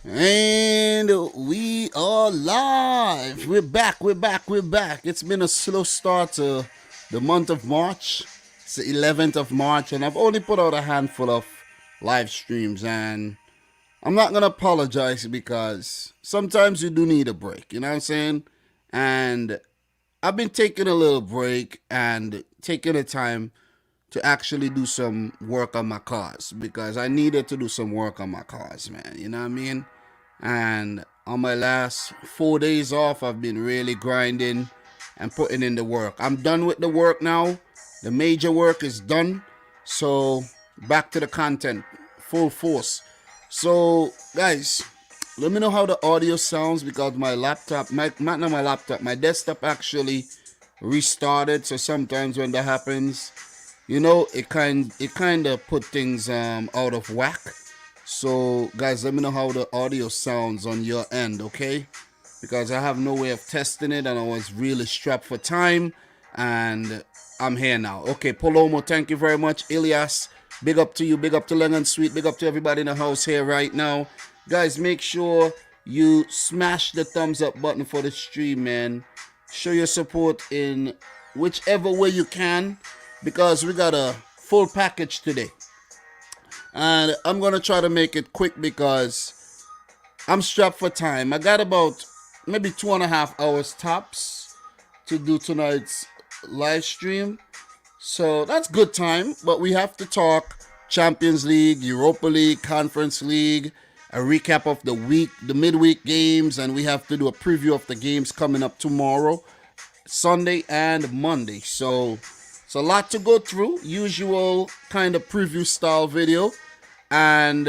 And we are live. We're back. It's been a slow start to the month of March. It's the 11th of March, and I've only put out a handful of live streams. And I'm not going to apologize because sometimes you do need a break, you know what I'm saying? And I've been taking a little break and taking the time to actually do some work on my cars because I needed to do some work on my cars, man. You know what I mean? And on my last 4 days off, I've been really grinding and putting in the work. I'm done with the work now. The major work is done. So back to the content, full force. So guys, let me know how the audio sounds because my laptop, not my laptop, my desktop actually restarted. So sometimes when that happens, it kind of put things out of whack. So guys, let me know how the audio sounds on your end, okay? Because I have no way of testing it and I was really strapped for time and I'm here now. Okay, Palomo, thank you very much. Ilias, big up to you, big up to Lennon Sweet, big up to everybody in the house here right now. Guys, make sure you smash the thumbs up button for the stream, man. Show your support in whichever way you can because we got a full package today. And I'm going to try to make it quick because I'm strapped for time. I got about maybe 2.5 hours tops to do tonight's live stream. So that's good time. But we have to talk Champions League, Europa League, Conference League, a recap of the week, the midweek games, and we have to do a preview of the games coming up tomorrow, Sunday and Monday. So it's a lot to go through. Usual kind of preview style video. And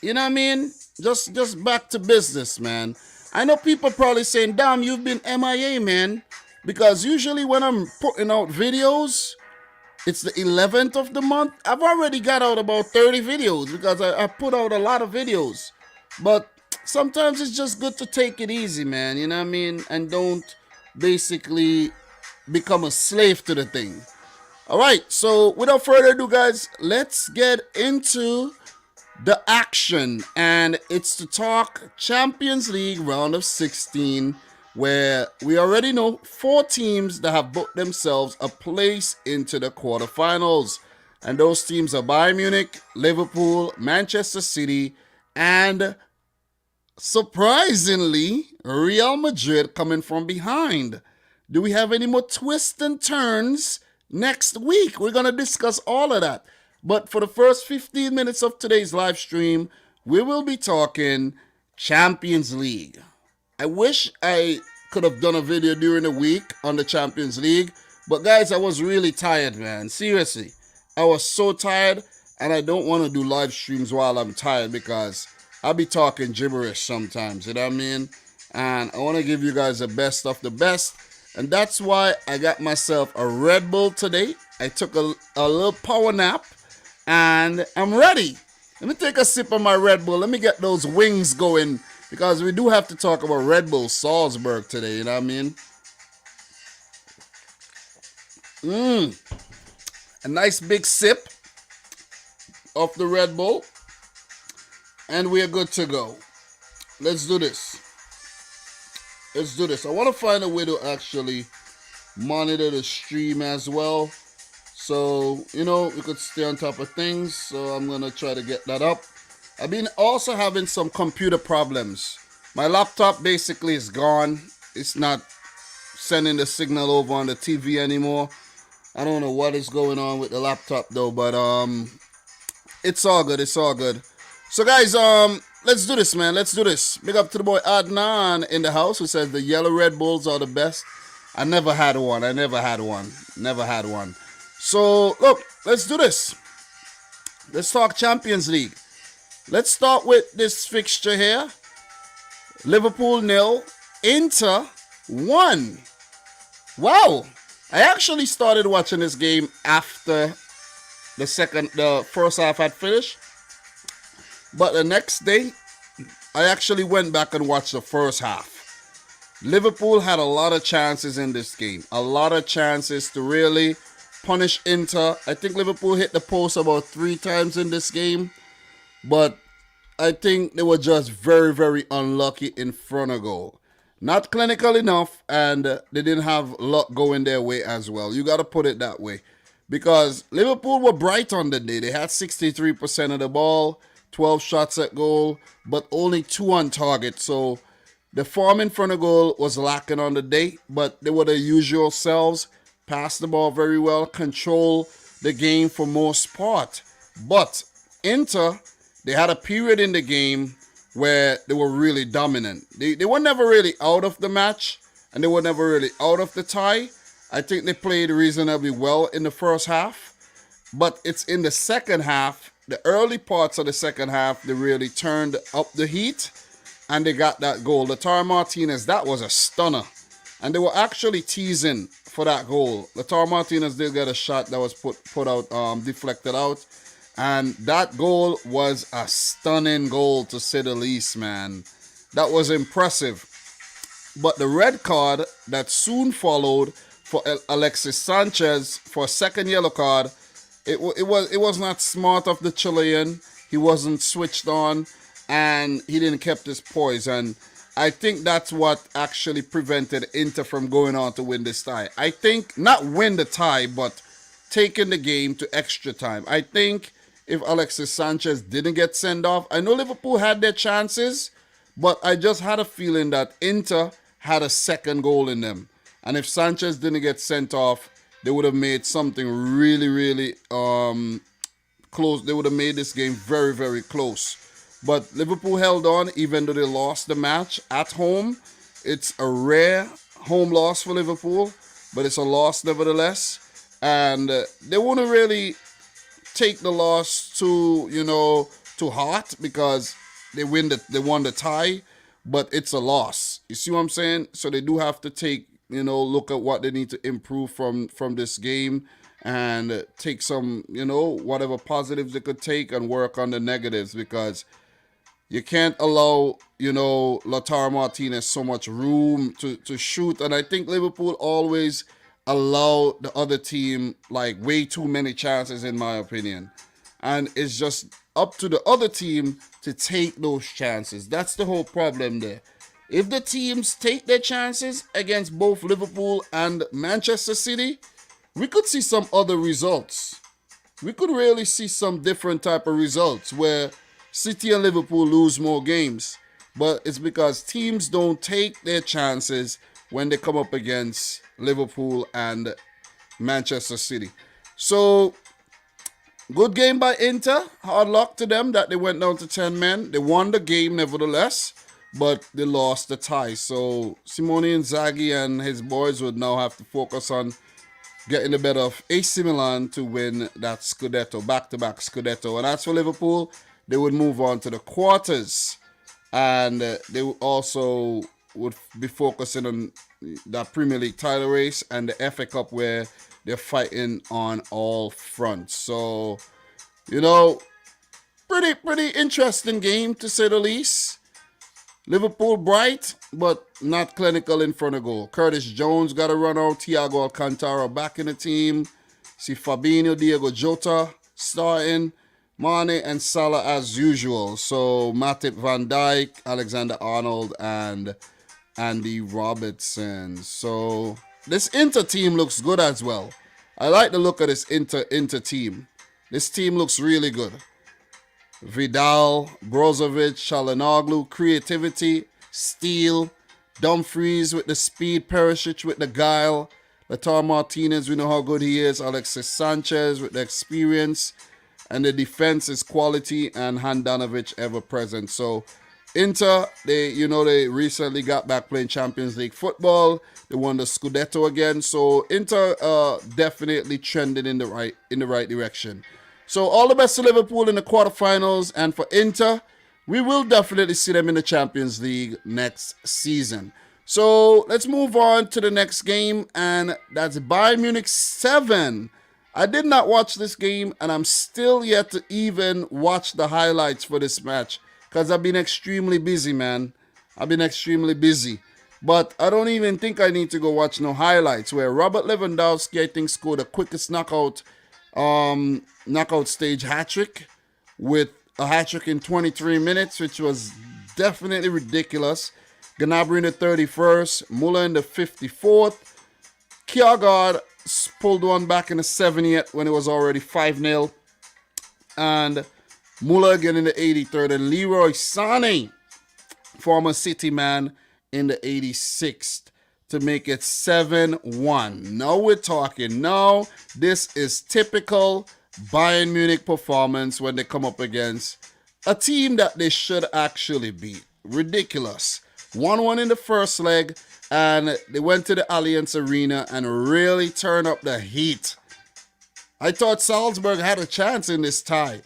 you know what I mean? Just back to business, man. I know people probably saying, damn, you've been MIA, man. Because usually when I'm putting out videos, it's the 11th of the month. I've already got out about 30 videos because I put out a lot of videos. But sometimes it's just good to take it easy, man. You know what I mean? And don't basically become a slave to the thing. All right, so without further ado, guys, let's get into the action, and it's to talk Champions League round of 16, where we already know 4 teams that have booked themselves a place into the quarterfinals, and those teams are Bayern Munich, Liverpool, Manchester City, and surprisingly, Real Madrid coming from behind. Do we have any more twists and turns next week? We're going to discuss all of that. But for the first 15 minutes of today's live stream, we will be talking Champions League. I wish I could have done a video during the week on the Champions League. But guys, I was really tired, man. Seriously. I was so tired. And I don't want to do live streams while I'm tired because I'll be talking gibberish sometimes. You know what I mean? And I want to give you guys the best of the best. And that's why I got myself a Red Bull today. I took a little power nap. And I'm ready. Let me take a sip of my Red Bull. Let me get those wings going. Because we do have to talk about Red Bull Salzburg today. You know what I mean? A nice big sip of the Red Bull. And we are good to go. Let's do this. I want to find a way to actually monitor the stream as well. So, we could stay on top of things. So I'm going to try to get that up. I've been also having some computer problems. My laptop basically is gone. It's not sending the signal over on the TV anymore. I don't know what is going on with the laptop though, but it's all good. So guys, let's do this, man. Let's do this. Big up to the boy Adnan in the house who says the yellow Red Bulls are the best. I never had one. Never had one. So, look, let's do this. Let's talk Champions League. Let's start with this fixture here. Liverpool 0, Inter 1. Wow. I actually started watching this game after the first half had finished. But the next day, I actually went back and watched the first half. Liverpool had a lot of chances in this game. A lot of chances to really punish Inter. I think Liverpool hit the post about 3 times in this game. But I think they were just very, very unlucky in front of goal. Not clinical enough, and they didn't have luck going their way as well. You got to put it that way. Because Liverpool were bright on the day. They had 63% of the ball, 12 shots at goal, but only 2 on target. So the form in front of goal was lacking on the day, but they were the usual selves. Passed the ball very well, control the game for most part. But Inter, they had a period in the game where they were really dominant. They were never really out of the match, and they were never really out of the tie. I think they played reasonably well in the first half, but it's in the second half, the early parts of the second half, they really turned up the heat, and they got that goal. Lautaro Martinez, that was a stunner, and they were actually teasing for that goal. Lautaro Martinez did get a shot that was put out, deflected out, and that goal was a stunning goal, to say the least, man. That was impressive. But the red card that soon followed for Alexis Sanchez for a second yellow card, it was not smart of the Chilean. He wasn't switched on, and he didn't keep his poise. And I think that's what actually prevented Inter from going on to win this tie. I think, not win the tie, but taking the game to extra time. I think if Alexis Sanchez didn't get sent off, I know Liverpool had their chances, but I just had a feeling that Inter had a second goal in them. And if Sanchez didn't get sent off, they would have made something really, really close. They would have made this game very, very close. But Liverpool held on even though they lost the match at home. It's a rare home loss for Liverpool, but it's a loss nevertheless. And they wouldn't really take the loss to heart, because they won the tie, but it's a loss. You see what I'm saying? So they do have to take, look at what they need to improve from this game, and take some, whatever positives they could take and work on the negatives, because you can't allow, Lautaro Martinez so much room to shoot. And I think Liverpool always allow the other team like way too many chances, in my opinion. And it's just up to the other team to take those chances. That's the whole problem there. If the teams take their chances against both Liverpool and Manchester City, we could see some other results. We could really see some different type of results where City and Liverpool lose more games. But it's because teams don't take their chances when they come up against Liverpool and Manchester City. So, good game by Inter. Hard luck to them that they went down to 10 men. They won the game nevertheless, but they lost the tie. So, Simone Inzaghi and his boys would now have to focus on getting the better of AC Milan to win that Scudetto, back-to-back Scudetto. And as for Liverpool, they would move on to the quarters. And they also would be focusing on that Premier League title race and the FA Cup, where they're fighting on all fronts. So, pretty interesting game, to say the least. Liverpool bright, but not clinical in front of goal. Curtis Jones got a run out. Thiago Alcantara back in the team. See Fabinho, Diego Jota starting. Mane and Salah as usual. So Matip, Van Dijk, Alexander-Arnold, and Andy Robertson. So this Inter team looks good as well. I like the look of this Inter team. This team looks really good. Vidal, Brozovic, Çalhanoğlu, creativity, Steele, Dumfries with the speed, Perisic with the guile, Lautaro Martinez, we know how good he is, Alexis Sanchez with the experience, and the defense is quality, and Handanovic ever present. So Inter, they recently got back playing Champions League football. They won the Scudetto again. So Inter definitely trending in the right direction. So all the best to Liverpool in the quarterfinals, and for Inter, we will definitely see them in the Champions League next season. So let's move on to the next game, and that's Bayern Munich 7. I did not watch this game, and I'm still yet to even watch the highlights for this match, because I've been extremely busy, man. I've been extremely busy. But I don't even think I need to go watch no highlights, where Robert Lewandowski, I think, scored the quickest knockout stage hat-trick with a hat-trick in 23 minutes, which was definitely ridiculous. Gnabry in the 31st, Muller in the 54th. Kjærgaard pulled one back in the 70th when it was already 5-0. And Muller again in the 83rd. And Leroy Sané, former City man, in the 86th to make it 7-1. Now we're talking. Now this is typical Bayern Munich performance when they come up against a team that they should actually beat. Ridiculous. 1-1 in the first leg, and they went to the Allianz Arena and really turned up the heat. I thought Salzburg had a chance in this tie,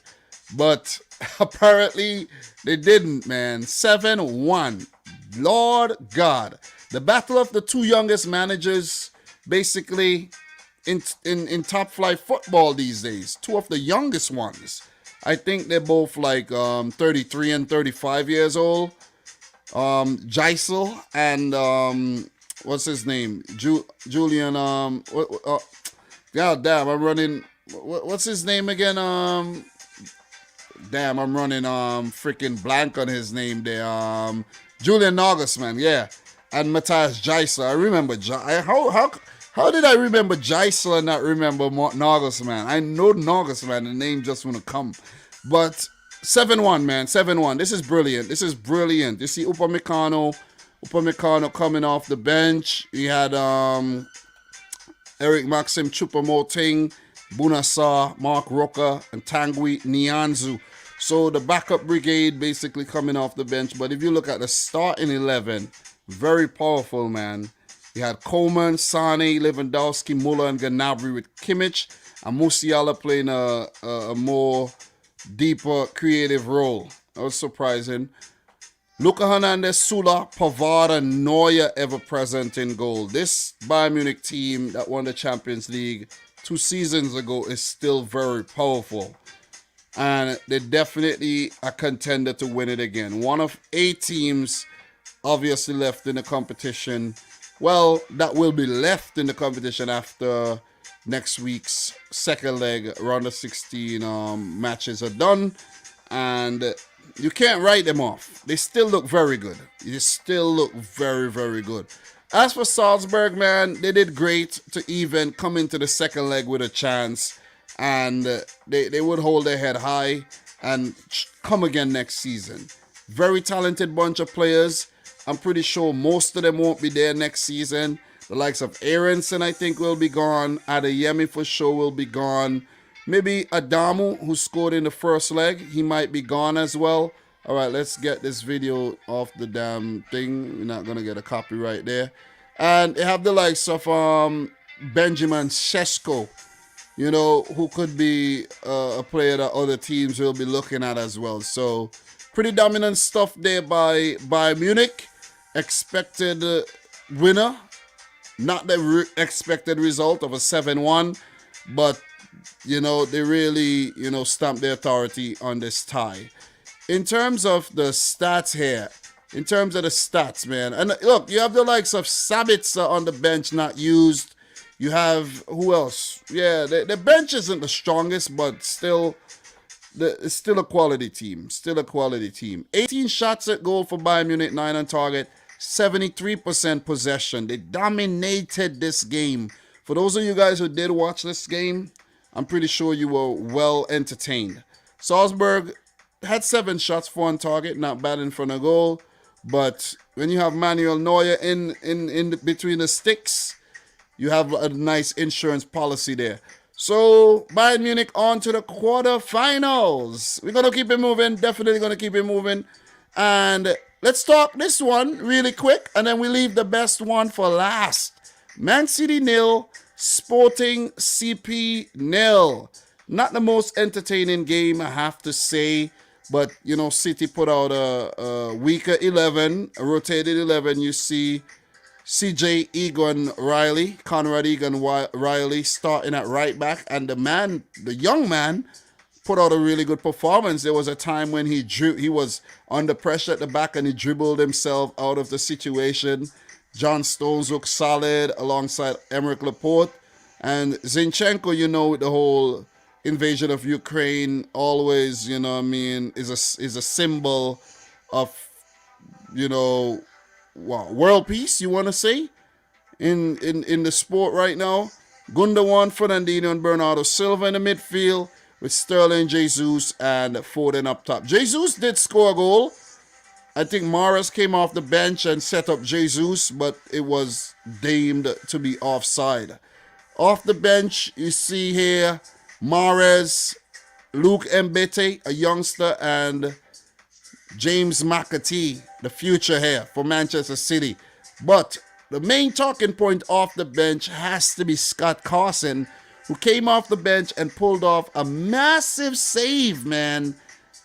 but apparently they didn't, man. 7-1. Lord God. The battle of the two youngest managers, basically, in top flight football these days. Two of the youngest ones. I think they're both like 33 and 35 years old. Geisel and what's his name? Julian. God damn, I'm running. What's his name again? Damn, I'm running freaking blank on his name there. Julian Nagelsmann, yeah, and Matthias Geisel. I remember. How did I remember Geisel and not remember Nagelsmann? I know Nagelsmann. The name just want to come, but 7-1, man. 7-1. This is brilliant. This is brilliant. You see Upamecano coming off the bench. We had Eric Maxim Choupo-Moting, Bunasar, Mark Roca, and Tanguy Nianzou. So the backup brigade basically coming off the bench. But if you look at the starting 11, very powerful, man. You had Coman, Sane, Lewandowski, Muller, and Gnabry with Kimmich. And Musiala playing a more deeper creative role. That was surprising. Luka Hernandez, Sula, Pavard, and Neuer ever present in goal. This Bayern Munich team that won the Champions League 2 seasons ago is still very powerful. And they're definitely a contender to win it again. One of 8 teams obviously left in the competition. Well, that will be left in the competition after next week's second leg. Round of 16 matches are done. And you can't write them off. They still look very good. They still look very, very good. As for Salzburg, man, they did great to even come into the second leg with a chance. And they would hold their head high and come again next season. Very talented bunch of players. I'm pretty sure most of them won't be there next season. The likes of Aronson, I think, will be gone. Adeyemi for sure will be gone. Maybe Adamu, who scored in the first leg, he might be gone as well. All right, let's get this video off the damn thing. We're not going to get a copyright there. And they have the likes of Benjamin Sesko, you know, who could be a player that other teams will be looking at as well. So pretty dominant stuff there by Munich. Expected winner. Not the expected result of a 7-1, but, you know, they really, you know, stamped their authority on this tie. In terms of the stats here, man, and look, you have the likes of Sabitzer on the bench not used. You have, who else? Yeah, the bench isn't the strongest, but still, it's still a quality team. 18 shots at goal for Bayern Munich, 9 on target. 73% possession. They dominated this game. For those of you guys who did watch this game, I'm pretty sure you were well entertained. Salzburg had 7 shots, 4 on target. Not bad in front of goal. But when you have Manuel Neuer in between the sticks, you have a nice insurance policy there. So Bayern Munich on to the quarterfinals. We're going to keep it moving. Definitely going to keep it moving. And let's talk this one really quick, and then we leave the best one for last. Man City 0, Sporting CP 0. Not the most entertaining game, I have to say. But, you know, City put out a weaker 11, a rotated 11. You see CJ Egan Riley, Conrad Egan Riley starting at right back. And the young man, put out a really good performance. There was a time when he was under pressure at the back and he dribbled himself out of the situation. John Stones looked solid alongside Emerick Laporte. And Zinchenko, you know, with the whole invasion of Ukraine always, is a symbol of, world peace, you want to say, in the sport right now. Gundogan, Fernandinho, and Bernardo Silva in the midfield with Sterling, Jesus, and Foden up top. Jesus did score a goal. I think Mahrez came off the bench and set up Jesus, but it was deemed to be offside. Off the bench, you see here Mahrez, Luke Mbete, a youngster, and James McAtee, the future here for Manchester City. But the main talking point off the bench has to be Scott Carson, who came off the bench and pulled off a massive save, man,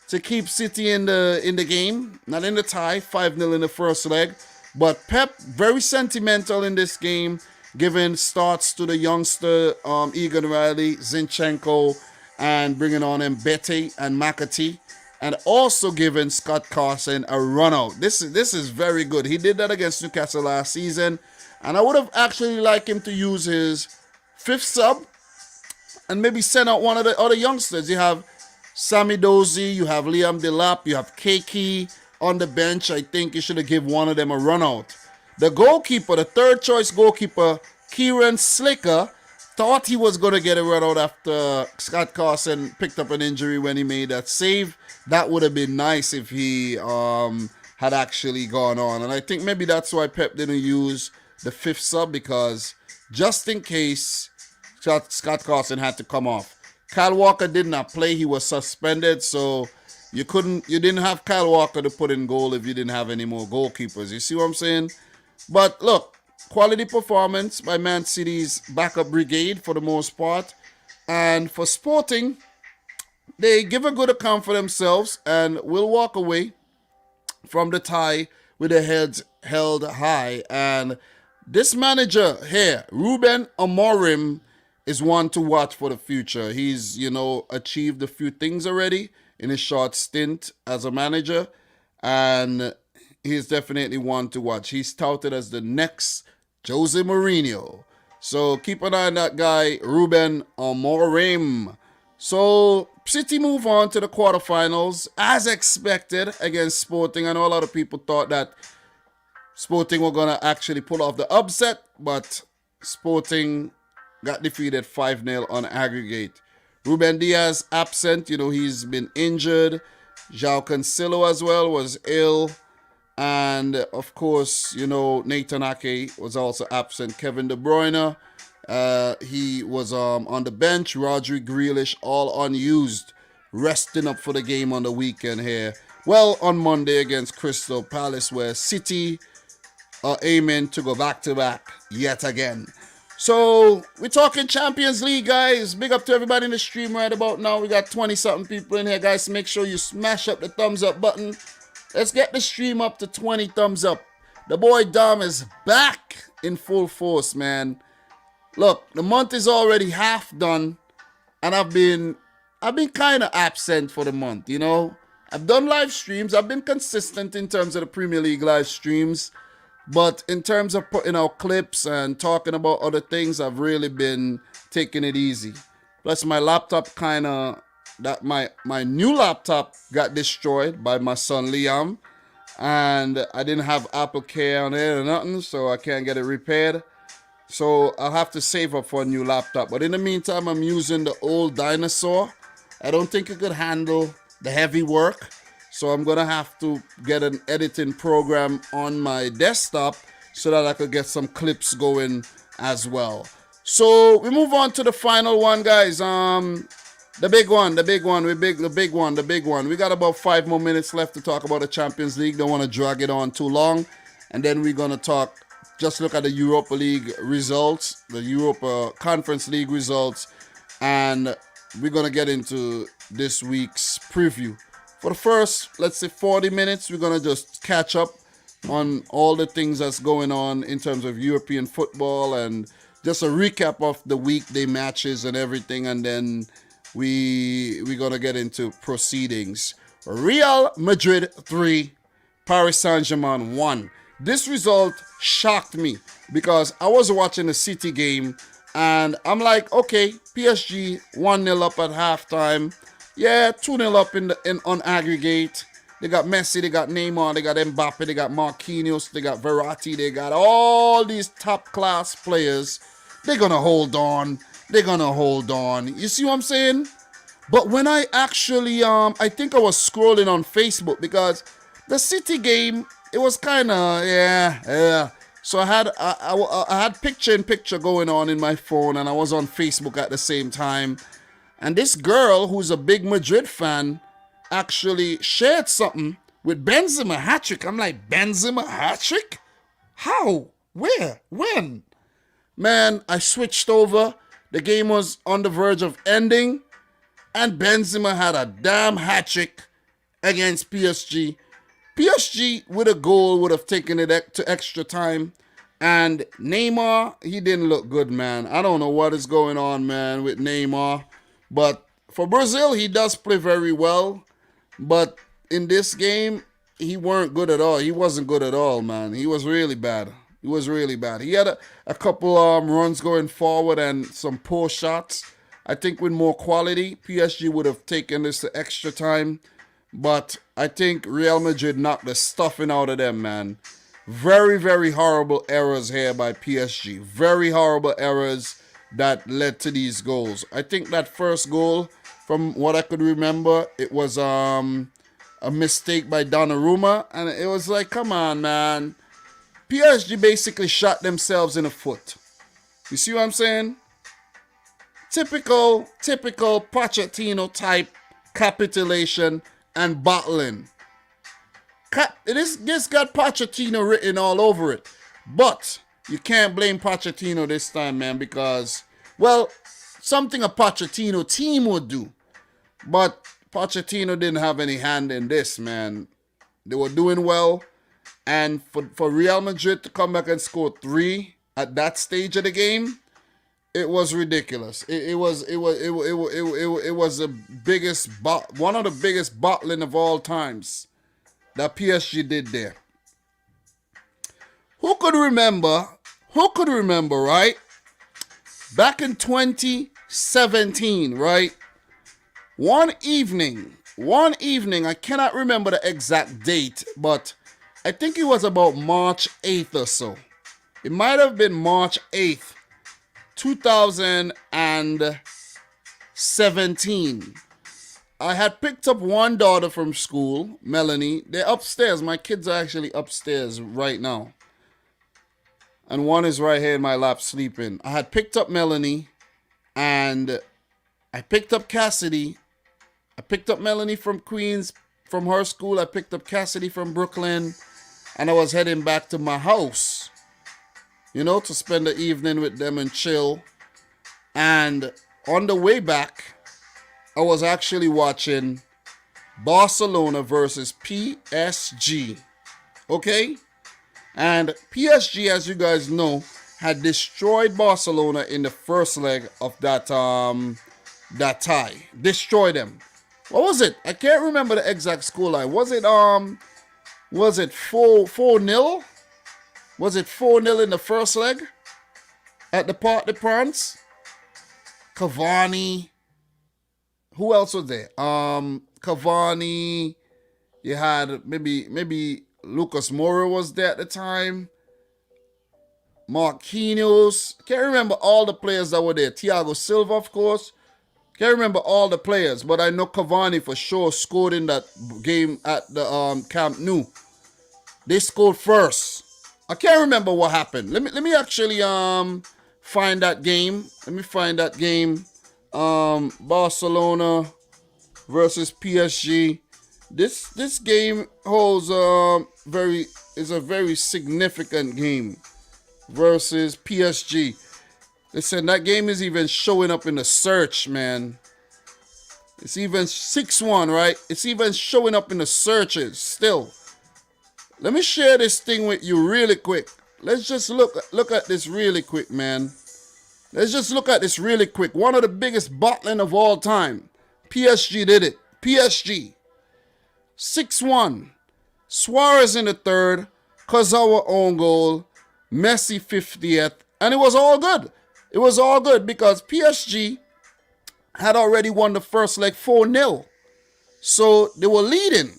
to keep City in the game, not in the tie, 5-0 in the first leg. But Pep, very sentimental in this game, giving starts to the youngster Egan Riley, Zinchenko, and bringing on Mbete and McAtee, and also giving Scott Carson a run out. This is very good. He did that against Newcastle last season, and I would have actually liked him to use his fifth sub and maybe send out one of the other youngsters. You have Sammy Dozie, you have Liam Delap, you have Keiki on the bench. I think you should have given one of them a run out. The goalkeeper, the third choice goalkeeper, Kieran Slicker, thought he was going to get a run out after Scott Carson picked up an injury when he made that save. That would have been nice if he had actually gone on. And I think maybe that's why Pep didn't use the fifth sub, because just in case Scott Carson had to come off. Kyle Walker did not play. He was suspended, so you didn't have Kyle Walker to put in goal if you didn't have any more goalkeepers. You see what I'm saying? But look, quality performance by Man City's backup brigade for the most part. And for Sporting, they give a good account for themselves and will walk away from the tie with their heads held high. And this manager here, Ruben Amorim, is one to watch for the future. He's, achieved a few things already in his short stint as a manager, and he's definitely one to watch. He's touted as the next Jose Mourinho. So keep an eye on that guy, Ruben Amorim. So City move on to the quarterfinals as expected against Sporting. I know a lot of people thought that Sporting were going to actually pull off the upset, but Sporting got defeated 5-0 on aggregate. Ruben Diaz absent. He's been injured. João Cancelo as well was ill. And, of course, Nathan Ake was also absent. Kevin De Bruyne, he was on the bench. Rodri, Grealish, all unused, resting up for the game on the weekend here. Well, on Monday against Crystal Palace, where City are aiming to go back-to-back yet again. So, we're talking Champions League, guys. Big up to everybody in the stream right about now. We got 20-something people in here, guys. Make sure you smash up the thumbs up button. Let's get the stream up to 20 thumbs up. The boy Dom is back in full force, man. Look, the month is already half done, and I've been kind of absent for the month, I've done live streams. I've been consistent in terms of the Premier League live streams. But in terms of putting out clips and talking about other things, I've really been taking it easy. Plus, my laptop my new laptop got destroyed by my son Liam. And I didn't have Apple Care on it or nothing, so I can't get it repaired. So I'll have to save up for a new laptop. But in the meantime, I'm using the old Dinosaur. I don't think it could handle the heavy work. So I'm going to have to get an editing program on my desktop so that I could get some clips going as well. So we move on to the final one, guys. The big one. We got about 5 more minutes left to talk about the Champions League. Don't want to drag it on too long. And then we're going to look at the Europa League results, the Europa Conference League results, and we're going to get into this week's preview. For the first, let's say 40 minutes, we're going to just catch up on all the things that's going on in terms of European football and just a recap of the weekday matches and everything. And then we're going to get into proceedings. Real Madrid 3, Paris Saint-Germain 1. This result shocked me because I was watching the City game And I'm like, okay, PSG 1-0 up at halftime. Yeah, 2-0 up on aggregate. They got Messi, they got Neymar, they got Mbappe, they got Marquinhos, they got Verratti, they got all these top class players. They're gonna hold on. They're gonna hold on. You see what I'm saying? But when I actually, I think I was scrolling on Facebook because the City game, it was kind of, yeah. So I had picture in picture going on in my phone, and I was on Facebook at the same time. And this girl, who's a big Madrid fan, actually shared something with Benzema hat-trick. I'm like, Benzema hat-trick? How? Where? When? Man, I switched over. The game was on the verge of ending. And Benzema had a damn hat-trick against PSG. PSG with a goal would have taken it to extra time. And Neymar, he didn't look good, man. I don't know what is going on, man, with Neymar. But for Brazil, he does play very well. But in this game, he weren't good at all. He wasn't good at all, man. He was really bad. He was really bad. He had a couple runs going forward and some poor shots. I think with more quality, PSG would have taken this to extra time. But I think Real Madrid knocked the stuffing out of them, man. Very, very horrible errors here by PSG. Very horrible errors that led to these goals. I think that first goal, from what I could remember, it was a mistake by Donnarumma. And it was like, come on, man. PSG basically shot themselves in the foot. You see what I'm saying? Typical Pochettino type capitulation and bottling. This got Pochettino written all over it. But you can't blame Pochettino this time, man, because, well, something a Pochettino team would do. But Pochettino didn't have any hand in this, man. They were doing well. And for Real Madrid to come back and score 3 at that stage of the game, it was ridiculous. It was the biggest one of the biggest bottling of all times that PSG did there. Who could remember, right? Back in 2017, right? One evening, I cannot remember the exact date, but I think it was about March 8th or so. It might have been March 8th. 2017. I had picked up one daughter from school, Melanie. They're upstairs. My kids are actually upstairs right now. And one is right here in my lap sleeping. I had picked up Melanie and I picked up Cassidy. I picked up Melanie from Queens, from her school. I picked up Cassidy from Brooklyn. And I was heading back to my house, to spend the evening with them and chill. And on the way back, I was actually watching Barcelona versus PSG. Okay? And PSG, as you guys know, had destroyed Barcelona in the first leg of that tie. Destroyed them. What was it? I can't remember the exact scoreline. Was it 4-0? Was it 4-0 in the first leg at the Parc des Princes? Cavani. Who else was there? Cavani. You had maybe Lucas Moura was there at the time. Marquinhos. Can't remember all the players that were there. Thiago Silva, of course. Can't remember all the players, but I know Cavani for sure scored in that game at the Camp Nou. They scored first. I can't remember what happened. Let me actually find that game. Let me find that game. Barcelona versus PSG. This game holds is a very significant game versus PSG. Listen, that game is even showing up in the search, man. It's even 6-1, right? It's even showing up in the searches still. Let me share this thing with you really quick. Let's just look at this really quick, man. Let's just look at this really quick. One of the biggest bottling of all time. PSG did it. PSG. 6-1. Suarez in the third. Kurzawa own goal. Messi 50th. And it was all good. it was all good because PSG had already won the first leg 4-0. So they were leading.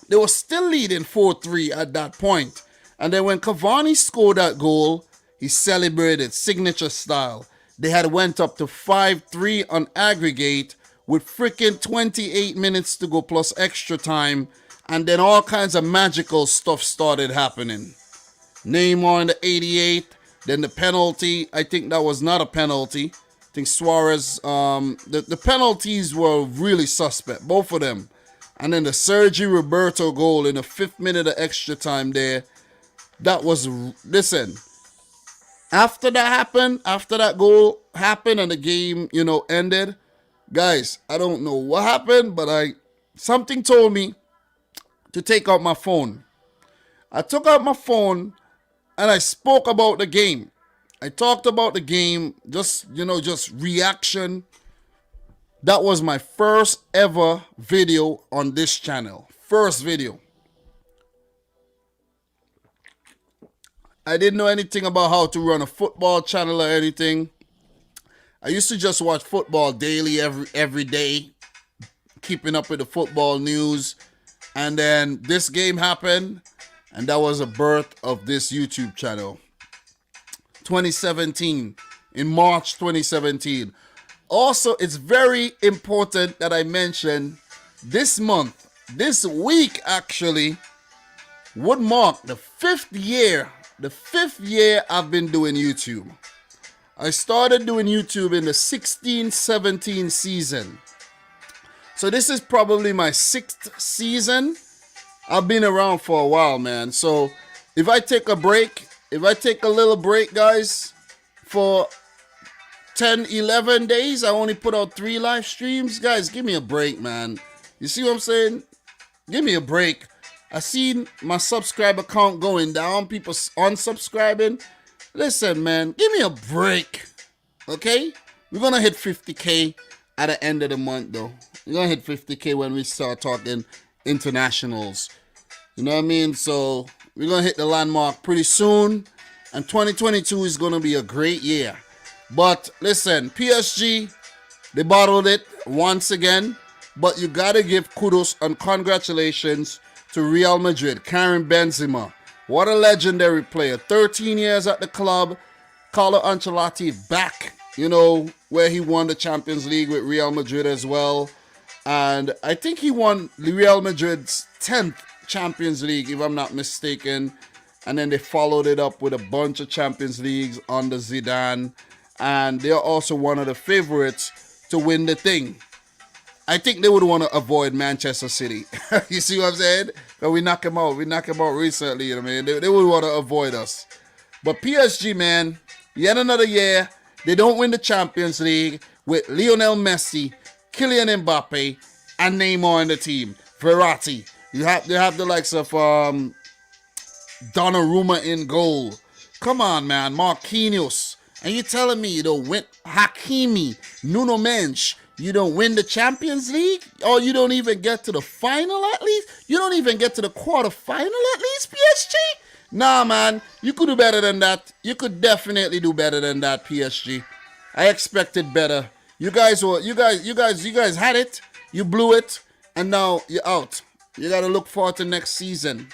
They were still leading 4-3 at that point. And then when Cavani scored that goal, he celebrated signature style. They had went up to 5-3 on aggregate with freaking 28 minutes to go plus extra time. And then all kinds of magical stuff started happening. Neymar in the 88th, then the penalty. I think that was not a penalty. I think Suarez, the penalties were really suspect, both of them. And then the Sergio Roberto goal in the 5th minute of extra time there. That was, listen, after that happened, after that goal happened and the game, ended, guys, I don't know what happened, but something told me to take out my phone. I took out my phone and I spoke about the game. I talked about the game, just reaction. That was my first ever video on this channel. First video. I didn't know anything about how to run a football channel or anything. I used to just watch football daily every day, keeping up with the football news. And then this game happened, and that was the birth of this YouTube channel. 2017, in March 2017. Also, it's very important that I mention this month, this week actually, would mark the 5th year I've been doing YouTube. I started doing YouTube in the 16-17 season. So this is probably my 6th season. I've been around for a while, man. So if I take a little break, guys, for 10, 11 days, I only put out 3 live streams. Guys, give me a break, man. You see what I'm saying? Give me a break. I seen my subscriber count going down. People unsubscribing. Listen, man, give me a break. Okay? We're going to hit 50K at the end of the month, though. We're going to hit 50K when we start talking internationals. You know what I mean? So we're going to hit the landmark pretty soon. And 2022 is going to be a great year. But listen, PSG, they bottled it once again. But you got to give kudos and congratulations to Real Madrid. Karim Benzema. What a legendary player. 13 years at the club. Carlo Ancelotti back, where he won the Champions League with Real Madrid as well. And I think he won Real Madrid's 10th Champions League, if I'm not mistaken. And then they followed it up with a bunch of Champions Leagues under Zidane. And they're also one of the favorites to win the thing. I think they would want to avoid Manchester City. You see what I'm saying? But we knock them out. We knocked them out recently, you know what I mean? They would want to avoid us. But PSG, man, yet another year, they don't win the Champions League with Lionel Messi, Kylian Mbappe, and Neymar in the team. Verratti. You have the likes of Donnarumma in goal. Come on, man. Marquinhos. And you telling me you don't win Hakimi, Nuno Mensch, you don't win the Champions League? Or you don't even get to the final at least? You don't even get to the quarterfinal at least, PSG? Nah, man. You could do better than that. You could definitely do better than that, PSG. I expected better. You guys had it. You blew it. And now you're out. You got to look forward to next season.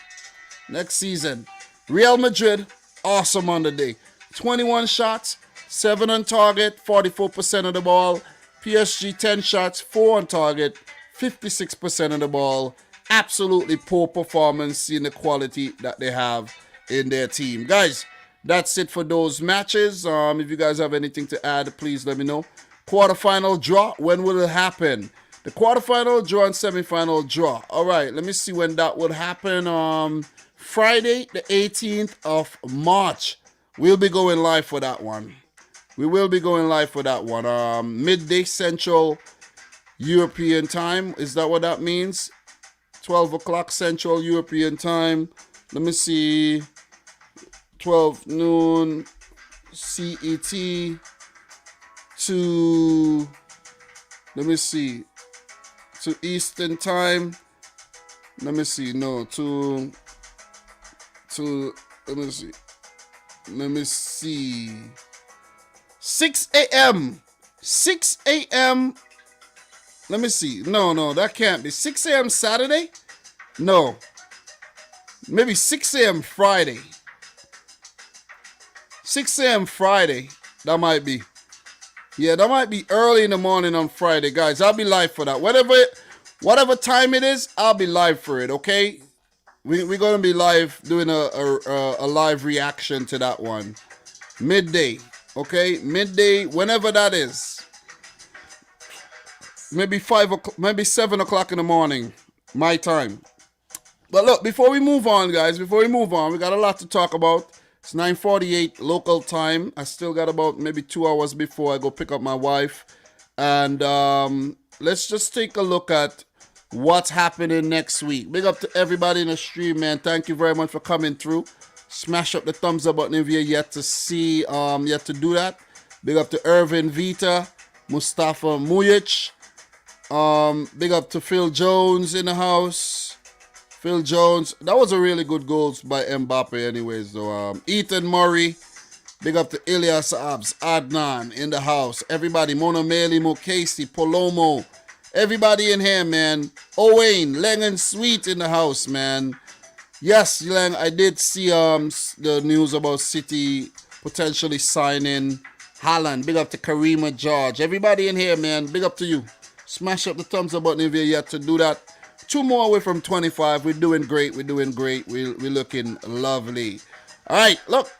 Next season. Real Madrid, awesome on the day. 21 shots, 7 on target, 44% of the ball. PSG 10 shots, 4 on target, 56% of the ball. Absolutely poor performance, seeing the quality that they have in their team. Guys, that's it for those matches. If you guys have anything to add, please let me know. Quarterfinal draw, when will it happen? The quarterfinal draw and semifinal draw. All right, let me see when that would happen. Friday, the 18th of March. We'll be going live for that one. We will be going live for that one. Midday Central European time. Is that what that means? 12 o'clock Central European time. Let me see. 12 noon CET to, let me see, to Eastern time. Let me see. No, to let me see. Let me see. 6 a.m. 6 a.m. Let me see. No, that can't be. 6 a.m. Saturday? No. Maybe 6 a.m. Friday. 6 a.m. Friday. That might be. Yeah, that might be early in the morning on Friday. Guys, I'll be live for that. Whatever time it is, I'll be live for it, okay? We're going to be live doing a live reaction to that one. Midday, okay? Midday, whenever that is. Maybe 5 o'clock, maybe 7 o'clock in the morning, my time. But look, before we move on, guys, we got a lot to talk about. It's 9:48 local time. I still got about maybe 2 hours before I go pick up my wife. And let's just take a look at what's happening next week. Big up to everybody in the stream, man. Thank you very much for coming through. Smash up the thumbs up button if you're yet to do that. Big up to Irvin Vita, Mustafa Mujic. Big up to Phil Jones in the house. Phil Jones. That was a really good goal by Mbappe anyways, though. Ethan Murray. Big up to Ilyas Abs, Adnan in the house. Everybody, Mona Meli, Mokasi, Polomo. Everybody in here, man. Owain, Leng and Sweet in the house, man. Yes, Leng, I did see the news about City potentially signing Haaland. Big up to Karima George. Everybody in here, man. Big up to you. Smash up the thumbs up button if you're yet to do that. 2 more away from 25. We're doing great. We're looking lovely. All right, look.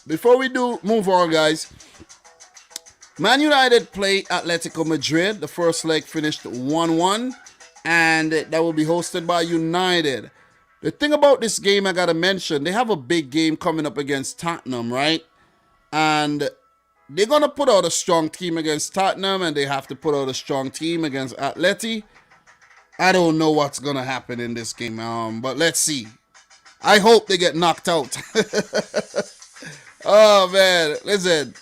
Before we move on, guys. Man United play Atletico Madrid. The first leg finished 1-1. And that will be hosted by United. The thing about this game I got to mention, they have a big game coming up against Tottenham, right? And they're going to put out a strong team against Tottenham, and they have to put out a strong team against Atleti. I don't know what's going to happen in this game, but let's see. I hope they get knocked out. Oh, man. Listen,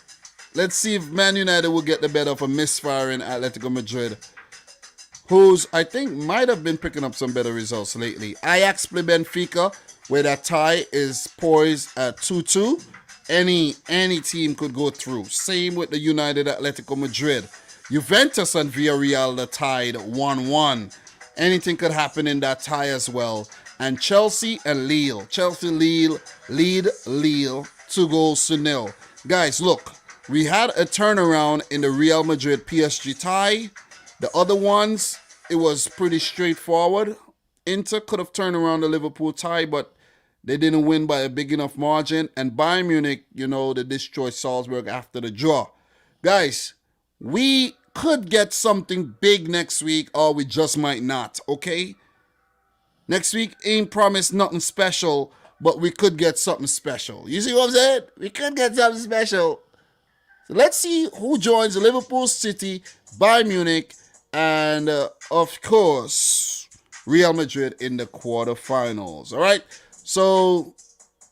let's see if Man United will get the better of a misfiring Atletico Madrid, who's, I think, might have been picking up some better results lately. Ajax play Benfica, where that tie is poised at 2-2. Any team could go through. Same with the United Atletico Madrid. Juventus and Villarreal, the tied 1-1. Anything could happen in that tie as well. And Chelsea and Lille. Chelsea lead Lille 2-0. Guys, look. We had a turnaround in the Real Madrid PSG tie. The other ones, it was pretty straightforward. Inter could have turned around the Liverpool tie, but they didn't win by a big enough margin. And Bayern Munich, they destroyed Salzburg after the draw. Guys, we could get something big next week, or we just might not, okay? Next week ain't promised nothing special, but we could get something special. You see what I'm saying? We could get something special. So let's see who joins Liverpool, City, Bayern Munich, and, of course, Real Madrid in the quarterfinals. All right? So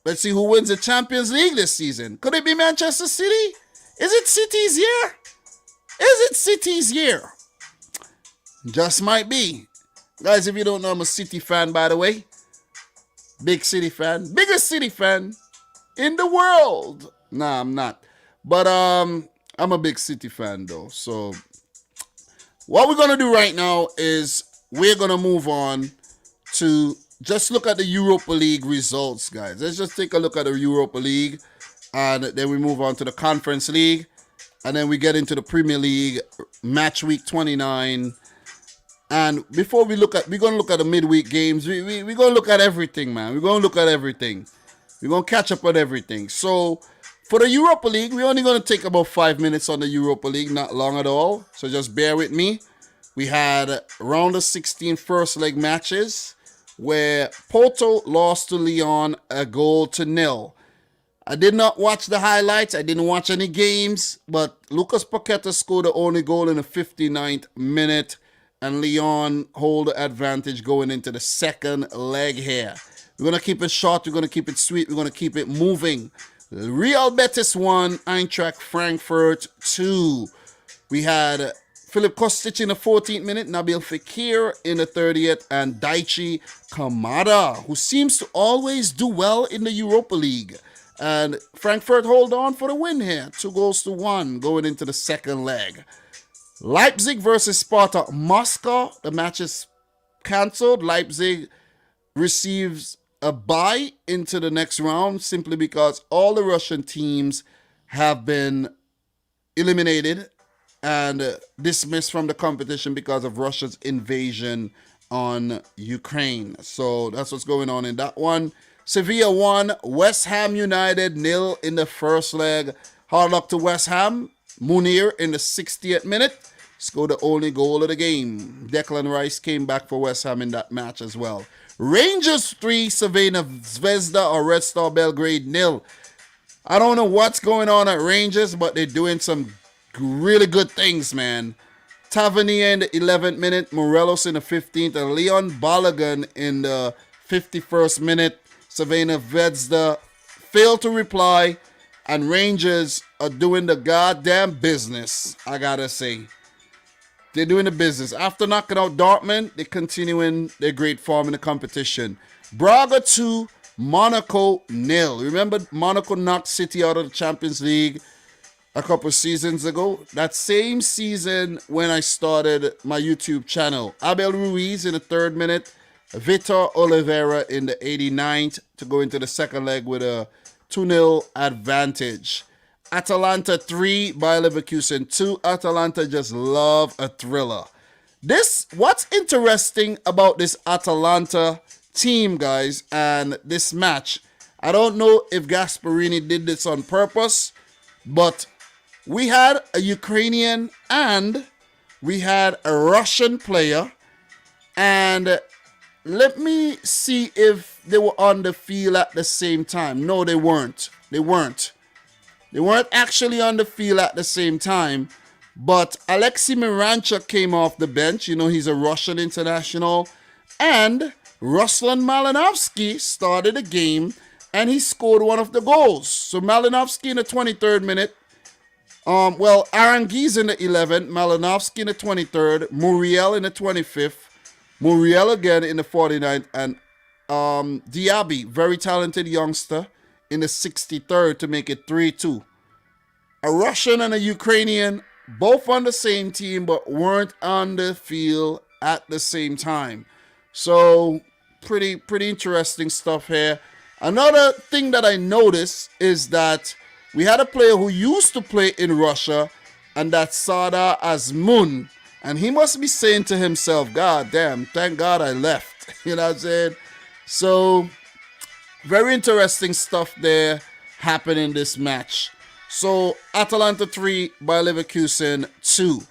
let's see who wins the Champions League this season. Could it be Manchester City? Is it City's year? Just might be. Guys, if you don't know, I'm a City fan, by the way. Big City fan. Biggest City fan in the world. Nah, I'm not. But I'm a big City fan, though. So what we're going to do right now is we're going to move on to just look at the Europa League results, guys. Let's just take a look at the Europa League. And then we move on to the Conference League. And then we get into the Premier League, match week 29. And before we're going to look at the midweek games. We're going to look at everything, man. We're going to look at everything. We're going to catch up on everything. So for the Europa League, we're only going to take about 5 minutes on the Europa League, not long at all. So just bear with me. We had round of 16 first leg matches where Porto lost to Lyon 1-0. I did not watch the highlights. I didn't watch any games, but Lucas Paqueta scored the only goal in the 59th minute, and Lyon hold the advantage going into the second leg here. We're going to keep it short. We're going to keep it sweet. We're going to keep it moving. Real Betis 1, Eintracht Frankfurt 2. We had Filip Kostic in the 14th minute, Nabil Fekir in the 30th, and Daichi Kamada, who seems to always do well in the Europa League. And Frankfurt hold on for the win here. 2-1 going into the second leg. Leipzig versus Sparta Moscow. The match is cancelled. Leipzig receives a bye into the next round simply because all the Russian teams have been eliminated and dismissed from the competition because of Russia's invasion on Ukraine. So that's what's going on in that one. Sevilla 1, West Ham United 0 in the first leg. Hard luck to West Ham. Munir in the 60th minute scored the only goal of the game. Declan Rice came back for West Ham in that match as well. Rangers 3, Crvena Zvezda or Red Star Belgrade 0. I don't know what's going on at Rangers, but they're doing some really good things, man. Tavernier in the 11th minute, Morelos in the 15th, and Leon Balogun in the 51st minute. Crvena Zvezda failed to reply, and Rangers are doing the goddamn business, I gotta say. They're doing the business. After knocking out Dortmund, they're continuing their great form in the competition. Braga 2, Monaco 0. Remember, Monaco knocked City out of the Champions League a couple seasons ago. That same season when I started my YouTube channel. Abel Ruiz in the 3rd minute. Vitor Oliveira in the 89th to go into the second leg with a 2-0 advantage. Atalanta 3, Bayer Leverkusen 2. Atalanta just love a thriller. What's interesting about this Atalanta team, guys, and this match, I don't know if Gasparini did this on purpose, but we had a Ukrainian and we had a Russian player, and let me see if they were on the field at the same time. No, they weren't. They weren't actually on the field at the same time, but Alexei Miranchuk came off the bench. You know, he's a Russian international, and Ruslan Malinovsky started the game, and he scored one of the goals. So Malinovsky in the 23rd minute, Aranguiz in the 11th, Malinovsky in the 23rd, Muriel in the 25th, Muriel again in the 49th, and Diaby, very talented youngster, in the 63rd to make it 3-2. A Russian and a Ukrainian, both on the same team, but weren't on the field at the same time. So pretty interesting stuff here. Another thing that I noticed is that we had a player who used to play in Russia, and that's Sada Azmoun. And he must be saying to himself, God damn, thank God I left. You know what I'm saying? So very interesting stuff there happening in this match. So Atalanta 3, Bayer Leverkusen 2.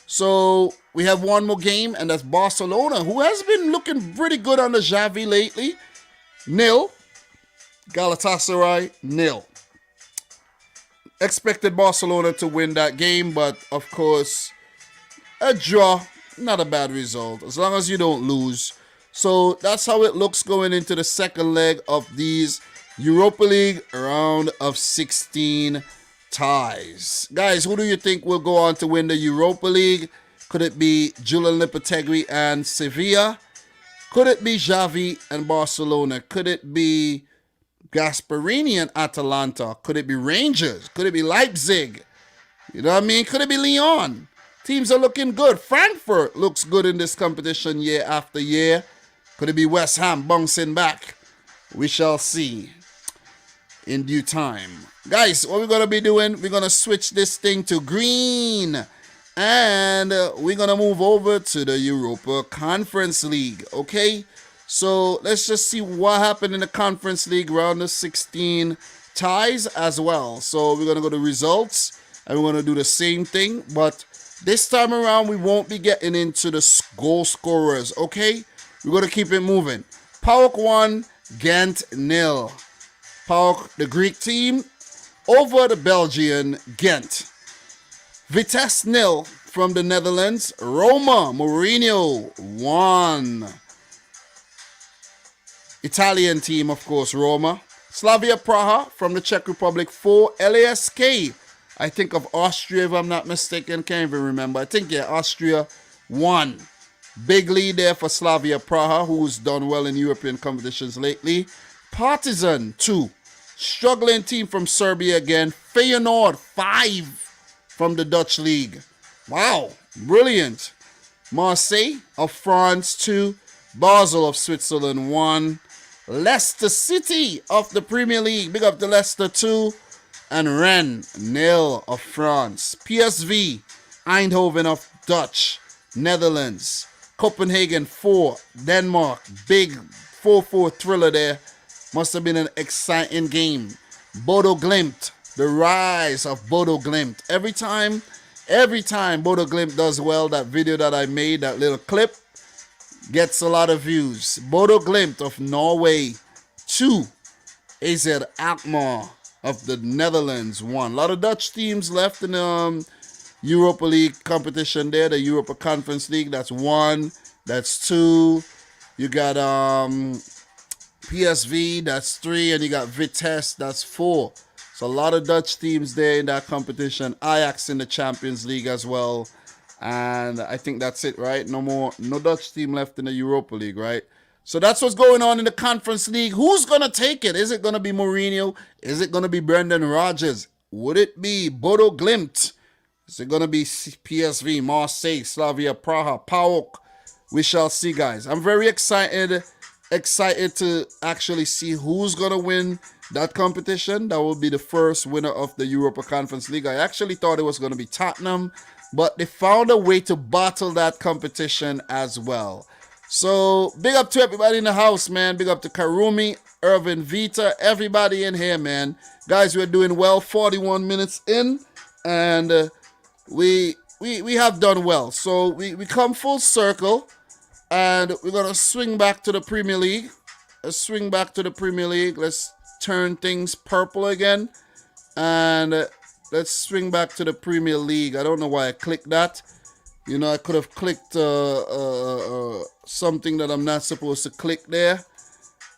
So we have one more game, and that's Barcelona, who has been looking pretty good under Xavi lately. 0. Galatasaray 0. Expected Barcelona to win that game, but of course, a draw, not a bad result, as long as you don't lose. So that's how it looks going into the second leg of these Europa League round of 16 ties. Guys, who do you think will go on to win the Europa League? Could it be Julian Lopetegui and Sevilla? Could it be Xavi and Barcelona? Could it be Gasparini and Atalanta? Could it be Rangers? Could it be Leipzig? You know what I mean? Could it be Lyon? Teams are looking good. Frankfurt looks good in this competition year after year. Could it be West Ham bouncing back? We shall see in due time. Guys, what we're going to be doing, we're going to switch this thing to green. And we're going to move over to the Europa Conference League. Okay? So let's just see what happened in the Conference League round of 16 ties as well. So we're going to go to results, and we're going to do the same thing. But this time around, we won't be getting into the goal scorers. Okay? We're going to keep it moving. PAOK 1, Ghent 0. PAOK, the Greek team, over the Belgian Ghent. Vitesse 0 from the Netherlands. Roma, Mourinho 1. Italian team, of course, Roma. Slavia Praha from the Czech Republic 4. LASK, I think of Austria, if I'm not mistaken. Can't even remember. I think, yeah, Austria 1. Big lead there for Slavia Praha, who's done well in European competitions lately. Partizan 2. Struggling team from Serbia again. Feyenoord, 5 from the Dutch league. Wow, brilliant. Marseille of France, 2. Basel of Switzerland, 1. Leicester City of the Premier League. Big up to Leicester, 2. And Rennes, 0 of France. PSV, Eindhoven of Dutch, Netherlands. Copenhagen, 4. Denmark, big 4-4 thriller there. Must have been an exciting game. Bodo Glimt, the rise of Bodo Glimt. Every time Bodo Glimt does well, that video that I made, that little clip, gets a lot of views. Bodo Glimt of Norway, 2. AZ Alkmaar of the Netherlands, 1. A lot of Dutch teams left in the Europa League competition there, the Europa Conference League. That's 1. That's 2. You got PSV, that's 3. And you got Vitesse, that's 4. So a lot of Dutch teams there in that competition. Ajax in the Champions League as well. And I think that's it, right? No Dutch team left in the Europa League, right? So that's what's going on in the Conference League. Who's going to take it? Is it going to be Mourinho? Is it going to be Brendan Rodgers? Would it be Bodo Glimt? Is it going to be PSV, Marseille, Slavia Praha, PAOK? We shall see, guys. I'm very excited to actually see who's going to win that competition. That will be the first winner of the Europa Conference League. I actually thought it was going to be Tottenham, but they found a way to battle that competition as well. So, big up to everybody in the house, man. Big up to Karumi, Irvin, Vita, everybody in here, man. Guys, we're doing well, 41 minutes in, and we have done well. So, we come full circle, and we're going to swing back to the Premier League. Let's swing back to the Premier League. Let's turn things purple again, and let's swing back to the Premier League. I don't know why I clicked that. You know, I could have clicked something that I'm not supposed to click there.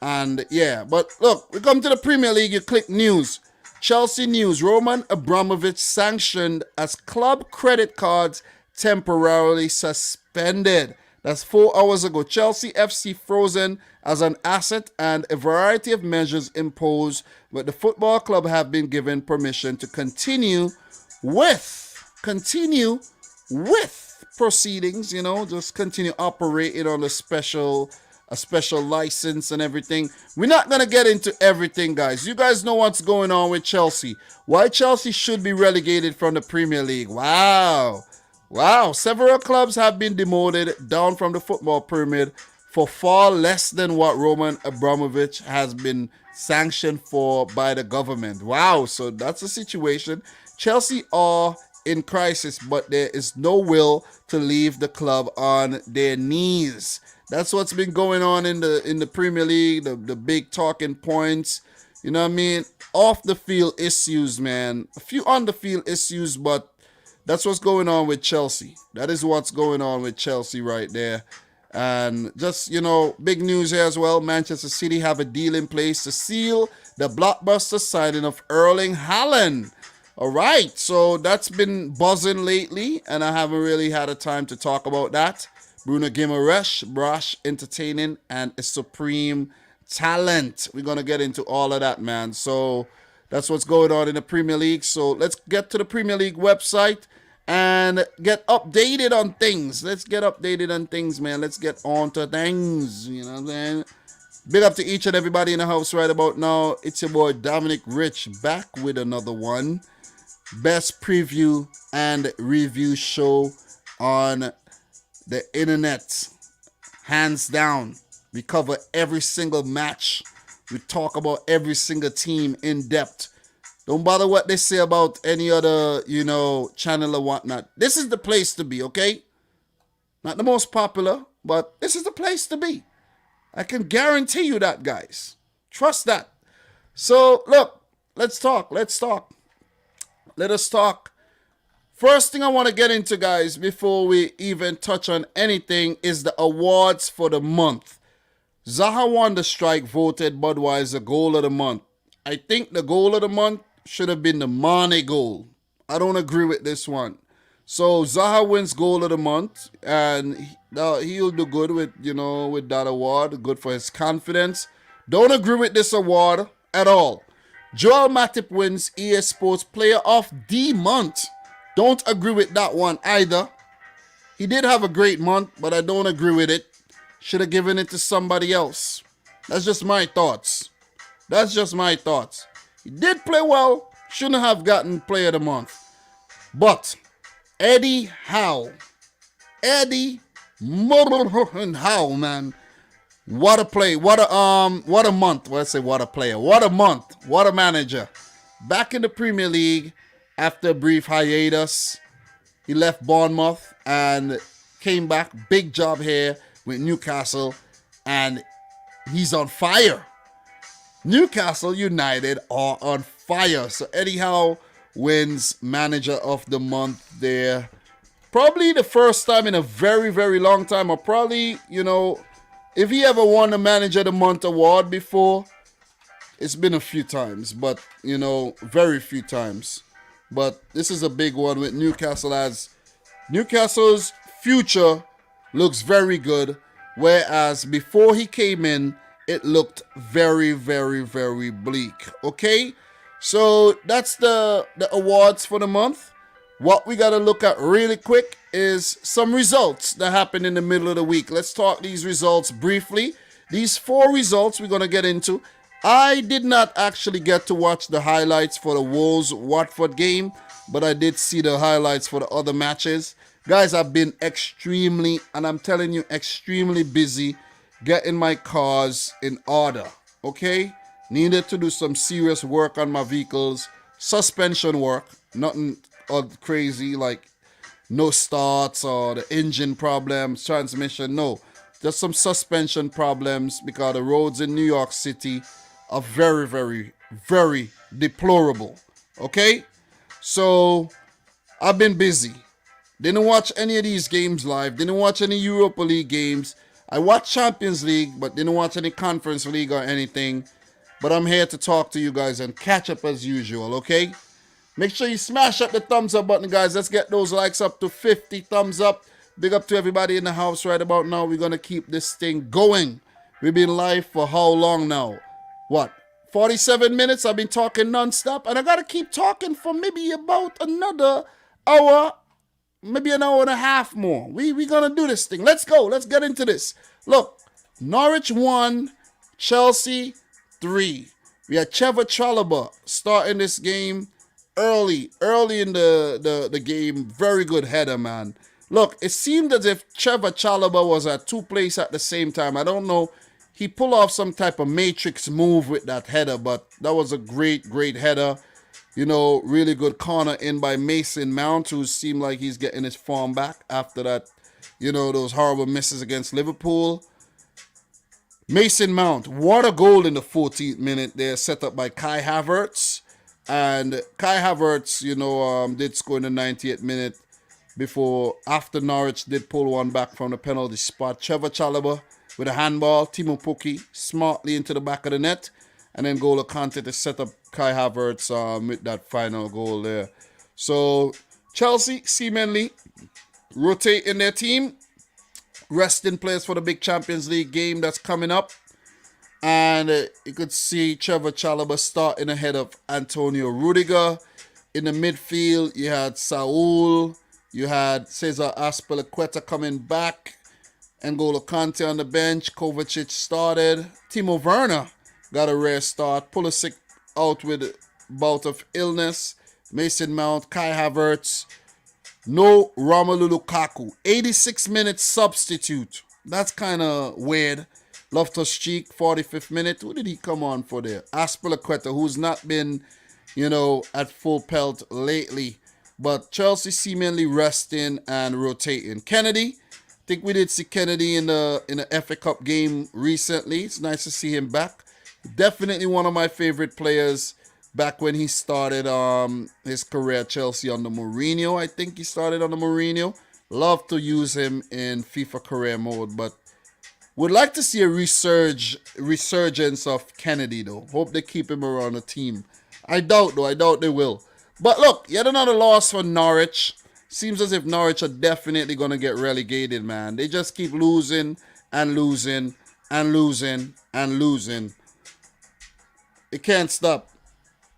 And yeah, but look, we come to the Premier League, you click news. Chelsea news, Roman Abramovich sanctioned as club credit cards temporarily suspended. That's 4 hours ago. Chelsea FC frozen as an asset and a variety of measures imposed, but the football club have been given permission to continue with proceedings, you know, just continue operating on a special license and everything. We're not going to get into everything, guys. You guys know what's going on with Chelsea. Why Chelsea should be relegated from the Premier League. Wow. Several clubs have been demoted down from the football pyramid for far less than what Roman Abramovich has been sanctioned for by the government. Wow. So that's the situation. Chelsea are in crisis, but there is no will to leave the club on their knees. That's what's been going on in the Premier League, the big talking points. You know what I mean? Off the field issues, man. A few on the field issues, but that's what's going on with Chelsea. That is what's going on with Chelsea right there. And just, you know, big news here as well. Manchester City have a deal in place to seal the blockbuster signing of Erling Haaland. All right, so that's been buzzing lately, and I haven't really had a time to talk about that. Bruno Guimaraes, brash, entertaining, and a supreme talent. We're going to get into all of that, man. So that's what's going on in the Premier League. So let's get to the Premier League website and get updated on things. Let's get updated on things, man. Let's get on to things, you know what I'm saying? Big up to each and everybody in the house right about now. It's your boy Dominic Rich back with another one. Best preview and review show on the internet. Hands down. We cover every single match. We talk about every single team in depth. Don't bother what they say about any other, you know, channel or whatnot. This is the place to be, okay? Not the most popular, but this is the place to be. I can guarantee you that, guys. Trust that. So, look, let's talk. Let us talk. First thing I want to get into, guys, before we even touch on anything, is the awards for the month. Zaha won the strike, voted Budweiser goal of the month. I think the goal of the month should have been the Mane goal. I don't agree with this one. So Zaha wins goal of the month, and he'll do good with, you know, with that award. Good for his confidence. Don't agree with this award at all. Joel Matip wins EA Sports Player of the Month. Don't agree with that one either. He did have a great month, but I don't agree with it. Should have given it to somebody else. That's just my thoughts. That's just my thoughts. He did play well. Shouldn't have gotten Player of the Month. But Eddie Howe. Eddie Howe, man. What a play. What a month. Well, I say what a player. What a month. What a manager. Back in the Premier League after a brief hiatus. He left Bournemouth and came back. Big job here with Newcastle. And he's on fire. Newcastle United are on fire. So Eddie Howe wins Manager of the Month there. Probably the first time in a very, very long time. Or probably, if he ever won the Manager of the Month award before, it's been a few times. But, very few times. But this is a big one with Newcastle, as Newcastle's future looks very good. Whereas before he came in, it looked very, very, very bleak. Okay? So that's the awards for the month. What we got to look at really quick is some results that happened in the middle of the week. Let's talk these results briefly. These 4 results we're going to get into. I did not actually get to watch the highlights for the Wolves-Watford game, but I did see the highlights for the other matches. Guys, I've been extremely busy getting my cars in order, okay? Needed to do some serious work on my vehicles, suspension work, nothing crazy like no starts or the engine problems, transmission, no. Just some suspension problems because the roads in New York City are very, very, very deplorable, okay? So, I've been busy. Didn't watch any of these games live. Didn't watch any Europa League games. I watched Champions League, but didn't watch any Conference League or anything. But I'm here to talk to you guys and catch up as usual, okay? Make sure you smash up the thumbs up button, guys. Let's get those likes up to 50 thumbs up. Big up to everybody in the house right about now. We're going to keep this thing going. We've been live for how long now? What? 47 minutes? I've been talking non-stop. And I got to keep talking for maybe about another hour. Maybe an hour and a half more. We're going to do this thing. Let's go. Let's get into this. Look, Norwich 1, Chelsea 3. We had Trevor Chalobah starting this game early in the game. Very good header, man. Look, it seemed as if Trevor Chalobah was at 2 places at the same time. I don't know. He pulled off some type of matrix move with that header, but that was a great header. Really good corner in by Mason Mount, who seemed like he's getting his form back after that, those horrible misses against Liverpool. Mason Mount, what a goal in the 14th minute there, set up by Kai Havertz. And Kai Havertz, did score in the 90th minute after Norwich did pull one back from the penalty spot. Trevor Chalobah with a handball, Timo Pukki smartly into the back of the net. And then N'Golo Kante to set up Kai Havertz with that final goal there. So Chelsea seemingly rotating their team, resting players for the big Champions League game that's coming up. And you could see Trevor Chalobah starting ahead of Antonio Rudiger. In the midfield, you had Saul, you had Cesar Azpilicueta coming back, N'Golo Kante on the bench, Kovacic started, Timo Werner got a rare start. Pulisic out with a bout of illness. Mason Mount, Kai Havertz. No Romelu Lukaku. 86 minute substitute. That's kind of weird. Loftus-Cheek, 45th minute. Who did he come on for there? Azpilicueta, who's not been, at full pelt lately. But Chelsea seemingly resting and rotating. Kennedy. I think we did see Kennedy in the FA Cup game recently. It's nice to see him back. Definitely one of my favorite players back when he started his career at Chelsea under Mourinho. I think he started under Mourinho. Love to use him in FIFA career mode, but would like to see a resurgence of Kennedy, though. Hope they keep him around the team. I doubt they will. But look, yet another loss for Norwich. Seems as if Norwich are definitely going to get relegated, man. They just keep losing and losing and losing and losing. It can't stop.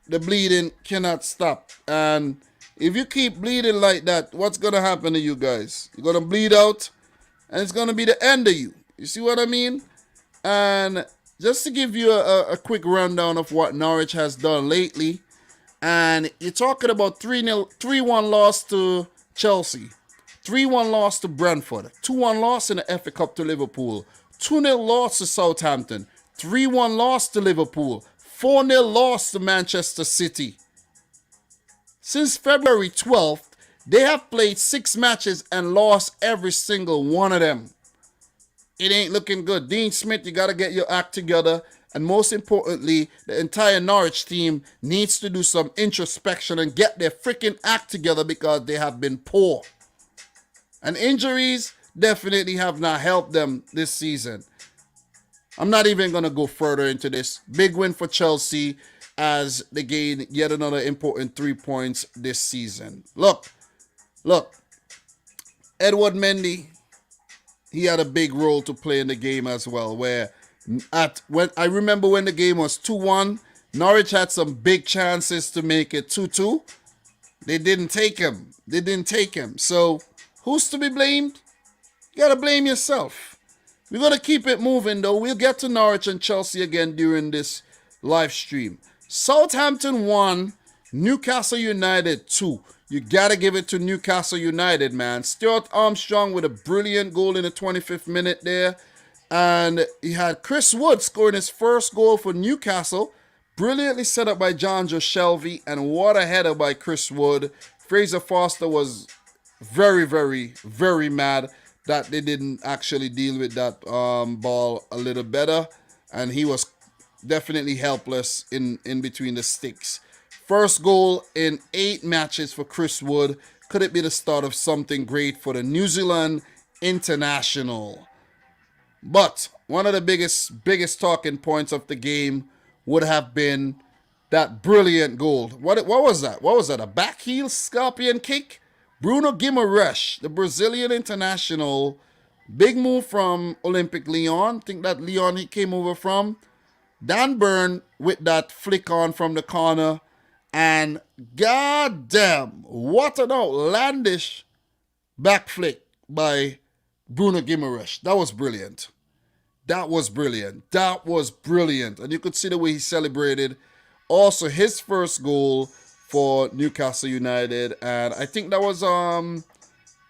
the bleeding cannot stop. And if you keep bleeding like that, what's going to happen to you guys? You're going to bleed out, and it's going to be the end of you. You see what I mean? And just to give you a quick rundown of what Norwich has done lately, and you're talking about 3-1 loss to Chelsea, 3-1 loss to Brentford, 2-1 loss in the FA Cup to Liverpool, 2-0 loss to Southampton, 3-1 loss to Liverpool, 4-0 loss to Manchester City. Since February 12th, they have played 6 matches and lost every single one of them. It ain't looking good. Dean Smith, you got to get your act together. And most importantly, the entire Norwich team needs to do some introspection and get their freaking act together because they have been poor. And injuries definitely have not helped them this season. I'm not even going to go further into this. Big win for Chelsea as they gain yet another important 3 points this season. Look. Edward Mendy, he had a big role to play in the game as well, where I remember when the game was 2-1, Norwich had some big chances to make it 2-2. They didn't take him. So who's to be blamed? You got to blame yourself. We're going to keep it moving, though. We'll get to Norwich and Chelsea again during this live stream. Southampton 1, Newcastle United 2. You got to give it to Newcastle United, man. Stuart Armstrong with a brilliant goal in the 25th minute there. And he had Chris Wood scoring his first goal for Newcastle. Brilliantly set up by John Joe Shelvey. And what a header by Chris Wood. Fraser Foster was very, very, very mad that they didn't actually deal with that ball a little better. And he was definitely helpless in between the sticks. First goal in 8 matches for Chris Wood. Could it be the start of something great for the New Zealand international? But one of the biggest talking points of the game would have been that brilliant goal. What was that? What was that? A back heel scorpion kick? Bruno Guimaraes, the Brazilian international. Big move from Olympic Lyon. I think that Lyon he came over from. Dan Burn with that flick on from the corner. And goddamn, what an outlandish back flick by Bruno Guimaraes. That was brilliant. And you could see the way he celebrated. Also, his first goal for Newcastle United. And I think that was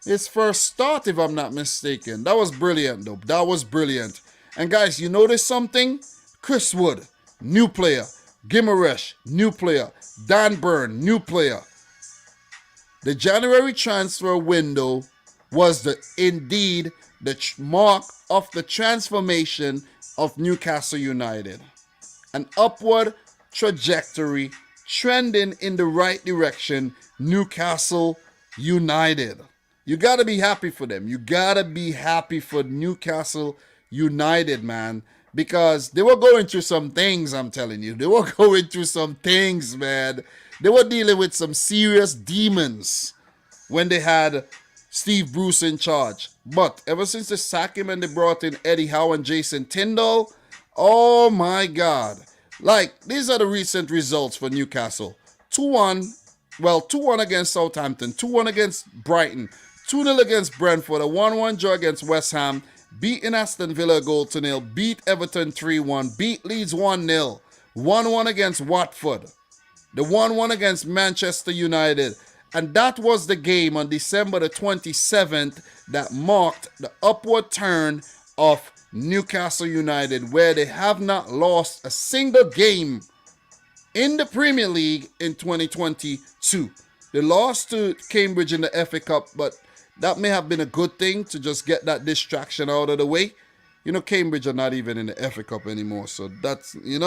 his first start, if I'm not mistaken. That was brilliant, though. That was brilliant. And guys, you notice something? Chris Wood, new player. Guimaraes, new player. Dan Burn, new player. The January transfer window was indeed the mark of the transformation of Newcastle United. An upward trajectory trending in the right direction, Newcastle United. You got to be happy for them. You got to be happy for Newcastle United, man. Because they were going through some things, I'm telling you. They were going through some things, man. They were dealing with some serious demons when they had Steve Bruce in charge. But ever since they sacked him and they brought in Eddie Howe and Jason Tyndall, oh my God. Like, these are the recent results for Newcastle. 2-1 against Southampton, 2-1 against Brighton, 2-0 against Brentford, a 1-1 draw against West Ham, beating Aston Villa 0-0, beat Everton 3-1, beat Leeds 1-0, 1-1 against Watford, the 1-1 against Manchester United. And that was the game on December the 27th that marked the upward turn of Newcastle United, where they have not lost a single game in the Premier League in 2022. They lost to Cambridge in the FA Cup, but that may have been a good thing to just get that distraction out of the way. You know, Cambridge are not even in the FA Cup anymore. So that's, you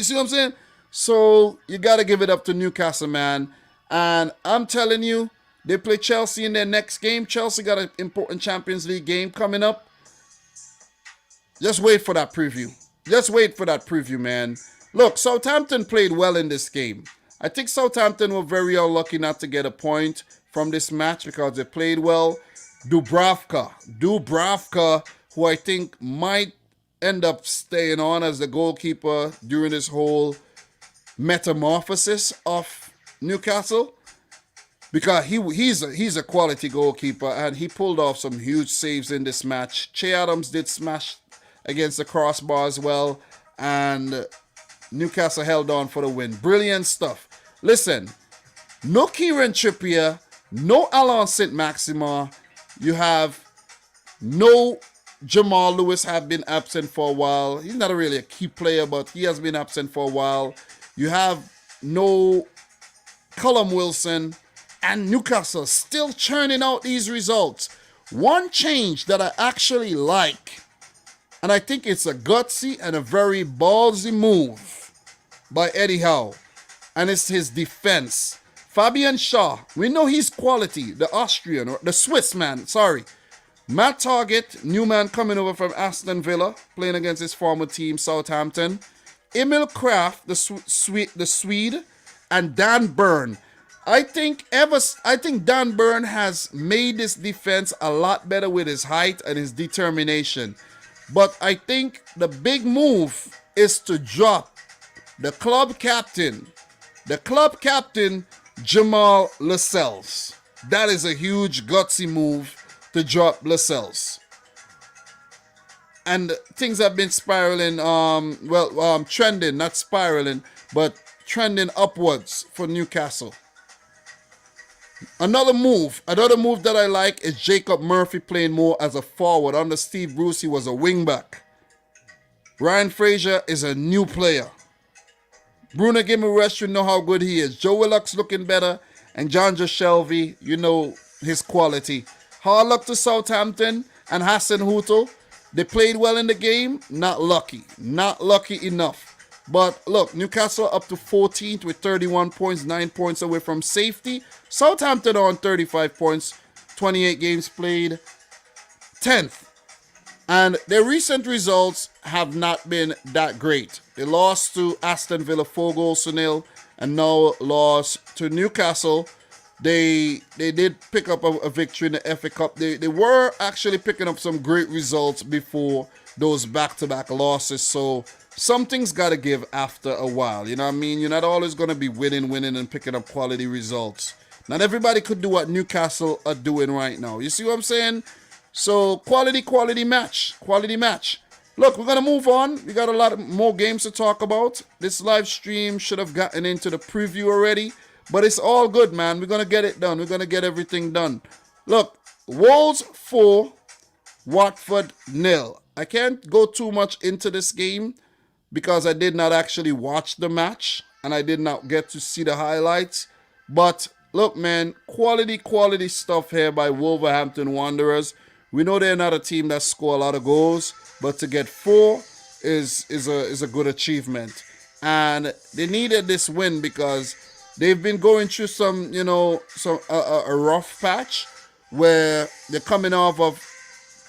see what I'm saying? So you got to give it up to Newcastle, man. And I'm telling you, they play Chelsea in their next game. Chelsea got an important Champions League game coming up. Just wait for that preview. Man. Look, Southampton played well in this game. I think Southampton were very unlucky not to get a point from this match because they played well. Dubravka, who I think might end up staying on as the goalkeeper during this whole metamorphosis of Newcastle, because he's a quality goalkeeper, and he pulled off some huge saves in this match. Che Adams did smash against the crossbar as well, and Newcastle held on for the win. Brilliant stuff. Listen, no Kieran Trippier, no Alain Saint-Maximin. You have no Jamal Lewis, have been absent for a while. He's not really a key player, but he has been absent for a while. You have no Callum Wilson, and Newcastle still churning out these results. One change that I actually like, and I think it's a gutsy and a very ballsy move by Eddie Howe, and it's his defense. Fabian Shaw, we know he's quality, the Austrian, or the Swiss man, sorry. Matt Target, new man coming over from Aston Villa, playing against his former team, Southampton. Emil Kraft, the Swede, and Dan Burn. I think Dan Burn has made this defense a lot better with his height and his determination. But I think the big move is to drop the club captain Jamal Lascelles. That is a huge gutsy move to drop Lascelles. And things have been spiraling, trending, not spiraling, but trending upwards for Newcastle. Another move that I like is Jacob Murphy playing more as a forward. Under Steve Bruce, he was a wingback. Ryan Fraser is a new player. Bruno Guimaraes, you know how good he is. Joe Willock's looking better. And John Shelby, you know his quality. Hard luck to Southampton and Hassan Hutel. They played well in the game. Not lucky enough. But look, Newcastle up to 14th with 31 points, 9 points away from safety. Southampton on 35 points, 28 games played, 10th. And their recent results have not been that great. They lost to Aston Villa 4-0 and now lost to Newcastle. They did pick up a victory in the FA Cup. They were actually picking up some great results before those back-to-back losses. So something's got to give after a while. You know what I mean? You're not always going to be winning and picking up quality results. Not everybody could do what Newcastle are doing right now. You see what I'm saying? So quality match. Look, we're going to move on. We got a lot more games to talk about. This live stream should have gotten into the preview already. But it's all good, man. We're going to get it done. We're going to get everything done. Look, Wolves 4, Watford 0. I can't go too much into this game because I did not actually watch the match and I did not get to see the highlights. But look, man, quality stuff here by Wolverhampton Wanderers. We know they're not a team that score a lot of goals, but to get 4 is a good achievement. And they needed this win because they've been going through a rough patch where they're coming off of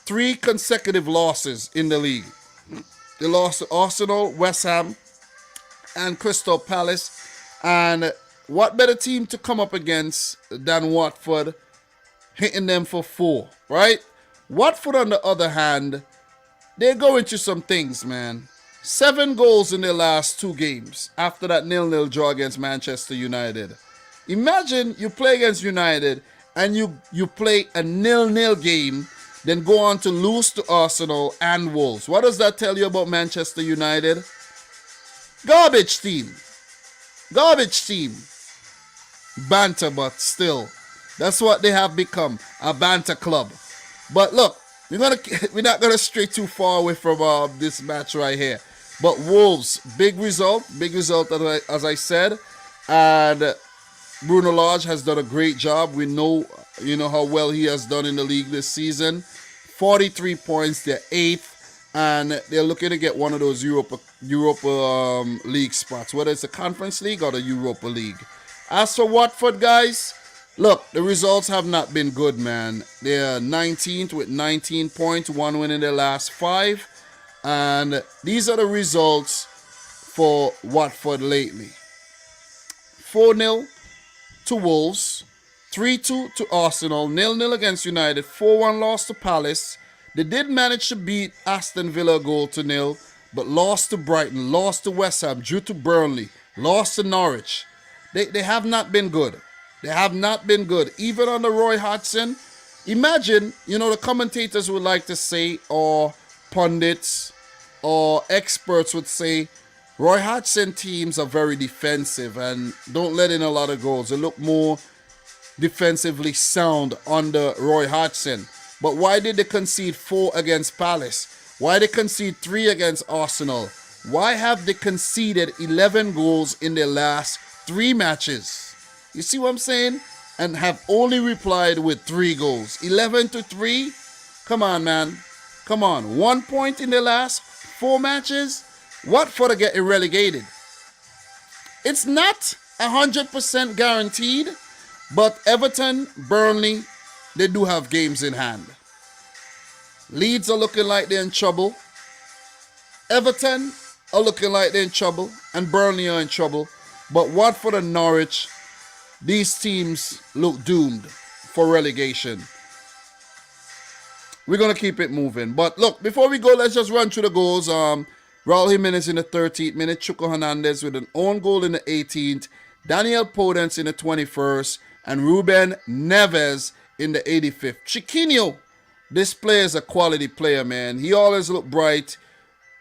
3 consecutive losses in the league. They lost to Arsenal, West Ham, and Crystal Palace. And what better team to come up against than Watford, hitting them for 4, right? Watford, on the other hand, they're going through some things, man. 7 goals in their last 2 games after that 0-0 draw against Manchester United. Imagine you play against United and you play a 0-0 game, then go on to lose to Arsenal and Wolves. What does that tell you about Manchester United? Garbage team. Banter, but still, that's what they have become, a banter club. But look, we're not gonna stray too far away from this match right here. But Wolves, big result as I said, and Bruno Lage has done a great job. We know, how well he has done in the league this season. 43 points, they're 8th, and they're looking to get one of those Europa League spots, whether it's the Conference League or the Europa League. As for Watford, guys, look, the results have not been good, man. They're 19th with 19 points, 1 win in their last 5. And these are the results for Watford lately. 4-0 to Wolves, 3-2 to Arsenal, 0-0 against United, 4-1 loss to Palace. They did manage to beat Aston Villa 0-0, but lost to Brighton, lost to West Ham, drew to Burnley, Lost to Norwich. They have not been good. They have not been good. Even under Roy Hodgson, imagine, the commentators would like to say, or pundits, or experts would say, Roy Hodgson teams are very defensive and don't let in a lot of goals. They look more defensively sound under Roy Hodgson. But why did they concede 4 against Palace? Why did they concede 3 against Arsenal? Why have they conceded 11 goals in their last 3 matches? You see what I'm saying? And have only replied with 3 goals. 11-3? Come on, man. Come on. 1 point in the last 4 matches? Watford are getting relegated. It's not 100% guaranteed, but Everton, Burnley, they do have games in hand. Leeds are looking like they're in trouble. Everton are looking like they're in trouble. And Burnley are in trouble. But Watford and Norwich, these teams look doomed for relegation. We're going to keep it moving. But look, before we go, let's just run through the goals. Raul Jimenez in the 13th minute. Chuko Hernandez with an own goal in the 18th. Daniel Podence in the 21st. And Ruben Neves in the 85th. Chiquinho, this player is a quality player, man. He always look bright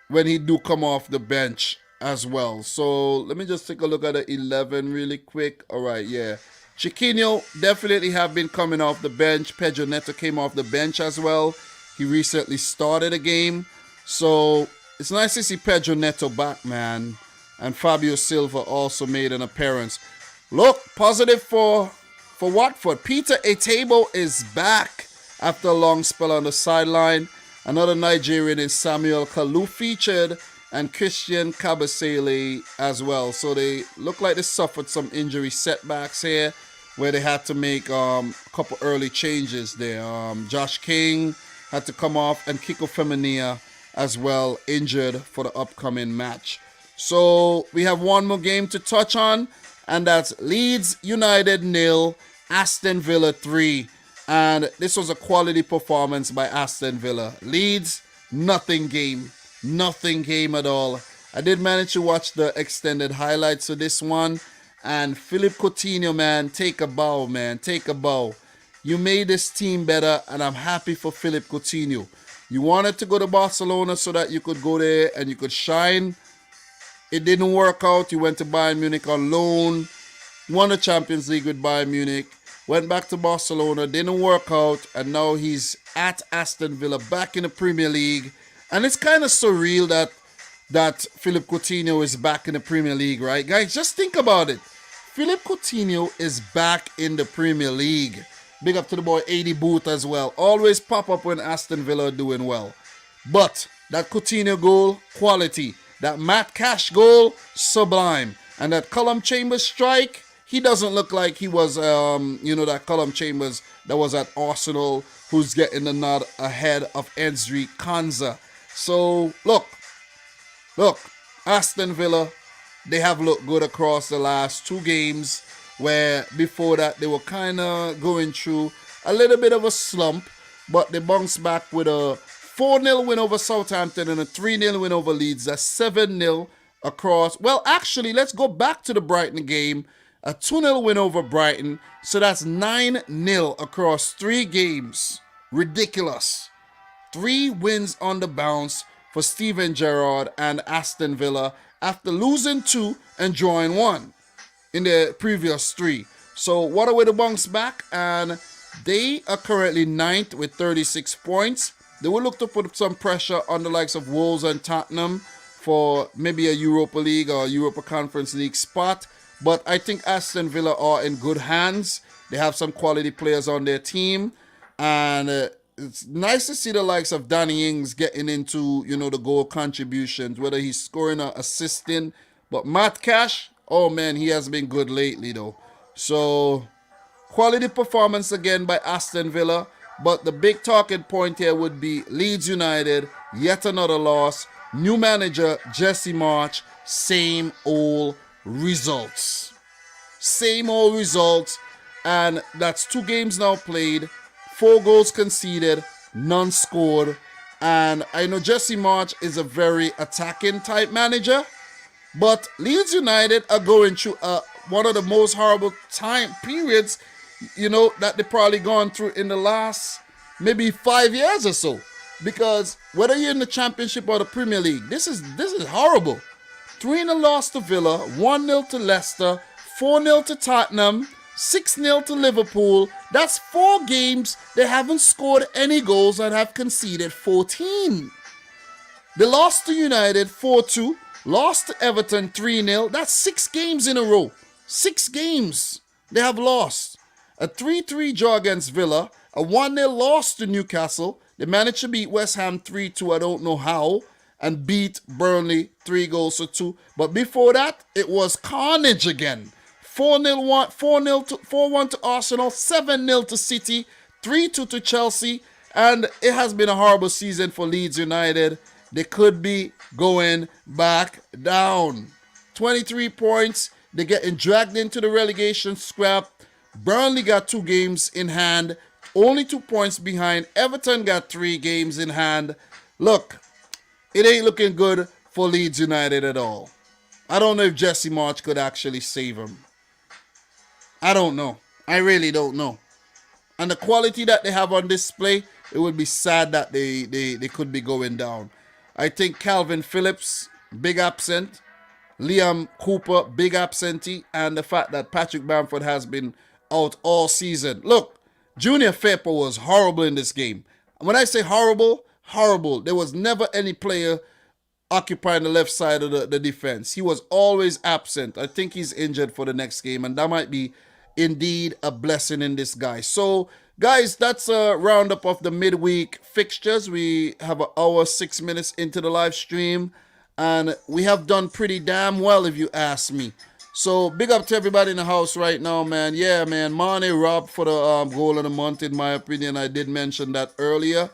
when he do come off the bench as well. So let me just take a look at the 11 really quick. All right, yeah. Chiquinho definitely have been coming off the bench. Pedro Neto came off the bench as well. He recently started a game. So it's nice to see Pedro Neto back, man. And Fabio Silva also made an appearance. Look, positive for Watford. Peter Etebo is back after a long spell on the sideline. Another Nigerian is Samuel Kalu featured, and Christian Kabasele as well. So they look like they suffered some injury setbacks here, where they had to make a couple early changes there. Josh King had to come off, and Kiko Femenia as well, injured for the upcoming match. So we have one more game to touch on, and that's Leeds United 0, Aston Villa 3. And this was a quality performance by Aston Villa. Leeds, nothing game at all. I did manage to watch the extended highlights of this one. And Philippe Coutinho, man, take a bow, man. Take a bow. You made this team better, and I'm happy for Philippe Coutinho. You wanted to go to Barcelona so that you could go there and you could shine. It didn't work out. You went to Bayern Munich on loan. Won the Champions League with Bayern Munich. Went back to Barcelona. Didn't work out. And now he's at Aston Villa, back in the Premier League. And it's kind of surreal that Philippe Coutinho is back in the Premier League, right? Guys, just think about it. Philippe Coutinho is back in the Premier League. Big up to the boy, 80 Booth as well. Always pop up when Aston Villa are doing well. But that Coutinho goal, quality. That Matt Cash goal, sublime. And that Callum Chambers strike, he doesn't look like he was, that Callum Chambers that was at Arsenal, who's getting the nod ahead of Enzri Konsa. So, look, Aston Villa, they have looked good across the last 2 games, where before that they were kind of going through a little bit of a slump, but they bounced back with a 4-0 win over Southampton and a 3-0 win over Leeds. That's 7-0 across. Well, actually, let's go back to the Brighton game. A 2-0 win over Brighton. So that's 9-0 across 3 games. Ridiculous. 3 wins on the bounce for Steven Gerrard and Aston Villa after losing 2 and drawing 1 in the previous 3. So what a way to bounce back. And they are currently 9th with 36 points. They will look to put some pressure on the likes of Wolves and Tottenham for maybe a Europa League or Europa Conference League spot. But I think Aston Villa are in good hands. They have some quality players on their team. And it's nice to see the likes of Danny Ings getting into, the goal contributions, whether he's scoring or assisting. But Matt Cash, oh man, he has been good lately though. So, quality performance again by Aston Villa. But the big talking point here would be Leeds United, yet another loss. New manager, Jesse March, same old results. Same old results. And that's 2 games now played, 4 goals conceded, none scored. And I know Jesse March is a very attacking type manager. But Leeds United are going through one of the most horrible time periods, that they've probably gone through in the last maybe 5 years or so. Because whether you're in the Championship or the Premier League, this is horrible. 3-0 loss to Villa, 1-0 to Leicester, 4-0 to Tottenham, 6-0 to Liverpool. That's 4 games they haven't scored any goals and have conceded 14. They lost to United 4-2, lost to Everton 3-0. That's 6 games in a row. 6 games they have lost. A 3-3 draw against Villa, a 1-0 loss to Newcastle. They managed to beat West Ham 3-2, I don't know how, and beat Burnley 3-2. But before that, it was carnage again. 4-1 to Arsenal, 7-0 to City, 3-2 to Chelsea, and it has been a horrible season for Leeds United. They could be going back down. 23 points. They're getting dragged into the relegation scrap. Burnley got 2 games in hand, only 2 points behind. Everton got 3 games in hand. Look, it ain't looking good for Leeds United at all. I don't know if Jesse Marsch could actually save them. I don't know. I really don't know. And the quality that they have on display, it would be sad that they could be going down. I think Calvin Phillips, big absent. Liam Cooper, big absentee. And the fact that Patrick Bamford has been out all season. Look, Junior Firpo was horrible in this game. When I say horrible, horrible. There was never any player occupying the left side of the defense. He was always absent. I think he's injured for the next game, and that might be indeed a blessing in disguise. So, guys, that's a roundup of the midweek fixtures. We have an hour, 6 minutes into the live stream, and we have done pretty damn well, if you ask me. So, big up to everybody in the house right now, man. Yeah, man, Mane robbed for the goal of the month, in my opinion. I did mention that earlier.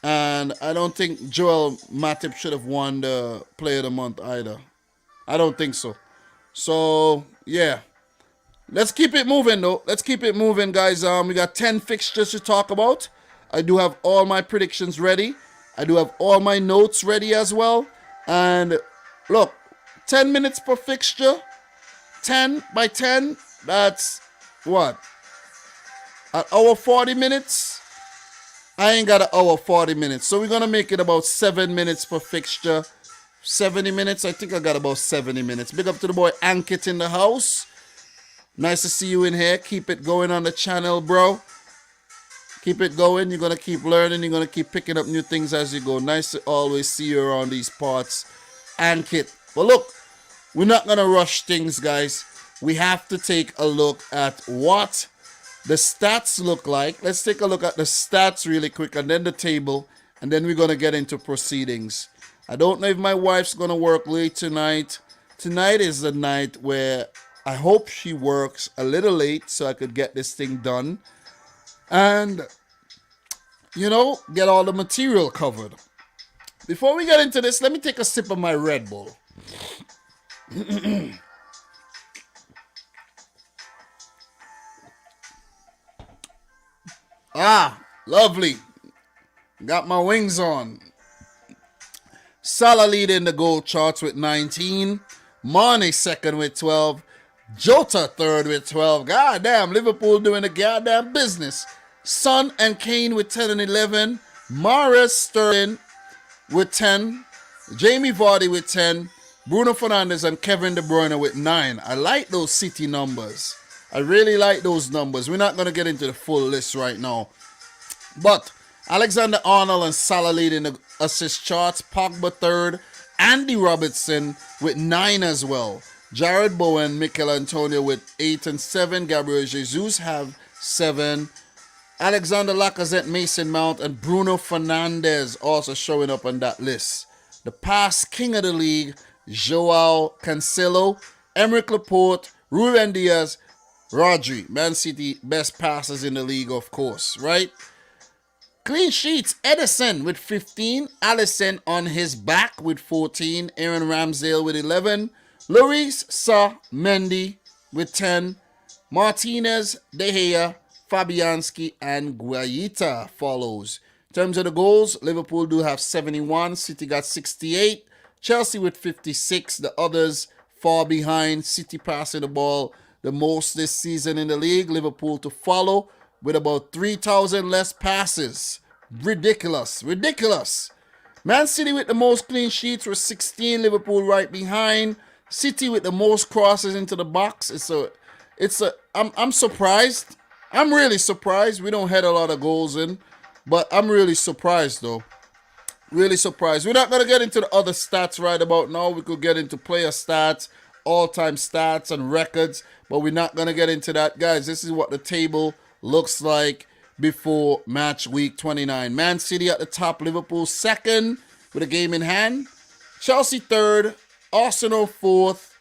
And I don't think Joel Matip should have won the Player of the Month either. I don't think so. So, yeah. Let's keep it moving, though. Let's keep it moving, guys. We got 10 fixtures to talk about. I do have all my predictions ready. I do have all my notes ready as well. And, look, 10 minutes per fixture. 10 by 10, that's what? An hour 40 minutes? I ain't got an hour 40 minutes. So we're going to make it about 7 minutes per fixture. 70 minutes? I think I got about 70 minutes. Big up to the boy Ankit in the house. Nice to see you in here. Keep it going on the channel, bro. Keep it going. You're going to keep learning. You're going to keep picking up new things as you go. Nice to always see you around these parts. Ankit. But look, we're not going to rush things, guys. We have to take a look at what the stats look like. Let's take a look at the stats really quick, and then the table, and then we're going to get into proceedings. I don't know if my wife's going to work late tonight. Tonight is the night where I hope she works a little late so I could get this thing done and, get all the material covered. Before we get into this, let me take a sip of my Red Bull. Lovely. Got my wings on. Salah leading the goal charts with 19. Mane second with 12. Jota third with 12. God damn, Liverpool doing the goddamn business. Son and Kane with 10 and 11. Mahrez Sterling with 10. Jamie Vardy with 10. Bruno Fernandes and Kevin De Bruyne with 9. I like those City numbers. I really like those numbers. We're not going to get into the full list right now. But Alexander-Arnold and Salah leading the assist charts. Pogba third. Andy Robertson with 9 as well. Jared Bowen, Mikel Antonio with 8 and 7. Gabriel Jesus have 7. Alexander Lacazette, Mason Mount, and Bruno Fernandes also showing up on that list. The past king of the league, Joao Cancelo, Emerick Laporte, Ruben Diaz, Rodri. Man City best passers in the league, of course, right? Clean sheets, Edison with 15, Alisson on his back with 14, Aaron Ramsdale with 11, Lloris, Sa, Mendy with 10, Martinez, De Gea, Fabianski, and Guaita follows. In terms of the goals, Liverpool do have 71, City got 68, Chelsea with 56, the others far behind. City passing the ball the most this season in the league. Liverpool to follow with about 3,000 less passes. Ridiculous. Man City with the most clean sheets with 16. Liverpool right behind. City with the most crosses into the box. I'm surprised. I'm really surprised. We don't head a lot of goals in, but I'm really surprised though. Really surprised. We're not going to get into the other stats right about now. We could get into player stats, all-time stats, and records, but we're not going to get into that. Guys, this is what the table looks like before match week 29. Man City at the top, Liverpool second with a game in hand. Chelsea third, Arsenal fourth.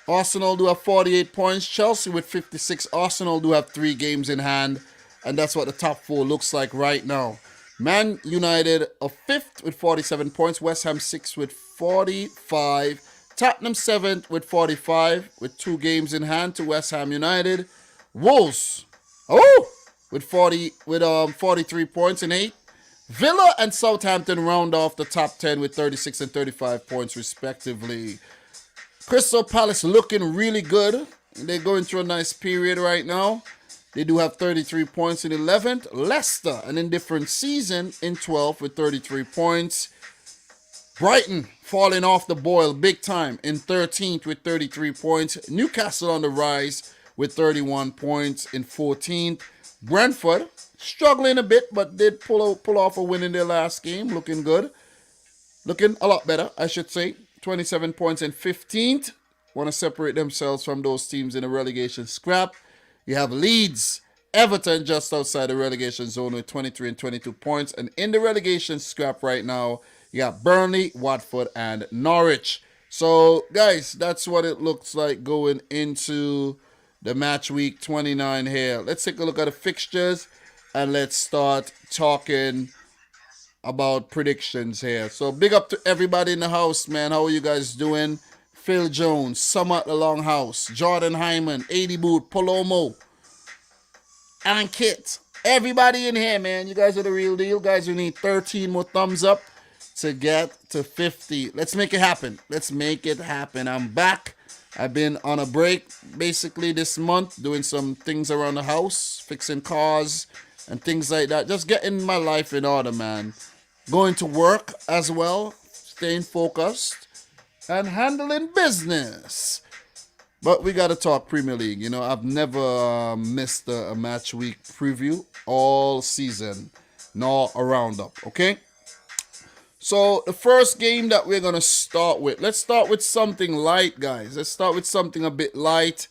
Arsenal do have 48 points. Chelsea with 56. Arsenal do have 3 games in hand, and that's what the top 4 looks like right now. Man United are 5th with 47 points. West Ham 6th with 45. Tottenham 7th with 45 with 2 games in hand to West Ham United. Wolves, with 43 points in 8th. Villa and Southampton round off the top 10 with 36 and 35 points respectively. Crystal Palace looking really good. They're going through a nice period right now. They do have 33 points in 11th. Leicester, an indifferent season, in 12th with 33 points. Brighton falling off the boil big time in 13th with 33 points. Newcastle on the rise with 31 points in 14th. Brentford struggling a bit, but did pull off a win in their last game. Looking good. Looking a lot better, I should say. 27 points in 15th. Want to separate themselves from those teams in the relegation scrap. You have Leeds, Everton just outside the relegation zone with 23 and 22 points. And in the relegation scrap right now, you got Burnley, Watford, and Norwich. So, guys, that's what it looks like going into the match week 29 here. Let's take a look at the fixtures and let's start talking about predictions here. So, big up to everybody in the house, man. How are you guys doing? Phil Jones, Summer at the Longhouse, Jordan Hyman, 80 Boot, Palomo, and Kit. Everybody in here, man. You guys are the real deal. Guys, you need 13 more thumbs up to get to 50. Let's make it happen. Let's make it happen. I'm back. I've been on a break basically this month, doing some things around the house, fixing cars and things like that. Just getting my life in order, man. Going to work as well, staying focused, and handling business. But we got to talk Premier League. You know, I've never missed a match week preview all season, nor a roundup, okay? So the first game that we're going to start with, let's start with something light, guys. Let's start with something a bit light.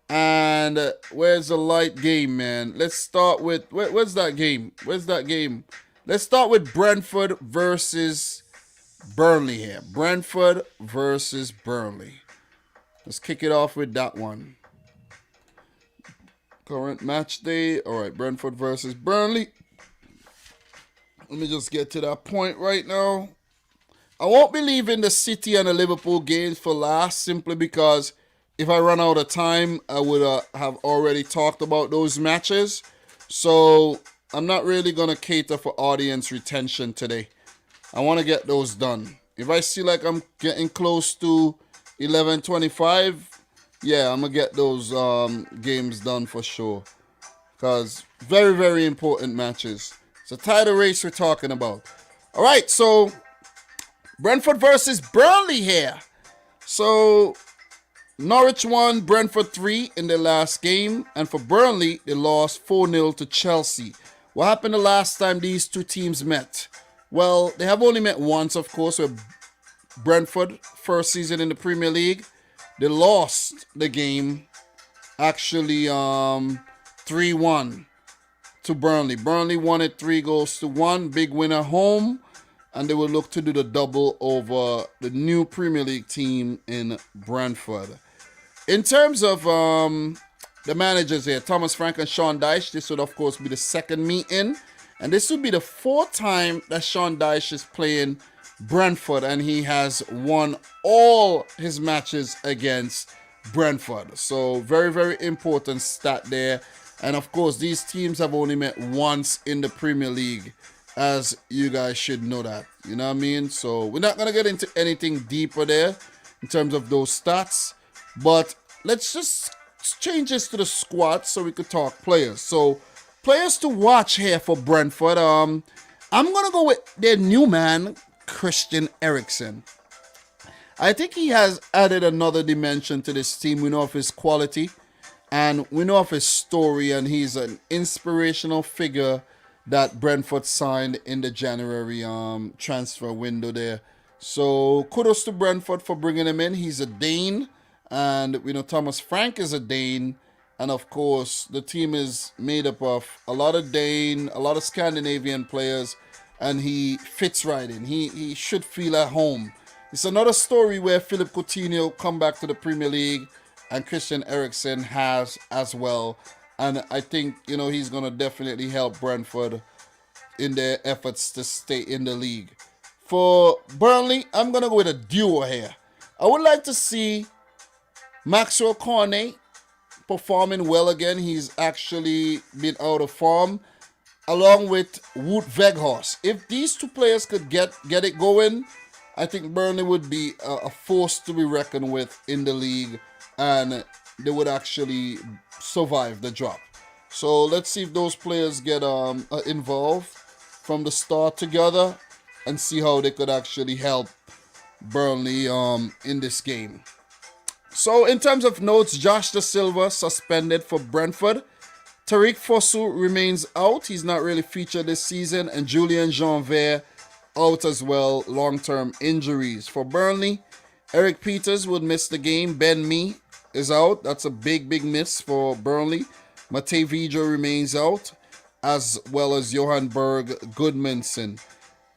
And where's the light game, man? Let's start with, where's that game? Let's start with Brentford versus Burnley here. Brentford versus Burnley. Let's kick it off with that one. Current match day. All right, Brentford versus Burnley. Let me just get to that point right now. I won't be leaving the City and the Liverpool games for last simply because if I run out of time, I would have already talked about those matches. So I'm not really going to cater for audience retention today. I want to get those done. If I see like I'm getting close to 11:25, yeah, I'm going to get those games done for sure. Because very, very important matches. It's a title race we're talking about. All right, so Brentford versus Burnley here. So Norwich won, Brentford 3 in their last game. And for Burnley, they lost 4-0 to Chelsea. What happened the last time these two teams met? Well, they have only met once, of course, with Brentford, first season in the Premier League. They lost the game, actually 3-1 to Burnley. Burnley won it 3-1, big winner home, and they will look to do the double over the new Premier League team in Brentford. In terms of the managers here, Thomas Frank and Sean Dyche, this would of course be the second meeting, and this would be the fourth time that Sean Dyche is playing Brentford, and he has won all his matches against Brentford. So very, very important stat there. And of course, these teams have only met once in the Premier League, as you guys should know that. You know what I mean? So we're not going to get into anything deeper there. in terms of those stats. But let's just change this to the squad so we could talk players. So players to watch here for Brentford. I'm gonna go with their new man, Christian Eriksen. I think he has added another dimension to this team. We know of his quality and we know of his story, and he's an inspirational figure that Brentford signed in the January transfer window there. So kudos to Brentford for bringing him in. He's a Dane, and we know Thomas Frank is a Dane. And of course, the team is made up of a lot of Dane, a lot of Scandinavian players, and he fits right in. He should feel at home. It's another story where Philip Coutinho come back to the Premier League, and Christian Eriksen has as well. And I think, he's going to definitely help Brentford in their efforts to stay in the league. For Burnley, I'm going to go with a duo here. I would like to see Maxwell Cornet performing well again. He's actually been out of form, along with Wout Weghorst. If these two players could get it going, I think Burnley would be a force to be reckoned with in the league, and they would actually survive the drop. So let's see if those players get involved from the start together and see how they could actually help Burnley in this game. So in terms of notes, Josh Da Silva suspended for Brentford. Tariq Fosu remains out. He's not really featured this season. And Julian Janvier out as well, long-term injuries. For Burnley, Eric Peters would miss the game. Ben Mee is out. That's a big miss for Burnley. Matej Vidra remains out, as well as Johan Berg Goodmanson.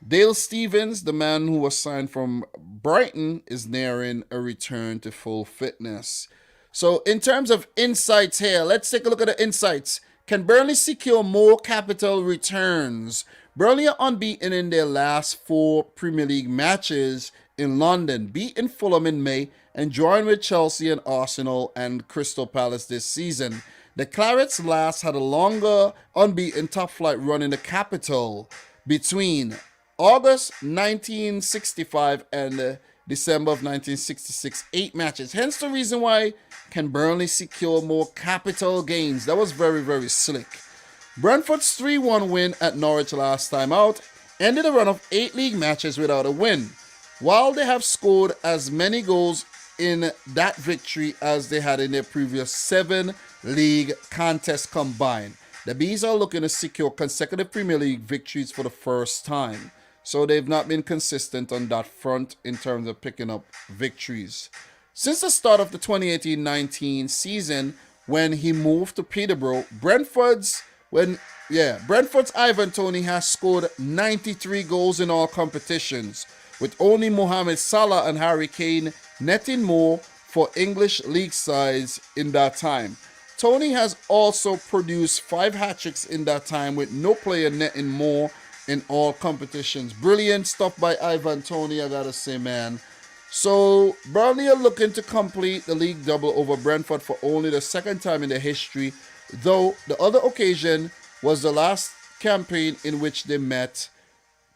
Dale Stevens, the man who was signed from Brighton, is nearing a return to full fitness. So in terms of insights here, let's take a look at the insights. Can Burnley secure more capital returns? Burnley are unbeaten in their last 4 Premier League matches in London, beating Fulham in May and drawing with Chelsea and Arsenal and Crystal Palace this season. The Clarets last had a longer unbeaten top-flight run in the capital between August 1965 and December of 1966, 8 matches. Hence the reason why can Burnley secure more capital gains. That was very slick. Brentford's 3-1 win at Norwich last time out ended a run of 8 league matches without a win. While they have scored as many goals in that victory as they had in their previous 7 league contests combined, the Bees are looking to secure consecutive Premier League victories for the first time. So they've not been consistent on that front in terms of picking up victories. Since the start of the 2018-19 season, when he moved to Peterborough, Brentford's Ivan Toney has scored 93 goals in all competitions, with only Mohamed Salah and Harry Kane netting more for English league sides in that time. Toney has also produced 5 hat-tricks in that time, with no player netting more in all competitions. Brilliant stuff by Ivan Toney, I gotta say, man. So Burnley are looking to complete the league double over Brentford for only the second time in their history, though the other occasion was the last campaign in which they met,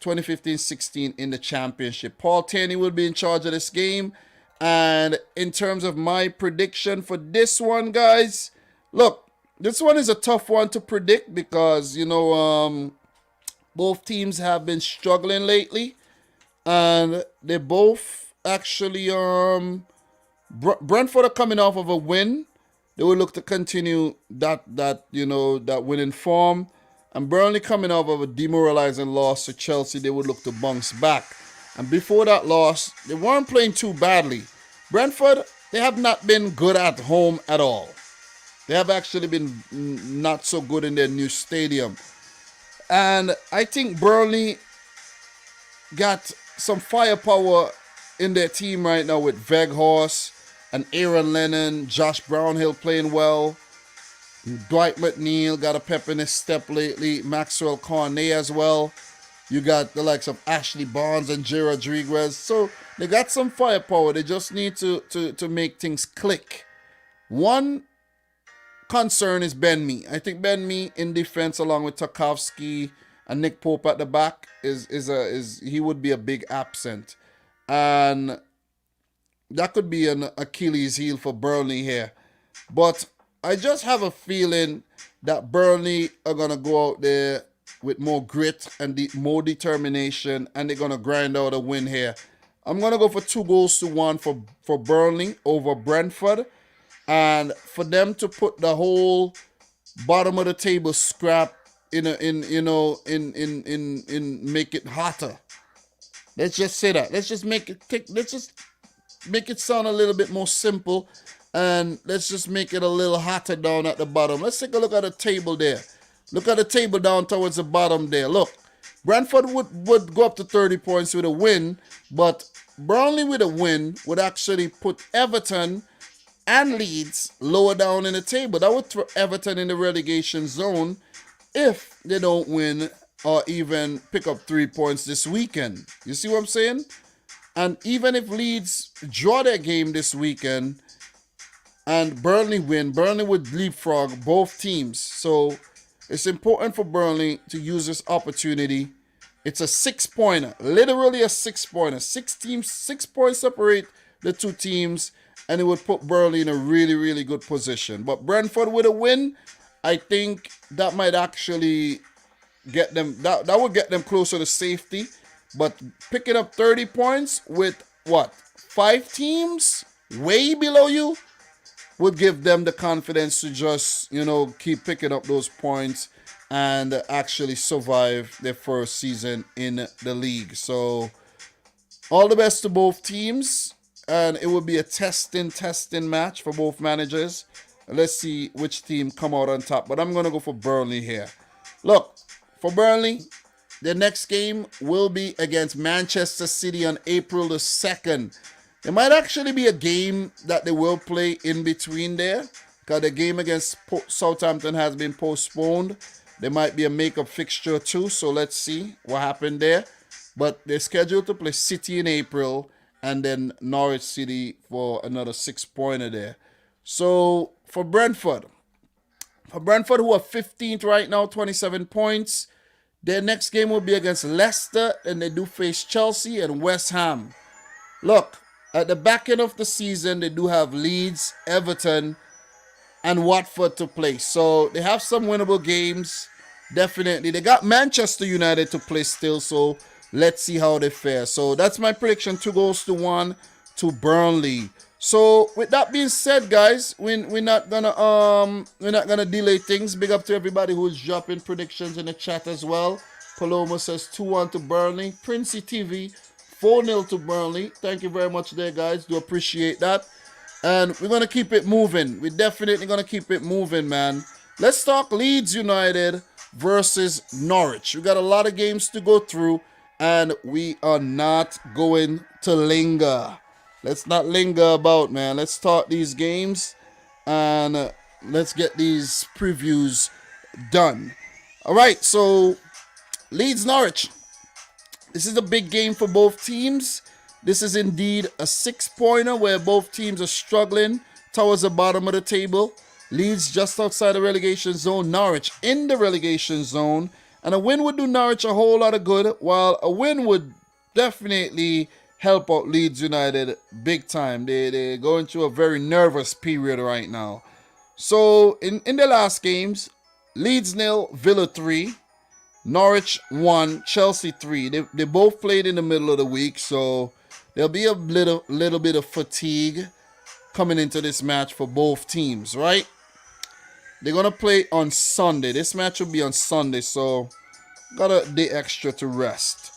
2015-16 in the championship. Paul Tierney will be in charge of this game. And in terms of my prediction for this one, guys, look, this one is a tough one to predict because, both teams have been struggling lately, and they both actually Brentford are coming off of a win. They will look to continue that winning form, and Burnley coming off of a demoralizing loss to Chelsea. They would look to bounce back, and before that loss, they weren't playing too badly. Brentford, they have not been good at home at all. They have actually been not so good in their new stadium. And I think Burnley got some firepower in their team right now with Weghorst and Aaron Lennon, Josh Brownhill playing well. Dwight McNeil got a pep in his step lately. Maxwell Cornet as well. You got the likes of Ashley Barnes and Jay Rodriguez. So they got some firepower. They just need to make things click. One concern is Ben Mee. I think Ben Mee in defense, along with Tarkowski and Nick Pope at the back, he would be a big absent. And that could be an Achilles heel for Burnley here. But I just have a feeling that Burnley are going to go out there with more grit and more determination, and they're going to grind out a win here. I'm going to go for 2-1 for Burnley over Brentford, and for them to put the whole bottom of the table scrap in make it hotter. Let's just say that. Let's just make it sound a little bit more simple, and let's just make it a little hotter down at the bottom. Let's take a look at the table there. Look at the table down towards the bottom there. Look, Brentford would go up to 30 points with a win, but Burnley with a win would actually put Everton and Leeds lower down in the table. That would throw Everton in the relegation zone if they don't win or even pick up 3 points this weekend. You see what I'm saying? And even if Leeds draw their game this weekend and Burnley win, Burnley would leapfrog both teams. So it's important for Burnley to use this opportunity. It's a 6-pointer, literally a 6-pointer. 6 points separate the two teams, and it would put Burnley in a really, really good position. But Brentford with a win, I think that might actually get them, that would get them closer to safety. But picking up 30 points with 5 teams way below you would give them the confidence to just, keep picking up those points and actually survive their first season in the league. So all the best to both teams, and it will be a testing match for both managers. Let's see which team come out on top, but I'm going to go for Burnley here. Look, for Burnley, the next game will be against Manchester City on April the 2nd. There might actually be a game that they will play in between there, because the game against Southampton has been postponed. There might be a makeup fixture too, so let's see what happened there. But they're scheduled to play City in April and then Norwich City for another 6-pointer there. So for Brentford who are 15th right now, 27 points, their next game will be against Leicester, and they do face Chelsea and West Ham. Look, at the back end of the season, they do have Leeds, Everton, and Watford to play. So they have some winnable games, definitely. They got Manchester United to play still, so let's see how they fare. So that's my prediction, 2-1 to Burnley. So with that being said, guys, we're not gonna delay things. Big up to everybody who's dropping predictions in the chat as well. Paloma says 2-1 to Burnley. Princey TV 4-0 to Burnley. Thank you very much there, guys. Do appreciate that. And we're gonna keep it moving. We're definitely gonna keep it moving, man. Let's talk Leeds United versus Norwich. We got a lot of games to go through, and we are not going to linger. Let's not linger about, man. Let's start these games and let's get these previews done. All right, so Leeds Norwich. This is a big game for both teams. This is indeed a 6-pointer where both teams are struggling towards the bottom of the table. Leeds just outside the relegation zone, Norwich in the relegation zone. And a win would do Norwich a whole lot of good, while a win would definitely help out Leeds United big time. They're going through a very nervous period right now. So in the last games, Leeds 0, Villa 3, Norwich 1, Chelsea 3. They both played in the middle of the week, so there'll be a little bit of fatigue coming into this match for both teams, right? They're going to play on Sunday. This match will be on Sunday, so got a day extra to rest.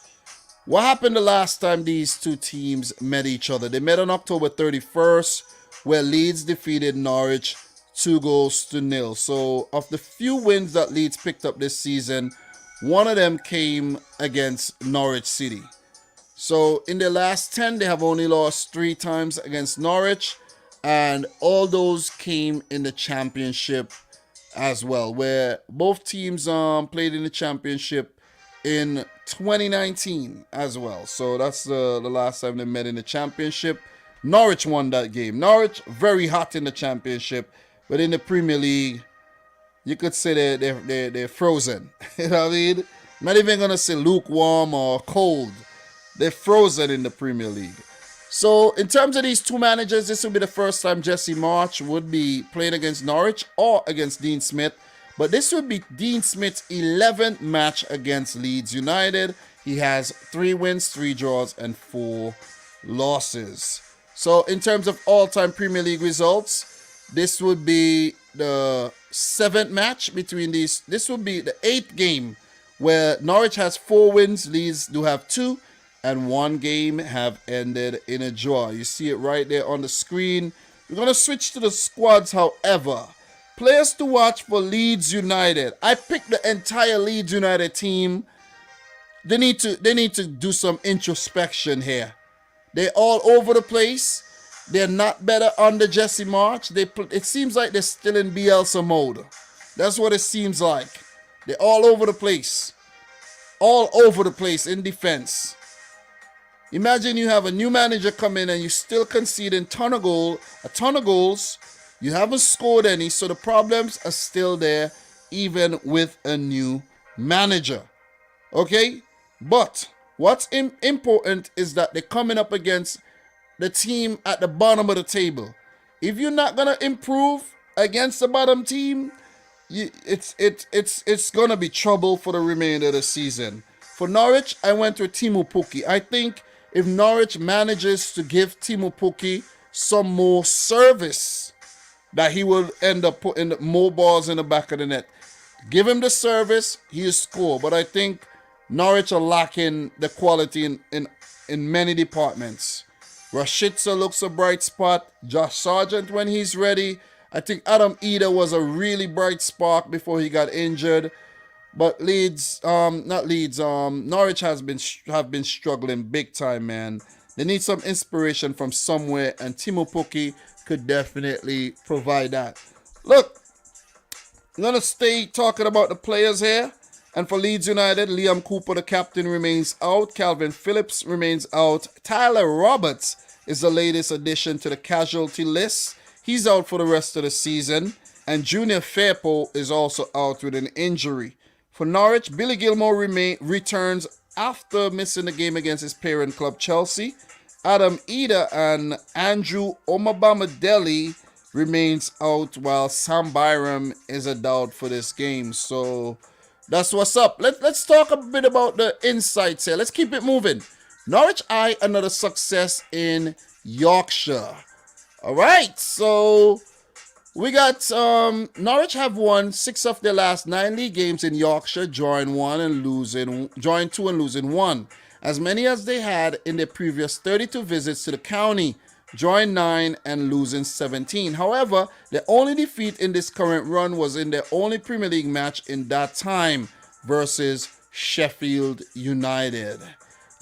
What happened the last time these two teams met each other? They met on October 31st, where Leeds defeated Norwich 2-0. So of the few wins that Leeds picked up this season, one of them came against Norwich City. So in their last 10, they have only lost 3 times against Norwich, and all those came in the championship as well, where both teams played in the championship in 2019 as well. So that's the last time they met in the championship. Norwich won that game. Norwich very hot in the championship, but in the Premier League, you could say they're frozen. You know what I mean? I'm not even gonna say lukewarm or cold. They're frozen in the Premier League. So in terms of these two managers, this will be the first time Jesse Marsch would be playing against Norwich or against Dean Smith. But this would be Dean Smith's 11th match against Leeds United. He has 3 wins, 3 draws, and 4 losses. So in terms of all-time Premier League results, this would be the 7th match between these. This would be the 8th game where Norwich has 4 wins, Leeds do have 2, and 1 game have ended in a draw. You see it right there on the screen. We're going to switch to the squads, however. Players to watch for Leeds United. I picked the entire Leeds United team. They need to do some introspection here. They're all over the place. They're not better under Jesse Marsch. It seems like they're still in Bielsa mode. That's what it seems like. They're all over the place. All over the place in defense. Imagine you have a new manager come in and you still conceding a ton of goals. You haven't scored any, so the problems are still there even with a new manager. Okay? But what's important is that they're coming up against the team at the bottom of the table. If you're not going to improve against the bottom team, it's going to be trouble for the remainder of the season. For Norwich, I went with Teemu Pukki. I think if Norwich manages to give Teemu Pukki some more service, that he will end up putting more balls in the back of the net. Give him the service, he'll score. But I think Norwich are lacking the quality in many departments. Rashica looks a bright spot. Josh Sargent when he's ready. I think Adam Eder was a really bright spark before he got injured. But Norwich have been struggling big time, man. They need some inspiration from somewhere, and Teemu Pukki could definitely provide that. Look, I'm going to stay talking about the players here. And for Leeds United, Liam Cooper, the captain, remains out. Calvin Phillips remains out. Tyler Roberts is the latest addition to the casualty list. He's out for the rest of the season. And Junior Firpo is also out with an injury. For Norwich, Billy Gilmore returns after missing the game against his parent club Chelsea. Adam Eder and Andrew Omobamidele remains out, while Sam Byram is a doubt for this game. So that's what's up. Let's talk a bit about the insights here. Let's keep it moving. Norwich eye another success in Yorkshire. All right, so we got Norwich have won 6 of their last 9 league games in Yorkshire, drawing 2 and losing 1. As many as they had in their previous 32 visits to the county, drawing 9 and losing 17. However, their only defeat in this current run was in their only Premier League match in that time versus Sheffield United.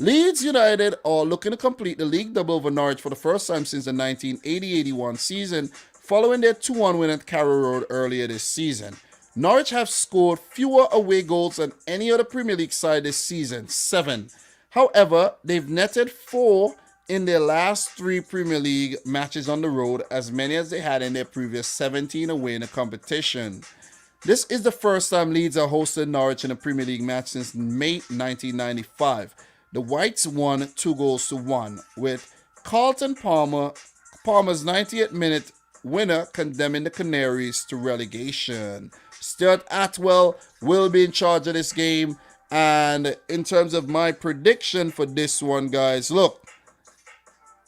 Leeds United are looking to complete the league double over Norwich for the first time since the 1980-81 season, following their 2-1 win at Carrow Road earlier this season. Norwich have scored fewer away goals than any other Premier League side this season, 7. However, they've netted 4 in their last 3 Premier League matches on the road, as many as they had in their previous 17 away in the competition. This is the first time Leeds are hosted Norwich in a Premier League match since May 1995. The Whites won 2-1, with Carlton Palmer's 90th minute winner condemning the Canaries to relegation. Stuart Atwell will be in charge of this game. And in terms of my prediction for this one, guys, look,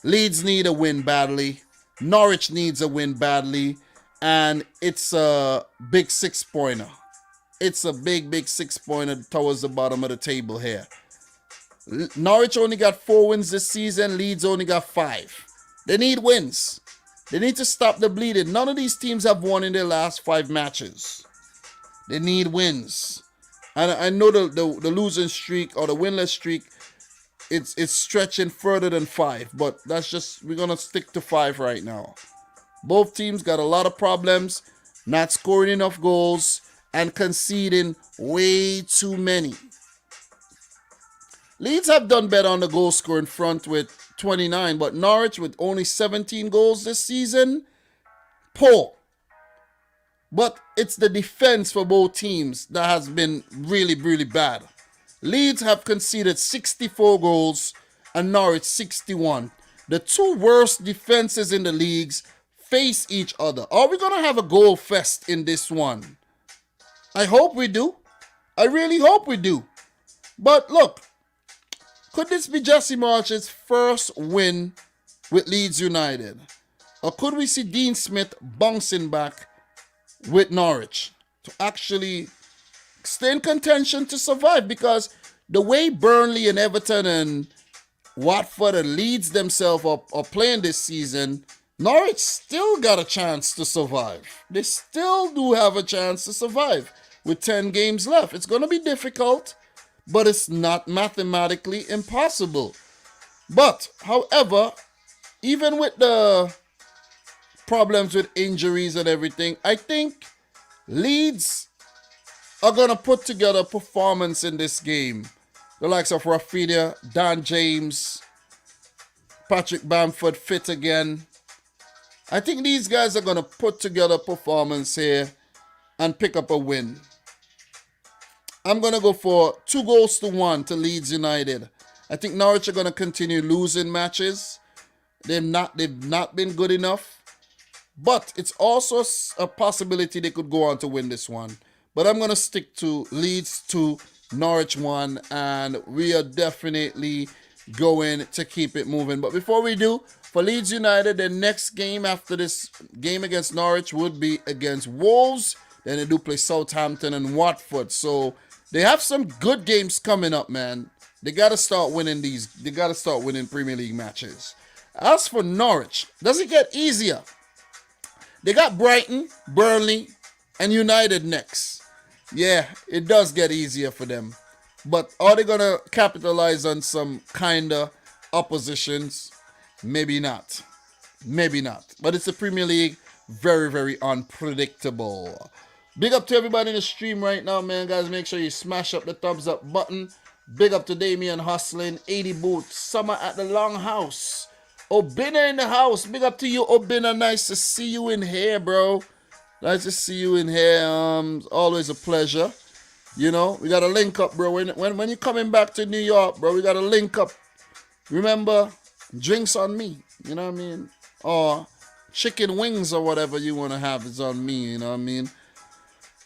Leeds need a win badly. Norwich needs a win badly. And it's a big 6-pointer. It's a big 6-pointer towards the bottom of the table here. Norwich only got 4 wins this season. Leeds only got 5. They need wins. They need to stop the bleeding. None of these teams have won in their last 5 matches. They need wins. And I know the losing streak or the winless streak, it's stretching further than 5. But that's just, we're going to stick to 5 right now. Both teams got a lot of problems, not scoring enough goals and conceding way too many. Leeds have done better on the goal scoring front with 29, but Norwich with only 17 goals this season, poor. But it's the defense for both teams that has been really bad. Leeds have conceded 64 goals and Norwich 61. the two worst defenses in the leagues face each other. Are we going to have a goal fest in this one? I hope we do. I really hope we do. But look, could this be Jesse March's first win with Leeds United? Or could we see Dean Smith bouncing back with Norwich to actually stay in contention to survive? Because the way Burnley and Everton and Watford and Leeds themselves are playing this season, Norwich still got a chance to survive. They still do have a chance to survive with 10 games left. It's going to be difficult, but it's not mathematically impossible. But, however, even with the problems with injuries and everything, I think Leeds are going to put together a performance in this game. The likes of Rafinha, Dan James, Patrick Bamford fit again. I think these guys are going to put together a performance here and pick up a win. I'm going to go for 2-1 to Leeds United. I think Norwich are going to continue losing matches. They've not been good enough. But it's also a possibility they could go on to win this one. But I'm going to stick to Leeds 2, Norwich 1. And we are definitely going to keep it moving. But before we do, for Leeds United, the next game after this game against Norwich would be against Wolves. Then they do play Southampton and Watford. So they have some good games coming up, man. They got to start winning these. They got to start winning Premier League matches. As for Norwich, does it get easier? They got Brighton, Burnley, and United next. Yeah, it does get easier for them. But are they going to capitalize on some kind of oppositions? Maybe not. Maybe not. But it's the Premier League. Very, very unpredictable. Big up to everybody in the stream right now, man. Guys, make sure you smash up the thumbs up button. Big up to Damien Hustling, 80 Boots, Summer at the Longhouse. Obina in the house. Big up to you, Obina. Nice to see you in here, bro. Nice to see you in here. Always a pleasure. You know, we got to link up, bro. When you're coming back to New York, bro, we got to link up. Remember, drinks on me. You know what I mean? Or chicken wings or whatever you want to have is on me. You know what I mean?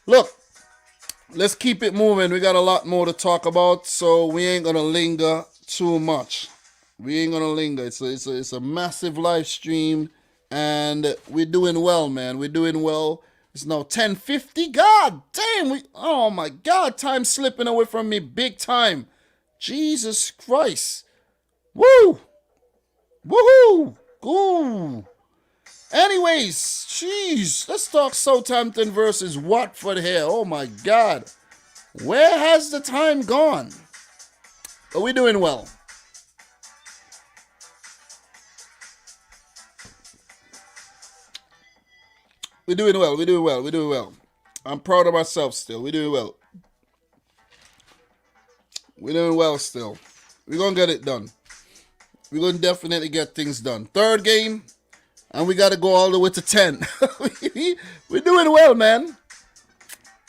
Look, let's keep it moving. We got a lot more to talk about, so we ain't going to linger too much. We ain't going to linger. It's a massive live stream, and we're doing well, man. We're doing well. It's now 10:50. God damn. Oh, my God. Time's slipping away from me big time. Jesus Christ. Woo. Woohoo. Ooh. Anyways, jeez. Let's talk Southampton versus Watford here. Oh, my God. Where has the time gone? But we're doing well. We're doing well. We're doing well. We're doing well. I'm proud of myself still. We're doing well. We're doing well still. We're going to get it done. We're going to definitely get things done. Third game, and we got to go all the way to 10. We're doing well, man.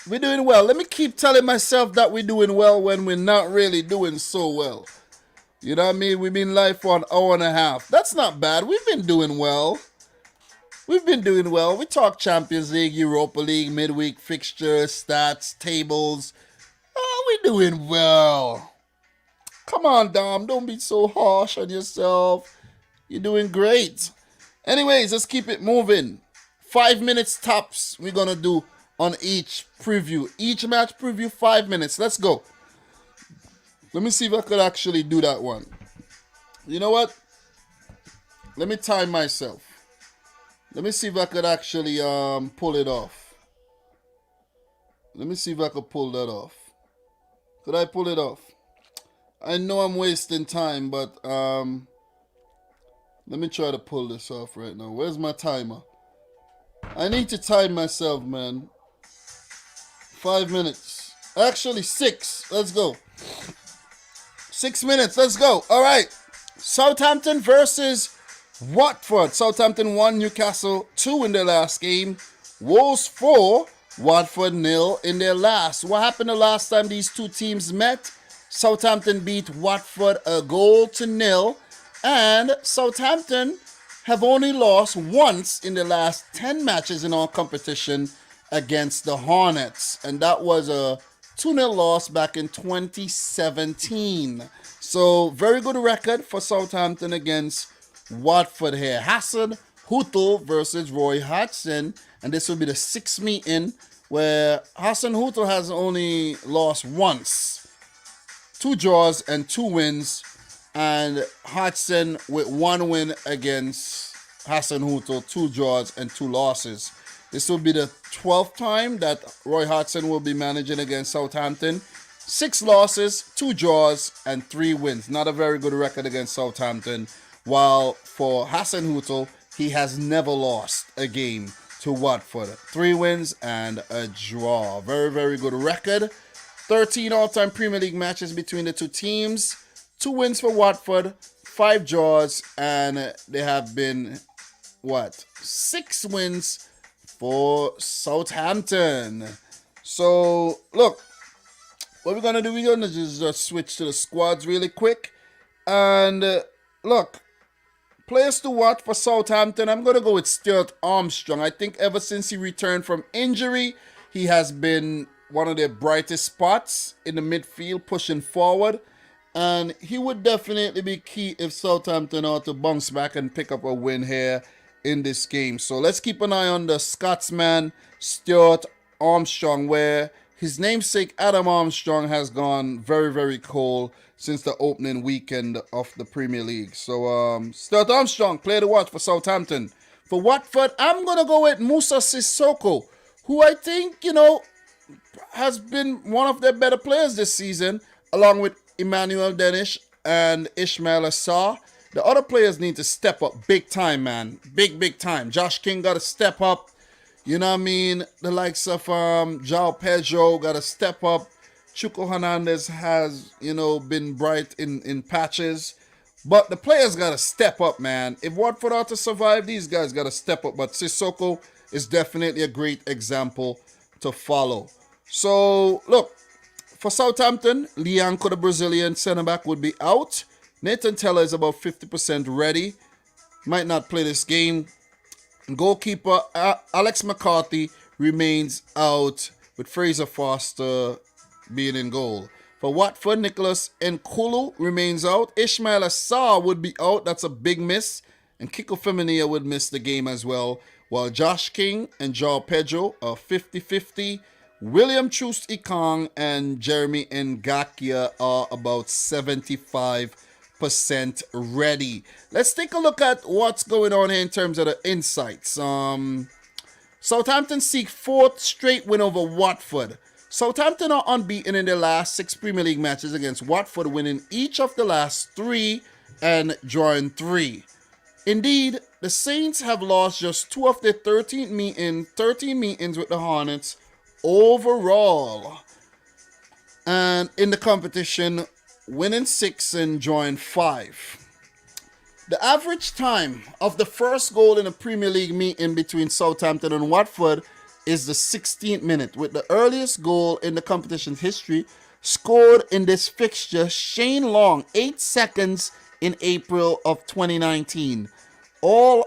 We're doing well. Let me keep telling myself that we're doing well when we're not really doing so well. You know what I mean? We've been live for an hour and a half. That's not bad. We've been doing well. We've been doing well. We talk Champions League, Europa League, midweek fixtures, stats, tables. Oh, we're doing well. Come on, Dom. Don't be so harsh on yourself. You're doing great. Anyways, let's keep it moving. 5 minutes tops we're going to do on each preview. Each match preview, 5 minutes. Let's go. Let me see if I could actually do that one. You know what? Let me time myself. Let me see if I could actually pull it off. Let me see if I could pull that off. Could I pull it off? I know I'm wasting time, but let me try to pull this off right now. Where's my timer? I need to time myself, man. 5 minutes. Actually, 6. Let's go. 6 minutes. Let's go. All right. Southampton versus Watford. Southampton 1, Newcastle 2 in their last game. Wolves 4, Watford 0 in their last. What happened the last time these two teams met? Southampton beat Watford 1-0. And Southampton have only lost once in the last 10 matches in our competition against the Hornets. And that was a 2-0 loss back in 2017. So, very good record for Southampton against Watford here. Hassan Hutel versus Roy Hodgson. And this will be the sixth meeting where Hassan Hutel has only lost once. 2 draws and 2 wins. And Hodgson with 1 win against Hassan Hutel, 2 draws and 2 losses. This will be the 12th time that Roy Hodgson will be managing against Southampton. 6 losses, 2 draws, and 3 wins. Not a very good record against Southampton. While for Hassan Hutel, he has never lost a game to Watford. 3 wins and a draw. Very, very good record. 13 all-time Premier League matches between the two teams. 2 wins for Watford, 5 draws, and they have been, 6 wins for Southampton. So, look, what we're going to do, we're going to just switch to the squads really quick. And, look, players to watch for Southampton, I'm going to go with Stuart Armstrong. I think ever since he returned from injury, he has been one of their brightest spots in the midfield, pushing forward. And he would definitely be key if Southampton are to bounce back and pick up a win here in this game. So let's keep an eye on the Scotsman, Stuart Armstrong, where his namesake Adam Armstrong has gone very, very cold since the opening weekend of the Premier League. So Stuart Armstrong, player to watch for Southampton. For Watford, I'm going to go with Musa Sissoko, who I think, has been one of their better players this season, along with Emmanuel Dennis and Ismail Assar. The other players need to step up big time, man. Big time. Josh King got to step up. You know what I mean? The likes of João Pedro got to step up. Chuko Hernandez has, been bright in patches. But the players got to step up, man. If Watford are to survive, these guys got to step up. But Sissoko is definitely a great example to follow. So, look. For Southampton, Lianco, the Brazilian centre-back, would be out. Nathan Teller is about 50% ready. Might not play this game. Goalkeeper Alex McCarthy remains out, with Fraser Foster being in goal. For Watford, Nicholas Nkulu remains out. Ismail Assar would be out. That's a big miss. And Kiko Femenia would miss the game as well. While Josh King and João Pedro are 50-50. William Troost-Ekong and Jeremy Ngakia are about 75% ready. Let's take a look at what's going on here in terms of the insights. Southampton seek 4th straight win over Watford. Southampton are unbeaten in their last 6 Premier League matches against Watford, winning each of the last 3 and drawing 3. Indeed, the Saints have lost just 2 of their 13 meetings with the Hornets overall, and in the competition, winning 6 and drawing 5. The average time of the first goal in a Premier League meeting between Southampton and Watford is the 16th minute, with the earliest goal in the competition's history scored in this fixture, Shane Long, 8 seconds in April of 2019. All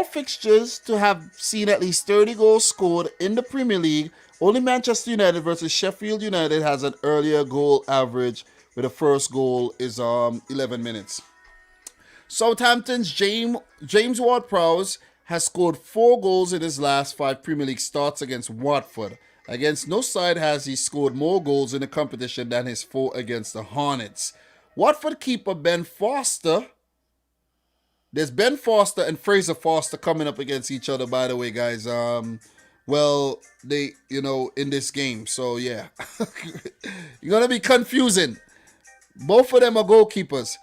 fixtures to have seen at least 30 goals scored in the Premier League, only Manchester United versus Sheffield United has an earlier goal average, where the first goal is 11 minutes. Southampton's James Ward-Prowse has scored 4 goals in his last 5 Premier League starts against Watford. Against no side has he scored more goals in the competition than his 4 against the Hornets. Watford keeper Ben Foster. There's Ben Foster and Fraser Foster coming up against each other, by the way, guys. They, in this game. So, yeah. You're going to be confusing. Both of them are goalkeepers.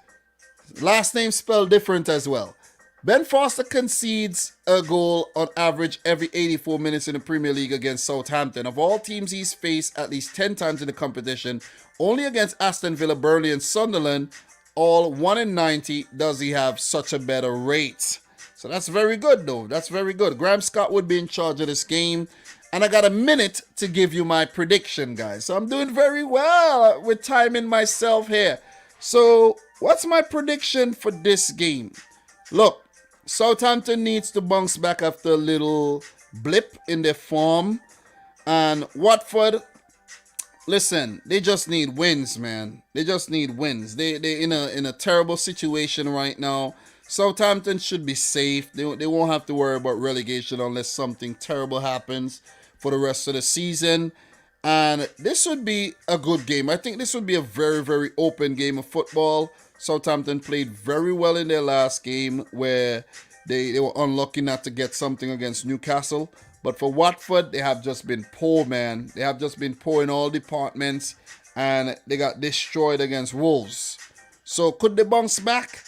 Last name spelled different as well. Ben Foster concedes a goal on average every 84 minutes in the Premier League against Southampton. Of all teams he's faced at least 10 times in the competition, only against Aston Villa, Burnley, and Sunderland, all 1 in 90, does he have such a better rate. So that's very good, though. That's very good. Graham Scott would be in charge of this game. And I got a minute to give you my prediction, guys. So I'm doing very well with timing myself here. So what's my prediction for this game? Look, Southampton needs to bounce back after a little blip in their form. And Watford, listen, they just need wins, man. They just need wins. They're in a terrible situation right now. Southampton should be safe. They won't have to worry about relegation unless something terrible happens for the rest of the season. And this would be a good game. I think this would be a very, very open game of football. Southampton played very well in their last game where they were unlucky not to get something against Newcastle. But for Watford, they have just been poor, man. They have just been poor in all departments. And they got destroyed against Wolves. So could they bounce back?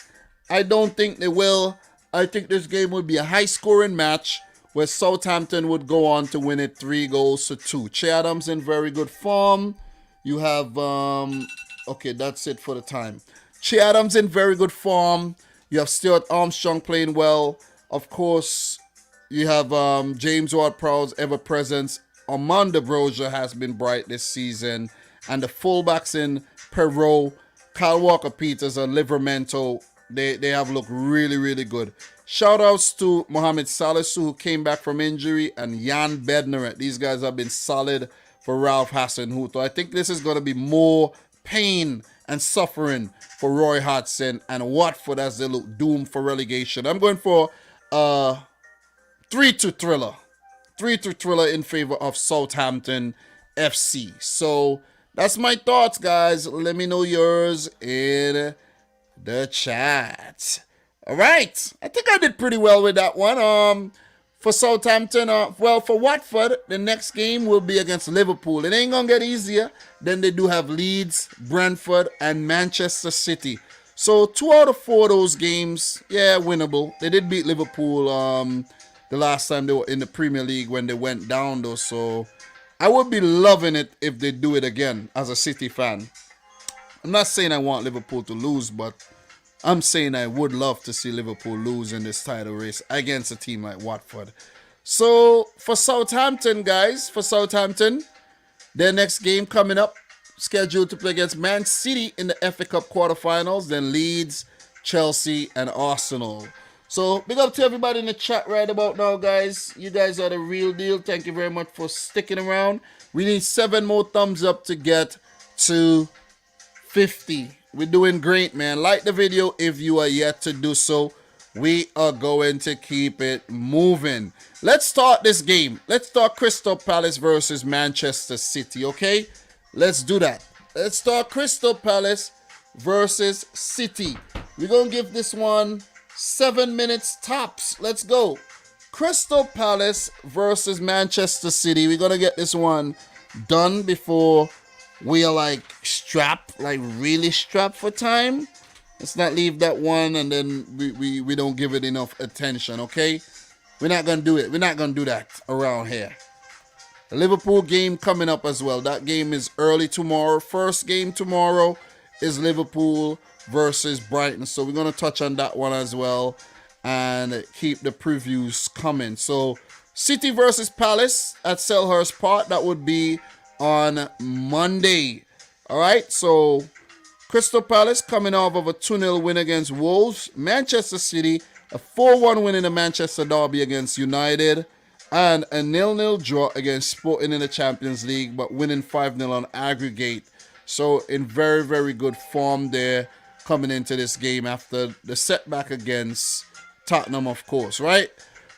I don't think they will. I think this game would be a high-scoring match where Southampton would go on to win it 3-2. Che Adams in very good form. You have, okay, that's it for the time. Che Adams in very good form. You have Stuart Armstrong playing well. Of course, you have James Ward-Prowse's ever-presence. Armando Broja has been bright this season. And the fullbacks in Perrault, Kyle Walker-Peters, and Livramento, they have looked really, really good. Shout-outs to Mohamed Salisu, who came back from injury, and Jan Bednarek. These guys have been solid for Ralph Hasenhuttl. I think this is going to be more pain and suffering for Roy Hodgson and Watford as they look doomed for relegation. I'm going for 3-2 thriller. 3-2 thriller in favor of Southampton FC. So that's my thoughts, guys. Let me know yours in the chat. All right. I think I did pretty well with that one. For Southampton, well, for Watford, the next game will be against Liverpool. It ain't going to get easier. Then they do have Leeds, Brentford, and Manchester City. So 2 out of 4 of those games, yeah, winnable. They did beat Liverpool the last time they were in the Premier League when they went down, though. So I would be loving it if they do it again as a City fan. I'm not saying I want Liverpool to lose, but I'm saying I would love to see Liverpool lose in this title race against a team like Watford. So for Southampton, guys, their next game coming up, scheduled to play against Man City in the FA Cup quarterfinals, then Leeds, Chelsea, and Arsenal. So big up to everybody in the chat right about now, guys. You guys are the real deal. Thank you very much for sticking around. We need 7 more thumbs up to get to 50. We're doing great, man. Like the video if you are yet to do so. We are going to keep it moving. Let's start this game. Let's start Crystal Palace versus Manchester City, okay? Let's do that. Let's start Crystal Palace versus City. We're going to give this one 7 minutes tops. Let's go. Crystal Palace versus Manchester City. We're going to get this one done before we are really strapped for time. Let's not leave that one and then we don't give it enough attention, okay? We're not going to do it. We're not going to do that around here. The Liverpool game coming up as well. That game is early tomorrow. First game tomorrow is Liverpool versus Brighton. So we're going to touch on that one as well and keep the previews coming. So City versus Palace at Selhurst Park. That would be on Monday. All right, so Crystal Palace coming off of a 2-0 win against Wolves. Manchester City, a 4-1 win in the Manchester Derby against United. And a 0-0 draw against Sporting in the Champions League, but winning 5-0 on aggregate. So in very, very good form there coming into this game after the setback against Tottenham, of course, right?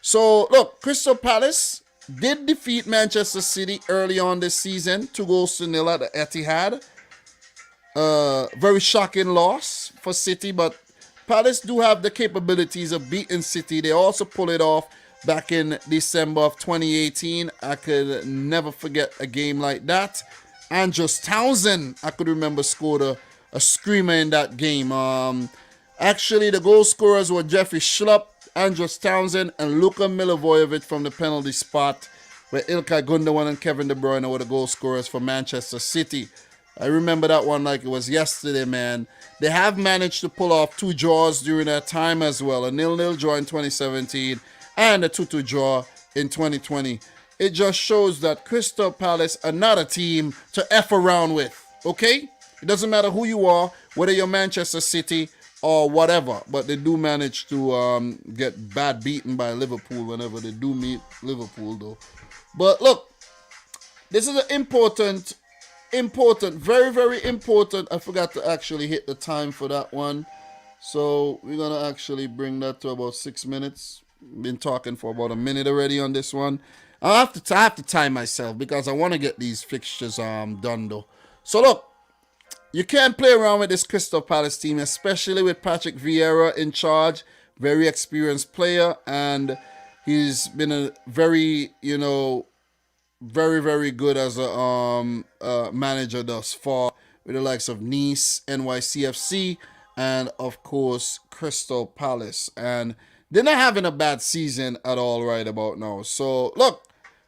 So, look, Crystal Palace did defeat Manchester City early on this season, 2-0 at the Etihad. Very shocking loss for City, but Palace do have the capabilities of beating City. They also pull it off back in December of 2018. I could never forget a game like that. Andros Townsend, I could remember, scored a screamer in that game. Actually, the goal scorers were Jeffrey Schlupp, Andros Townsend, and Luka Milivojevic from the penalty spot, where Ilkay Gundogan and Kevin De Bruyne were the goal scorers for Manchester City. I remember that one like it was yesterday, man. They have managed to pull off 2 draws during that time as well. A 0-0 draw in 2017 and a 2-2 draw in 2020. It just shows that Crystal Palace are not a team to F around with, okay? It doesn't matter who you are, whether you're Manchester City or whatever, but they do manage to get bad beaten by Liverpool whenever they do meet Liverpool, though. But look, this is an important, very, very important. I forgot to actually hit the time for that one. So we're going to actually bring that to about 6 minutes. Been talking for about a minute already on this one. I have to time myself because I want to get these fixtures done, though. So look, you can't play around with this Crystal Palace team, especially with Patrick Vieira in charge. Very experienced player, and he's been a very, very, very good as a manager thus far with the likes of Nice, NYCFC, and of course Crystal Palace. And they're not having a bad season at all right about now. So look,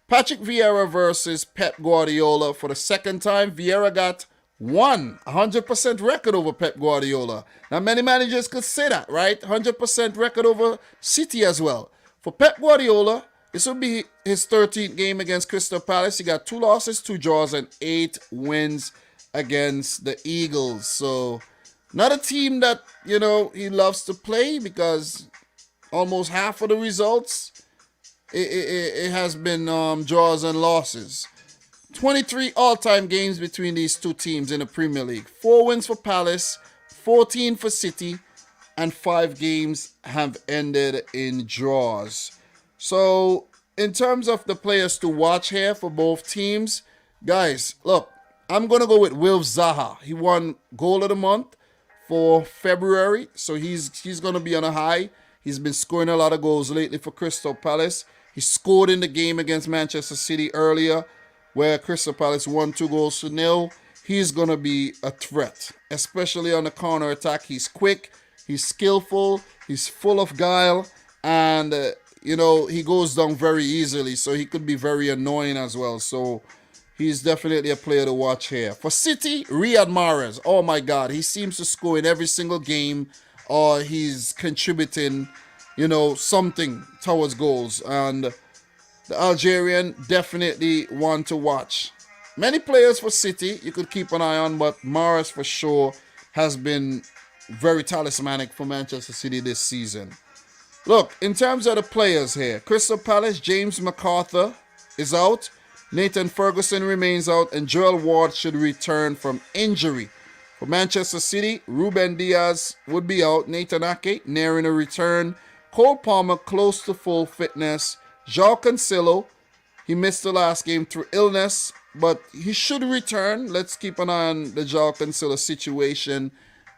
Patrick Vieira versus Pep Guardiola for the second time. Vieira got 100% record over Pep Guardiola. Now, many managers could say that, right? 100% record over City as well. For Pep Guardiola, this will be his 13th game against Crystal Palace. He got 2 losses, 2 draws, and 8 wins against the Eagles. So, not a team that, he loves to play because almost half of the results, it has been draws and losses. 23 all-time games between these two teams in the Premier League. 4 wins for Palace, 14 for City, and 5 games have ended in draws. So, in terms of the players to watch here for both teams, guys, look, I'm going to go with Wilf Zaha. He won Goal of the Month for February, so he's going to be on a high. He's been scoring a lot of goals lately for Crystal Palace. He scored in the game against Manchester City earlier, where Crystal Palace won 2-0. He's going to be a threat, especially on the counter attack. He's quick, he's skillful, he's full of guile, and, he goes down very easily, so he could be very annoying as well. So he's definitely a player to watch here. For City, Riyad Mahrez. Oh my God, he seems to score in every single game, or he's contributing, something towards goals. And the Algerian, definitely one to watch. Many players for City you could keep an eye on, but Mahrez for sure has been very talismanic for Manchester City this season. Look, in terms of the players here, Crystal Palace, James McArthur is out. Nathan Ferguson remains out, and Joel Ward should return from injury. For Manchester City, Ruben Diaz would be out. Nathan Ake nearing a return. Cole Palmer close to full fitness. João Cancelo, he missed the last game through illness, but he should return. Let's keep an eye on the João Cancelo situation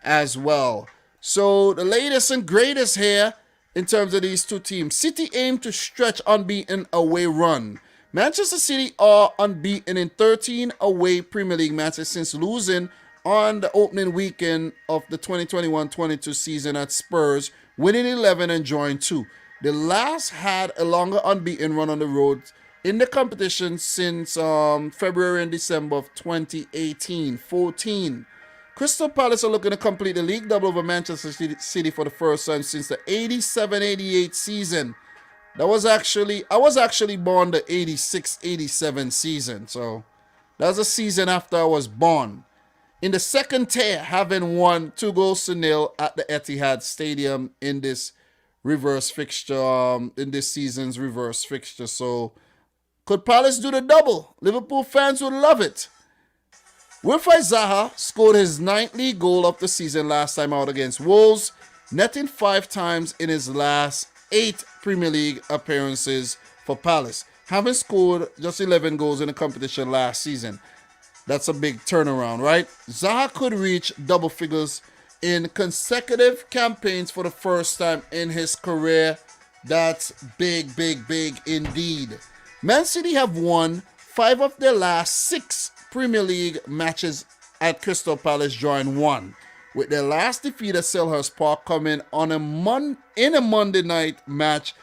as well. So the latest and greatest here in terms of these two teams. City aim to stretch unbeaten away run. Manchester City are unbeaten in 13 away Premier League matches since losing on the opening weekend of the 2021-22 season at Spurs, winning 11 and drawing 2. The last had a longer unbeaten run on the road in the competition since February and December of 2018, 14. Crystal Palace are looking to complete the league double over Manchester City for the first time since the 87-88 season. I was actually born the 86-87 season, so that was a season after I was born. In the second tier, having won 2-0 at the Etihad Stadium in this reverse fixture, in this season's reverse fixture. So, could Palace do the double? Liverpool fans would love it. Wilfried Zaha scored his 9th league goal of the season last time out against Wolves, netting 5 times in his last 8 Premier League appearances for Palace, having scored just 11 goals in the competition last season. That's a big turnaround, right? Zaha could reach double figures in consecutive campaigns for the first time in his career. That's big, big, big indeed. Man City have won 5 of their last 6 Premier League matches at Crystal Palace, drawing 1, with their last defeat at Selhurst Park coming on in a Monday night match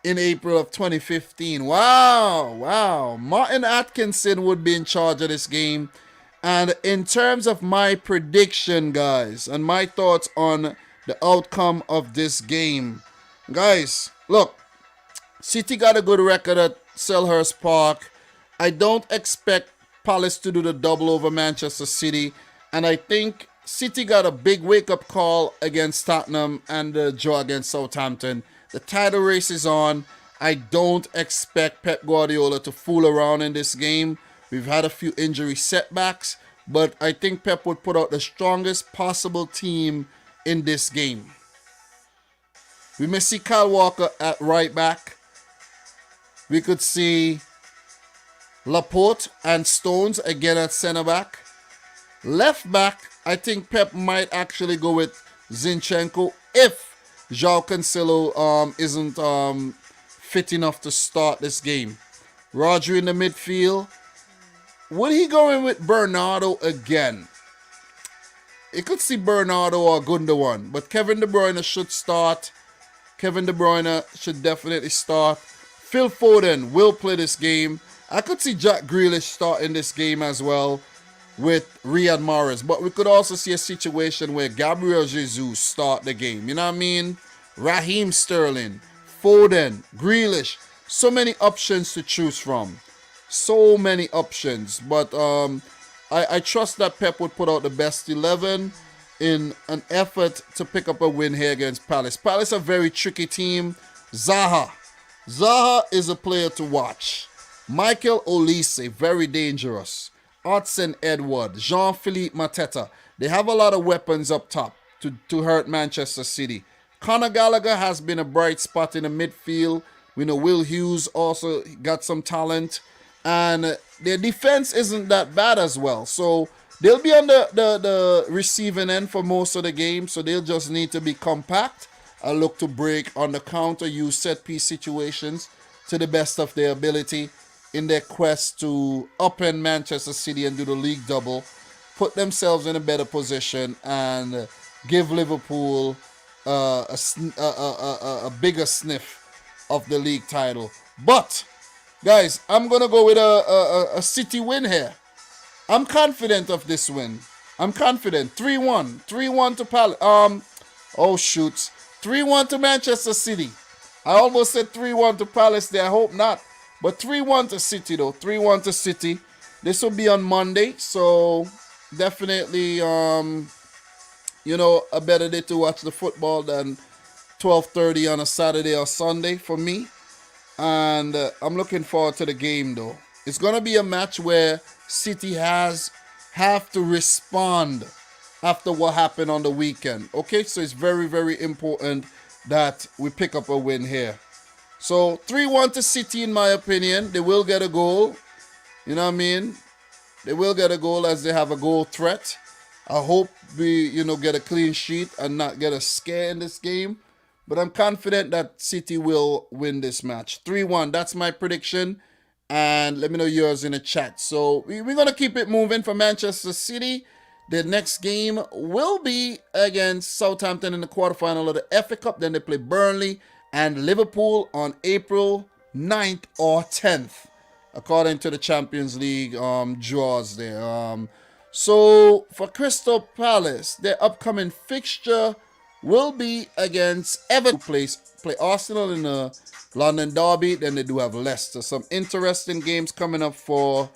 in April of 2015. Wow. Martin Atkinson would be in charge of this game. And in terms of my prediction, guys, and my thoughts on the outcome of this game, guys, look, City got a good record at Selhurst Park. I don't expect Palace to do the double over Manchester City. And I think City got a big wake-up call against Tottenham and the draw against Southampton. The title race is on. I don't expect Pep Guardiola to fool around in this game. We've had a few injury setbacks, but I think Pep would put out the strongest possible team in this game. We may see Kyle Walker at right back. We could see Laporte and Stones again at centre back. Left back, I think Pep might actually go with Zinchenko if João Cancelo isn't fit enough to start this game. Rodri in the midfield. Would he go in with Bernardo again? You could see Bernardo or Gundogan, but Kevin De Bruyne should start. Kevin De Bruyne should definitely start. Phil Foden will play this game. I could see Jack Grealish starting this game as well with Riyad Mahrez. But we could also see a situation where Gabriel Jesus start the game. You know what I mean? Raheem Sterling, Foden, Grealish. So many options to choose from. So many options. But I trust that Pep would put out the best 11 in an effort to pick up a win here against Palace. Palace are a very tricky team. Zaha is a player to watch. Michael Olise, very dangerous. Hudson Edward, Jean-Philippe Mateta. They have a lot of weapons up top to hurt Manchester City. Conor Gallagher has been a bright spot in the midfield. We know Will Hughes also got some talent. And their defense isn't that bad as well. So they'll be on the receiving end for most of the game. So they'll just need to be compact and look to break on the counter, use set-piece situations to the best of their ability in their quest to upend Manchester City and do the league double, put themselves in a better position, and give Liverpool a bigger sniff of the league title. But, guys, I'm going to go with a City win here. I'm confident of this win. I'm confident. 3-1. 3-1 to Palace. 3-1 to Manchester City. I almost said 3-1 to Palace there. I hope not. But 3-1 to City, though. 3-1 to City. This will be on Monday. So, definitely, a better day to watch the football than 12:30 on a Saturday or Sunday for me. And I'm looking forward to the game, though. It's going to be a match where City have to respond after what happened on the weekend. Okay, so it's very, very important that we pick up a win here. So 3-1 to City, in my opinion. They will get a goal. You know what I mean? They will get a goal as they have a goal threat. I hope we, get a clean sheet and not get a scare in this game. But I'm confident that City will win this match. 3-1, that's my prediction. And let me know yours in the chat. So we're going to keep it moving for Manchester City. The next game will be against Southampton in the quarterfinal of the FA Cup. Then they play Burnley and Liverpool on April 9th or 10th, according to the Champions League draws there. So for Crystal Palace, their upcoming fixture will be against Everton. Play Arsenal in the London Derby. Then they do have Leicester. Some interesting games coming up for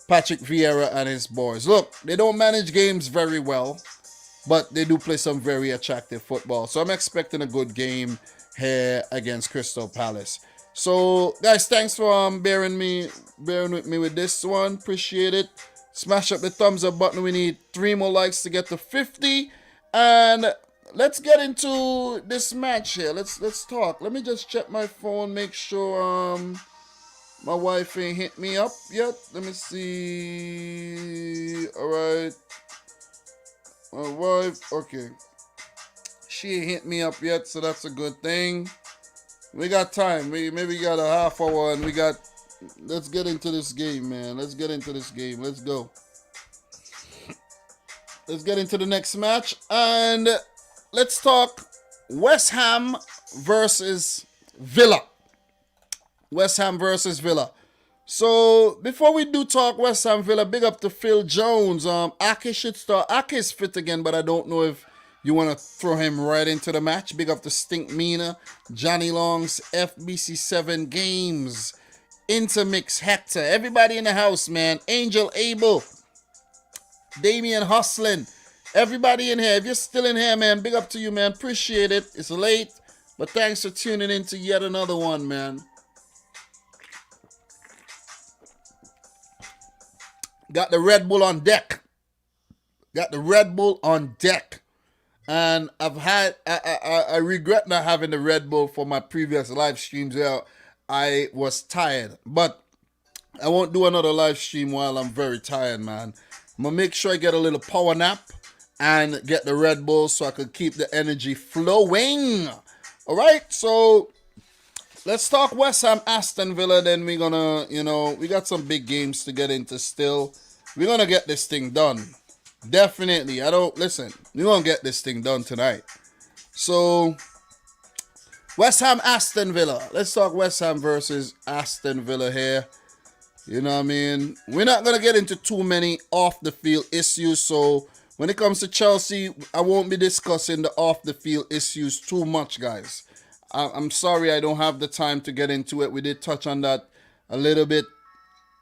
Patrick Vieira and his boys. Look, they don't manage games very well, but they do play some very attractive football. So I'm expecting a good game here against Crystal Palace. So, guys, thanks for bearing with me with this one. Appreciate it. Smash up the thumbs up button. We need 3 more likes to get to 50. And let's get into this match here. Let's talk. Let me just check my phone, make sure my wife ain't hit me up yet. Let me see. All right. My wife, okay. She ain't hit me up yet, so that's a good thing. We got time. We maybe got a half hour, and let's get into this game, man. Let's get into this game. Let's go. Let's get into the next match, and let's talk West Ham versus Villa. West Ham versus Villa. So, before we do talk West Ham Villa, big up to Phil Jones. Ake should start. Ake is fit again, but I don't know if you want to throw him right into the match. Big up to Stink Mina, Johnny Longs, FBC7 Games, Intermix Hector. Everybody in the house, man. Angel Abel. Damien hustling. Everybody in here, if you're still in here, man, big up to you, man. Appreciate it. It's late, but thanks for tuning in to yet another one, man. Got the Red Bull on deck. And I regret not having the Red Bull for my previous live streams where I was tired. But I won't do another live stream while I'm very tired, man. I'm going to make sure I get a little power nap and get the Red Bull so I can keep the energy flowing. All right, so let's talk West Ham, Aston Villa. Then we're going to, we got some big games to get into still. We're going to get this thing done. Definitely. We're going to get this thing done tonight. So, West Ham, Aston Villa. Let's talk West Ham versus Aston Villa here. You know what I mean? We're not going to get into too many off-the-field issues. So, when it comes to Chelsea, I won't be discussing the off-the-field issues too much, guys. I'm sorry I don't have the time to get into it. We did touch on that a little bit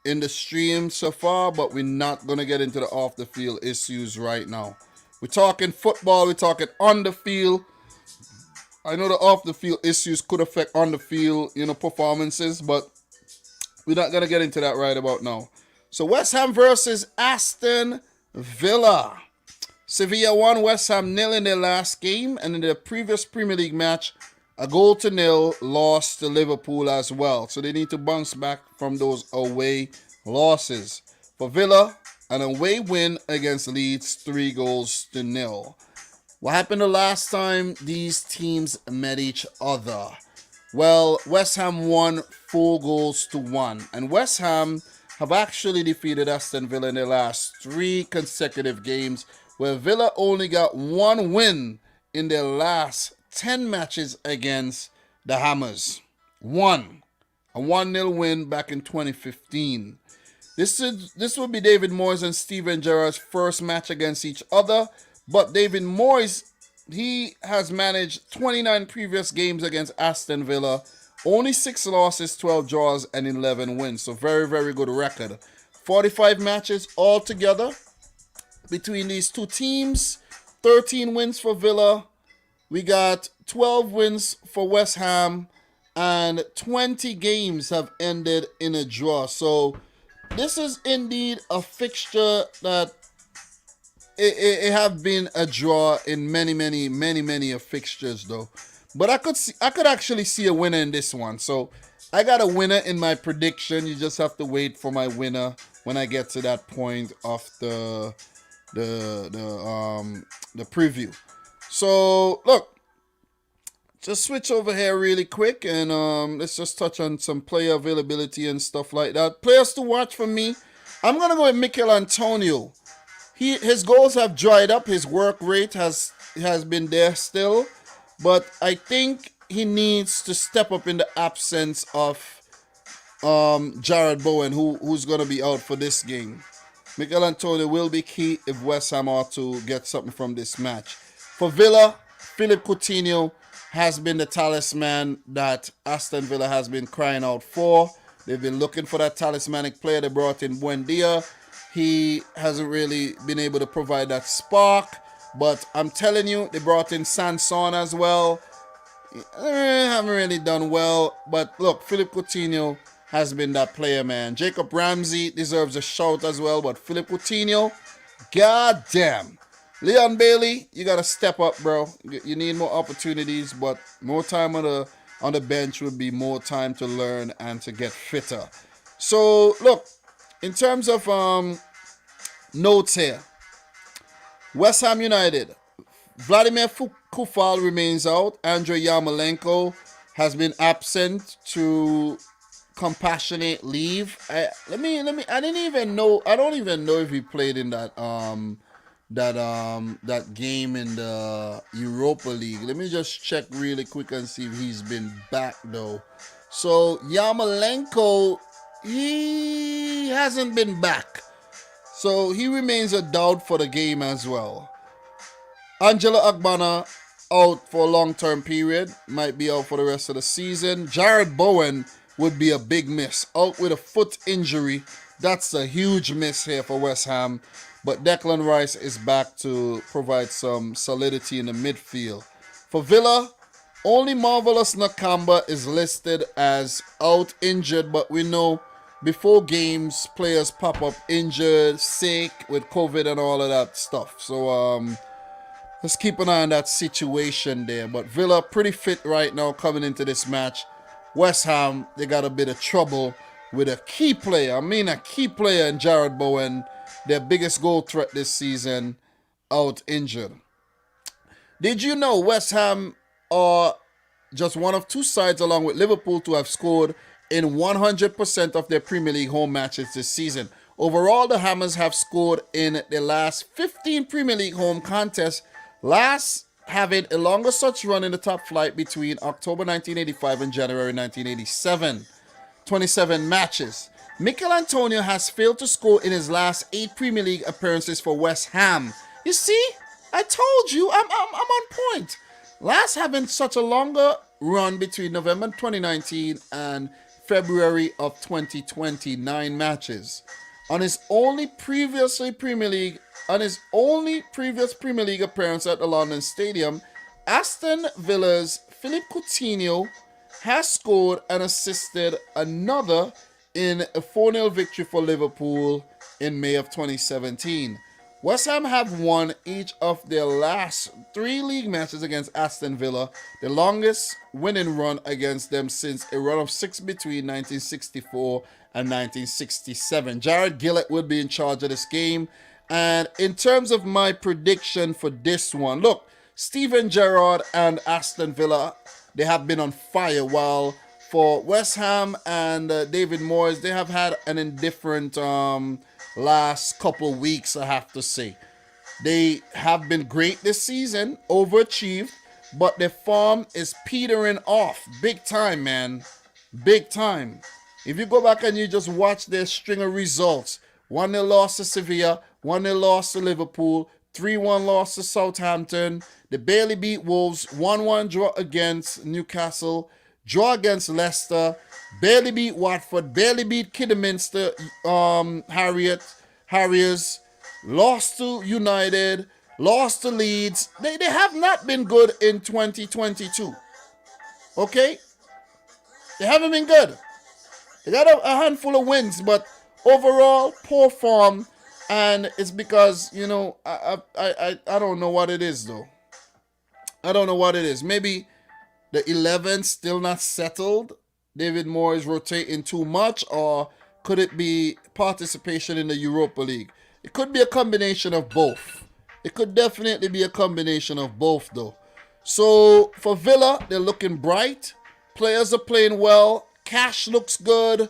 in the stream so far, but we're not going to get into the off-the-field issues right now. We're talking football. We're talking on the field. I know the off-the-field issues could affect on-the-field, performances, but we're not going to get into that right about now. So West Ham versus Aston Villa. Sevilla won, West Ham 0 in their last game, and in their previous Premier League match, a 0-0 loss to Liverpool as well. So they need to bounce back from those away losses. For Villa, an away win against Leeds, 3-0. What happened the last time these teams met each other? Well, West Ham won 4-1. And West Ham have actually defeated Aston Villa in their last 3 consecutive games, where Villa only got 1 win in their last 10 matches against the Hammers. A 1-0 win back in 2015. This would be David Moyes and Steven Gerrard's first match against each other, but David Moyes, he has managed 29 previous games against Aston Villa, only 6 losses, 12 draws, and 11 wins. So very, very good record. 45 matches altogether between these two teams, 13 wins for Villa. We got 12 wins for West Ham, and 20 games have ended in a draw. So this is indeed a fixture that it have been a draw in many of fixtures though. But I could actually see a winner in this one. So I got a winner in my prediction. You just have to wait for my winner when I get to that point of the preview. So look, just switch over here really quick and let's just touch on some player availability and stuff like that. Players to watch for me, I'm gonna go with Mikel Antonio. His goals have dried up. His work rate has been there still, but I think he needs to step up in the absence of Jared Bowen, who's gonna be out for this game. Mikel Antonio will be key if West Ham are to get something from this match. For Villa, Philippe Coutinho has been the talisman that Aston Villa has been crying out for. They've been looking for that talismanic player. They brought in Buendia. He hasn't really been able to provide that spark. But I'm telling you, they brought in Sanson as well. Haven't really done well. But look, Philippe Coutinho has been that player, man. Jacob Ramsey deserves a shout as well. But Philippe Coutinho, goddamn. Leon Bailey, you got to step up, bro. You need more opportunities, but more time on the bench would be more time to learn and to get fitter. So, look, in terms of notes here, West Ham United, Vladimir Kufal remains out. Andrei Yarmolenko has been absent to compassionate leave. I don't even know if he played in that game in the Europa League. Let me just check really quick and see if he's been back though. So Yarmolenko, he hasn't been back. So he remains a doubt for the game as well. Angelo Agbana out for a long-term period. Might be out for the rest of the season. Jared Bowen would be a big miss. Out with a foot injury. That's a huge miss here for West Ham. but Declan Rice is back to provide some solidity in the midfield. For Villa, only Marvelous Nakamba is listed as out injured, but we know before games players pop up injured, sick with COVID and all of that stuff. So let's keep an eye on that situation there. But Villa pretty fit right now coming into this match. West Ham, they got a bit of trouble with a key player. I mean a key player in Jared Bowen, their biggest goal threat this season, out injured. Did you know West Ham are just one of two sides along with Liverpool to have scored in 100% of their Premier League home matches this season? Overall, the Hammers have scored in their last 15 Premier League home contests, last having a longer such run in the top flight between October 1985 and January 1987. 27 matches. Mikel Antonio has failed to score in his last 8 Premier League appearances for West Ham. You see, I told you, I'm on point. Last having such a longer run between November 2019 and February of 2020, 9 matches. On his only previous Premier League appearance at the London Stadium, Aston Villa's Philippe Coutinho has scored and assisted another in a 4-0 victory for Liverpool in May of 2017. West Ham have won each of their last 3 league matches against Aston Villa, the longest winning run against them since a run of 6 between 1964 and 1967. Jared Gillett will be in charge of this game. And in terms of my prediction for this one, look, Steven Gerrard and Aston Villa, they have been on fire, while for West Ham and David Moyes, they have had an indifferent last couple weeks, I have to say. They have been great this season, overachieved, but their form is petering off. Big time, man. Big time. If you go back and you just watch their string of results, 1-0 loss to Sevilla, 1-0 loss to Liverpool, 3-1 loss to Southampton. They barely beat Wolves, 1-1 draw against Newcastle, draw against Leicester, barely beat Watford, barely beat Kidderminster Harriers, lost to United, lost to Leeds. They have not been good in 2022. Okay? They haven't been good. They got a handful of wins, but overall, poor form. And it's because, you know, I don't know what it is, though. I don't know what it is. Maybe the 11 still not settled. David Moore is rotating too much, or could it be participation in the Europa League? It could be a combination of both. It could definitely be a combination of both, though. So for Villa, they're looking bright. Players are playing well. Cash looks good.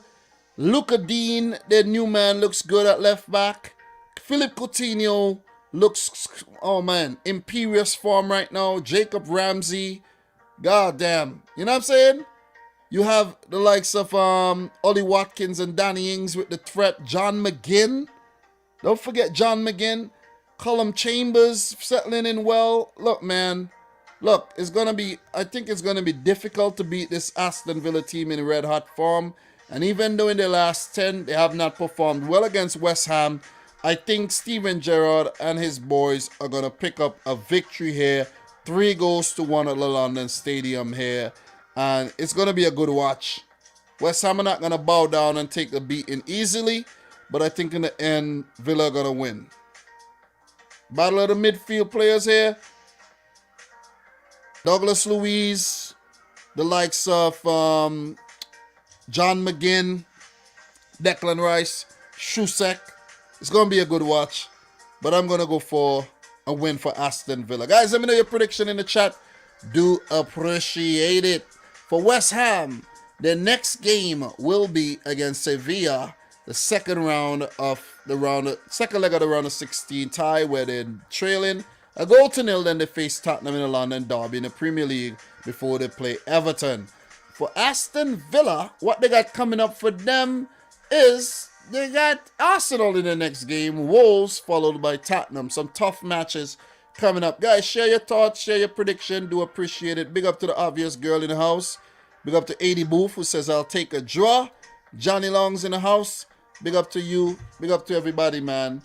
Luca Dean, their new man, looks good at left back. Philippe Coutinho looks, oh man, imperious form right now. Jacob Ramsey, goddamn. You know what I'm saying? You have the likes of Ollie Watkins and Danny Ings with the threat. John McGinn. Don't forget John McGinn. Callum Chambers settling in well. Look, man. Look, I think it's going to be difficult to beat this Aston Villa team in red hot form. And even though in the last 10, they have not performed well against West Ham, I think Steven Gerrard and his boys are going to pick up a victory here. 3-1 at the London Stadium here. And it's going to be a good watch. West Ham are not going to bow down and take the beating easily. But I think in the end, Villa are going to win. Battle of the midfield players here. Douglas Luiz. The likes of John McGinn. Declan Rice. Shusek. It's going to be a good watch. But I'm going to go for a win for Aston Villa. Guys, let me know your prediction in the chat. Do appreciate it. For West Ham, their next game will be against Sevilla. The second leg of the round of 16 tie, where they're trailing a 0-0. Then they face Tottenham in the London derby in the Premier League before they play Everton. For Aston Villa, what they got coming up for them is they got Arsenal in the next game, Wolves followed by Tottenham. Some tough matches coming up. Guys, share your thoughts, share your prediction. Do appreciate it. Big up to the obvious girl in the house. Big up to 80 Booth, who says I'll take a draw. Johnny Long's in the house. Big up to you. Big up to everybody, man.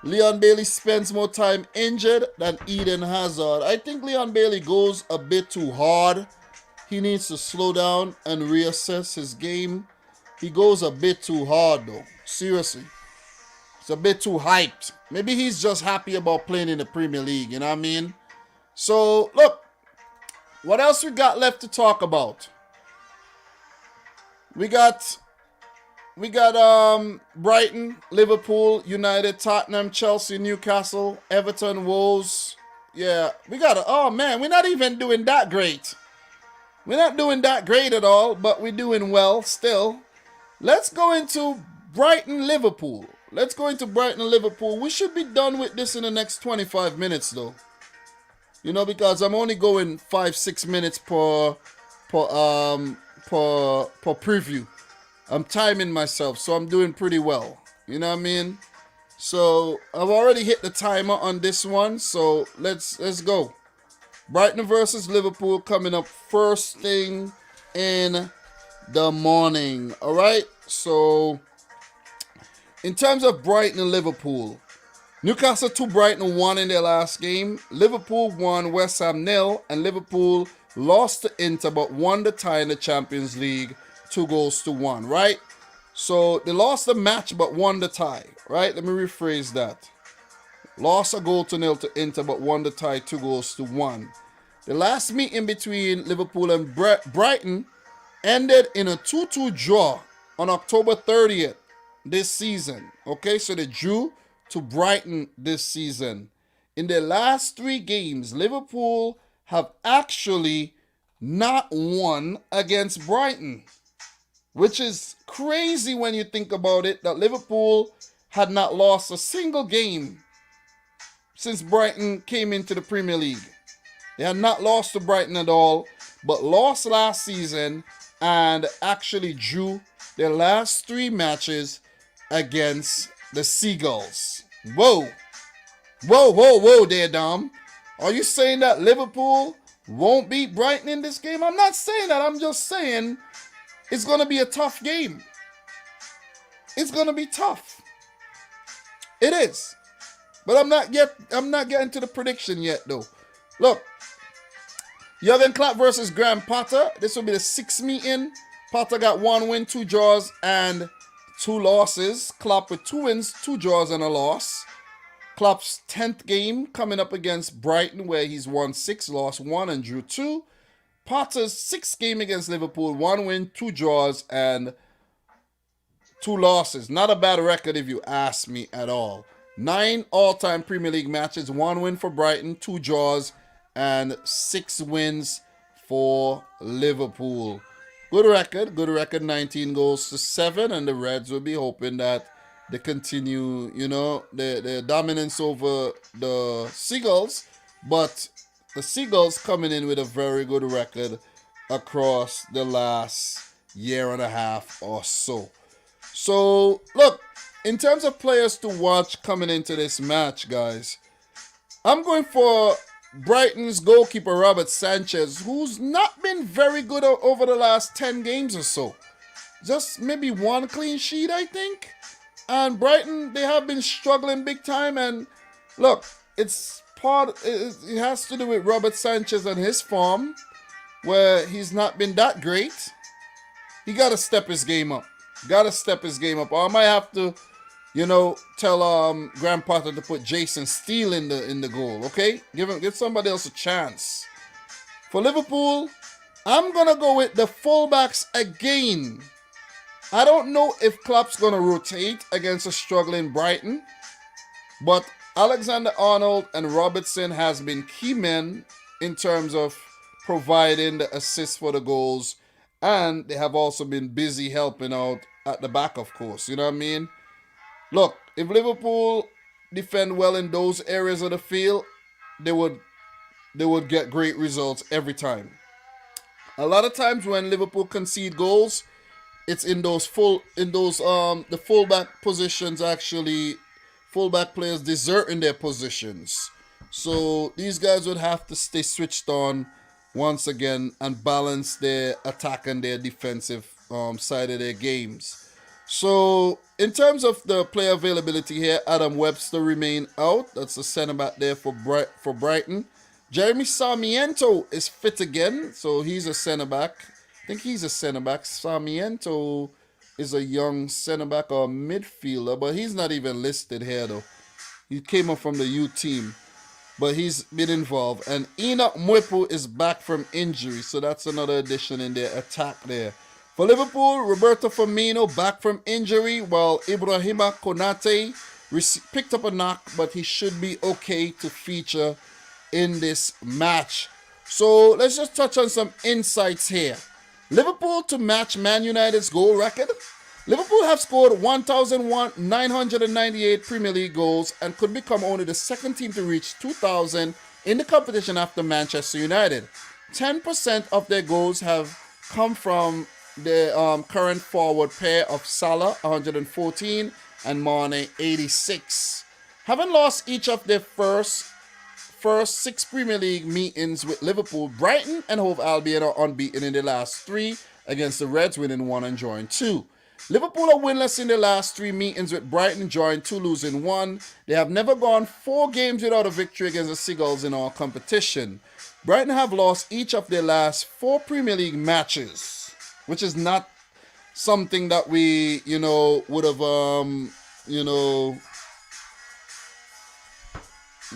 Leon Bailey spends more time injured than Eden Hazard. I think Leon Bailey goes a bit too hard. He needs to slow down and reassess his game. He goes a bit too hard though. Seriously. It's a bit too hyped. Maybe he's just happy about playing in the Premier League, you know what I mean? So, look. What else we got left to talk about? We got Brighton, Liverpool, United, Tottenham, Chelsea, Newcastle, Everton, Wolves. Yeah, oh man, we're not even doing that great. We're not doing that great at all, but we're doing well still. Let's go into Brighton, Liverpool. We should be done with this in the next 25 minutes though. You know, because I'm only going 5-6 minutes per preview. I'm timing myself, so I'm doing pretty well. You know what I mean? So I've already hit the timer on this one, so let's go. Brighton versus Liverpool coming up first thing in the morning. All right. So in terms of Brighton and Liverpool, Newcastle 2, Brighton 1 in their last game. Liverpool 1, West Ham 0, and Liverpool lost to Inter but won the tie in the Champions League 2-1, right? So they lost the match but won the tie, right? Let me rephrase that. Lost a 0 to Inter but won the tie 2-1. The last meeting between Liverpool and Brighton ended in a 2-2 draw on October 30th this season. Okay, so they drew to Brighton this season. In their last 3 games, Liverpool have actually not won against Brighton, which is crazy when you think about it, that Liverpool had not lost a single game since Brighton came into the Premier League. They had not lost to Brighton at all, but lost last season and actually drew their last 3 matches against the Seagulls. Whoa there, Dom. Are you saying that Liverpool won't beat Brighton in this game? I'm not saying that. I'm just saying it's going to be a tough game. It's going to be tough. It is. But I'm not getting to the prediction yet, though. Look, Jurgen Klopp versus Graham Potter. This will be the 6th meeting. Potter got 1 win, 2 draws, and 2 losses. Klopp with 2 wins, 2 draws, and a loss. Klopp's 10th game coming up against Brighton, where he's won 6, lost 1, and drew 2. Potter's 6th game against Liverpool, 1 win, 2 draws, and 2 losses. Not a bad record if you ask me at all. 9 all-time Premier League matches, 1 win for Brighton, 2 draws, and 6 wins for Liverpool. Good record, 19 goals to 7, and the Reds will be hoping that they continue, the dominance over the Seagulls, but the Seagulls coming in with a very good record across the last year and a half or so. So, look, in terms of players to watch coming into this match, guys, I'm going for Brighton's goalkeeper, Robert Sanchez, who's not been very good over the last 10 games or so. Just maybe 1 clean sheet, I think. And Brighton, they have been struggling big time. And look, it has to do with Robert Sanchez and his form, where he's not been that great. He got to step his game up. Or I might have to, tell Graham Potter to put Jason Steele in the goal, okay? Give somebody else a chance. For Liverpool, I'm going to go with the fullbacks again. I don't know if Klopp's going to rotate against a struggling Brighton, but Alexander-Arnold and Robertson has been key men in terms of providing the assists for the goals, and they have also been busy helping out at the back, of course. You know what I mean? Look, if Liverpool defend well in those areas of the field, they would get great results every time. A lot of times when Liverpool concede goals, it's in the fullback positions, actually, fullback players deserting their positions. So these guys would have to stay switched on once again and balance their attack and their defensive side of their games. So in terms of the player availability here, Adam Webster remain out. That's the center back there for Brighton. Jeremy Sarmiento is fit again, so he's a center back. I think he's a center back. Sarmiento is a young center back or midfielder, but he's not even listed here though. He came up from the U team, but he's been involved. And Enoch Mwepu is back from injury, so that's another addition in their attack there. For Liverpool, Roberto Firmino back from injury, while Ibrahima Konate picked up a knock, but he should be okay to feature in this match. So let's just touch on some insights here. Liverpool to match Man United's goal record. Liverpool have scored 1,998 Premier League goals and could become only the second team to reach 2,000 in the competition after Manchester United. 10% of their goals have come from the current forward pair of Salah, 114, and Mane, 86. Having lost each of their first 6 Premier League meetings with Liverpool, Brighton and Hove Albion are unbeaten in the last 3 against the Reds, winning 1 and drawing 2. Liverpool are winless in the last 3 meetings with Brighton drawing 2, losing 1. They have never gone 4 games without a victory against the Seagulls in our competition. Brighton have lost each of their last 4 Premier League matches, which is not something that we,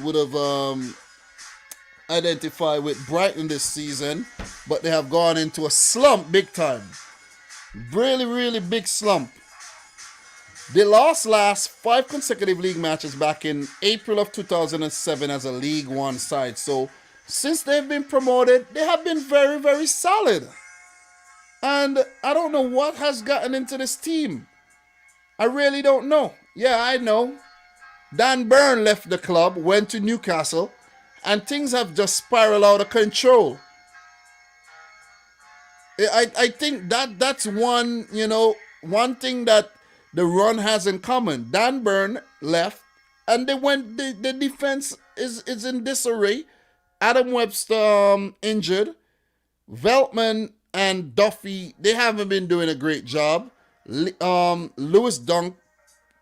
would have, identified with Brighton this season, but they have gone into a slump big time. Really, really big slump. They lost last 5 consecutive league matches back in April of 2007 as a League One side. So since they've been promoted, they have been very, very solid. And I don't know what has gotten into this team. I really don't know. Yeah, I know. Dan Burn left the club, went to Newcastle, and things have just spiraled out of control. I think that's one thing that the run has in common. Dan Burn left, and the defense is in disarray. Adam Webster injured. Veltman and Duffy, they haven't been doing a great job. Lewis Dunk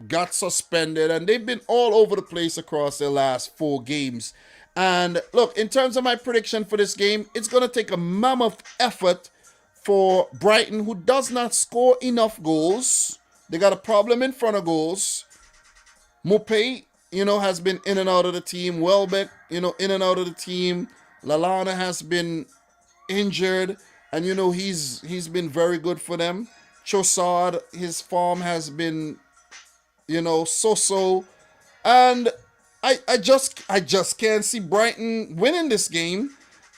got suspended, and they've been all over the place across their last 4 games. And look, in terms of my prediction for this game, it's going to take a mammoth effort for Brighton, who does not score enough goals. They got a problem in front of goals. Mopé, has been in and out of the team. Welbeck, in and out of the team. Lallana has been injured, and he's been very good for them. Trossard, his form has been so-so, and I just can't see Brighton winning this game,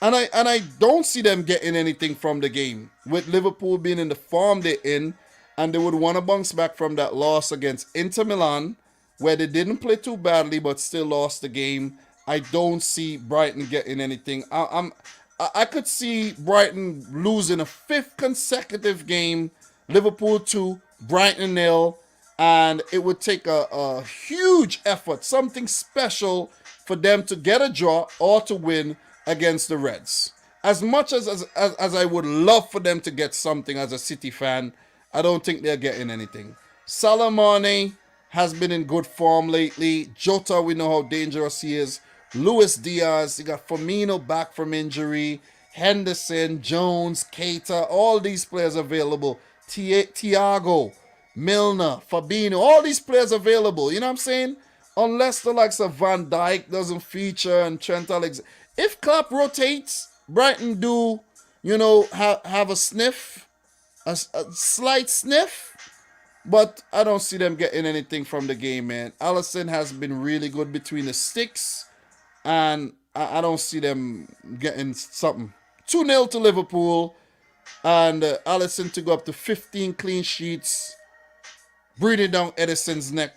and I don't see them getting anything from the game, with Liverpool being in the form they're in, and they would want to bounce back from that loss against Inter Milan, where they didn't play too badly but still lost the game. I don't see Brighton getting anything. I could see Brighton losing a 5th consecutive game, Liverpool 2, Brighton 0, and it would take a huge effort, something special for them to get a draw or to win against the Reds. As much as I would love for them to get something as a City fan, I don't think they're getting anything. Salah Mane has been in good form lately. Jota, we know how dangerous he is. Luis Diaz, you got Firmino back from injury. Henderson, Jones, Keita, all these players available. Thiago, Milner, Fabinho, all these players available. You know what I'm saying? Unless the likes of Van Dijk doesn't feature and Trent Alexander. If Klopp rotates, Brighton do, have a sniff, a slight sniff. But I don't see them getting anything from the game, man. Alisson has been really good between the sticks, and I don't see them getting something. 2-0 to Liverpool, and Alisson to go up to 15 clean sheets, breathing down Edison's neck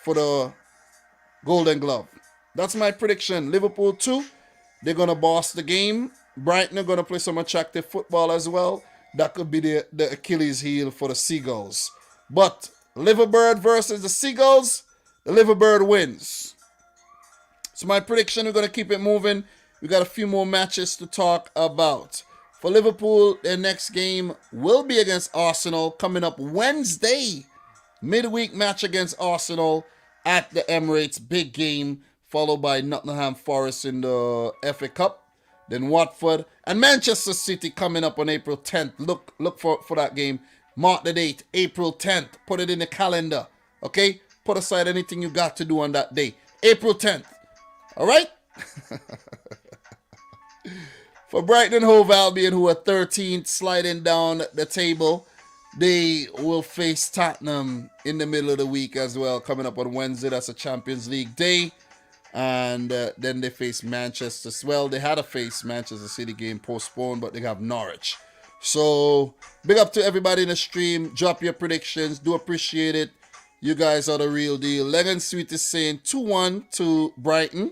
for the Golden Glove. That's my prediction. Liverpool 2, they're going to boss the game. Brighton are going to play some attractive football as well. That could be the Achilles heel for the Seagulls. But Liverbird versus the Seagulls, the Liverbird wins. So my prediction, we're going to keep it moving. We got a few more matches to talk about. For Liverpool, their next game will be against Arsenal coming up Wednesday Midweek match against Arsenal at the Emirates, big game, followed by Nottingham Forest in the FA Cup. Then Watford and Manchester City coming up on April 10th. Look for that game. Mark the date, April 10th. Put it in the calendar. Okay? Put aside anything you got to do on that day. April 10th. All right? For Brighton and Hove Albion, who are 13th, sliding down the table, they will face Tottenham in the middle of the week as well, coming up on Wednesday. That's a Champions League day. And then they face Manchester. Well, they had to face Manchester City game postponed, but they have Norwich. So, big up to everybody in the stream. Drop your predictions. Do appreciate it. You guys are the real deal. Legan Sweet is saying 2-1 to Brighton.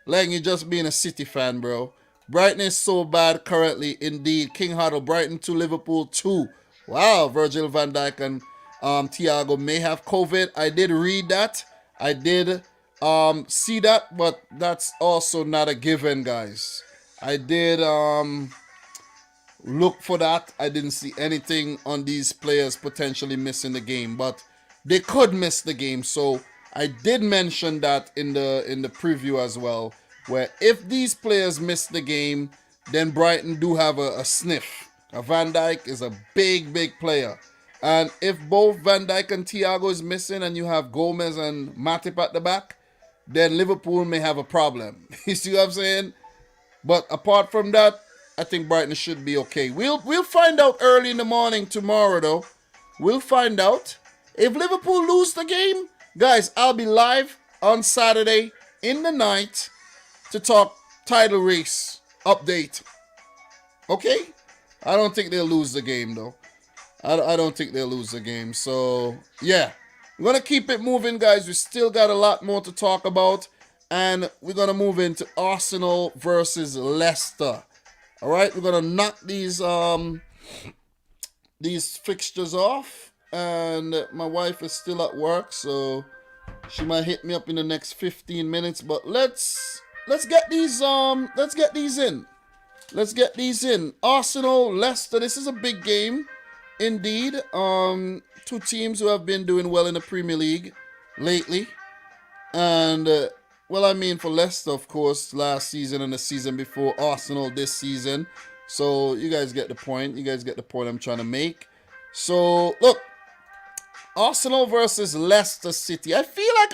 Legan, you just being a City fan, bro. Brighton is so bad currently, indeed. King Huddle, Brighton 2, Liverpool 2. Wow, Virgil van Dijk and Thiago may have COVID. I did read that. I did see that, but that's also not a given, guys. I did look for that. I didn't see anything on these players potentially missing the game, but they could miss the game. So I did mention that in the preview as well, where if these players miss the game, then Brighton do have a sniff. Van Dijk is a big player. And if both Van Dijk and Thiago is missing and you have Gomez and Matip at the back, then Liverpool may have a problem. You see what I'm saying? But apart from that, I think Brighton should be okay. We'll find out early in the morning tomorrow, though. We'll find out. If Liverpool lose the game, guys, I'll be live on Saturday in the night to talk title race update. Okay? I don't think they'll lose the game, though. I don't think they'll lose the game. So, yeah. We're going to keep it moving, guys. We still got a lot more to talk about. And we're going to move into Arsenal versus Leicester. All right? We're going to knock these fixtures off. And my wife is still at work, so she might hit me up in the next 15 minutes. But let's get these in. Let's get these in. Arsenal, Leicester. This is a big game, indeed. Two teams who have been doing well in the Premier League lately. And, well, I mean, for Leicester, of course, last season and the season before. Arsenal this season. So, you guys get the point. You guys get the point I'm trying to make. So, look. Arsenal versus Leicester City. I feel like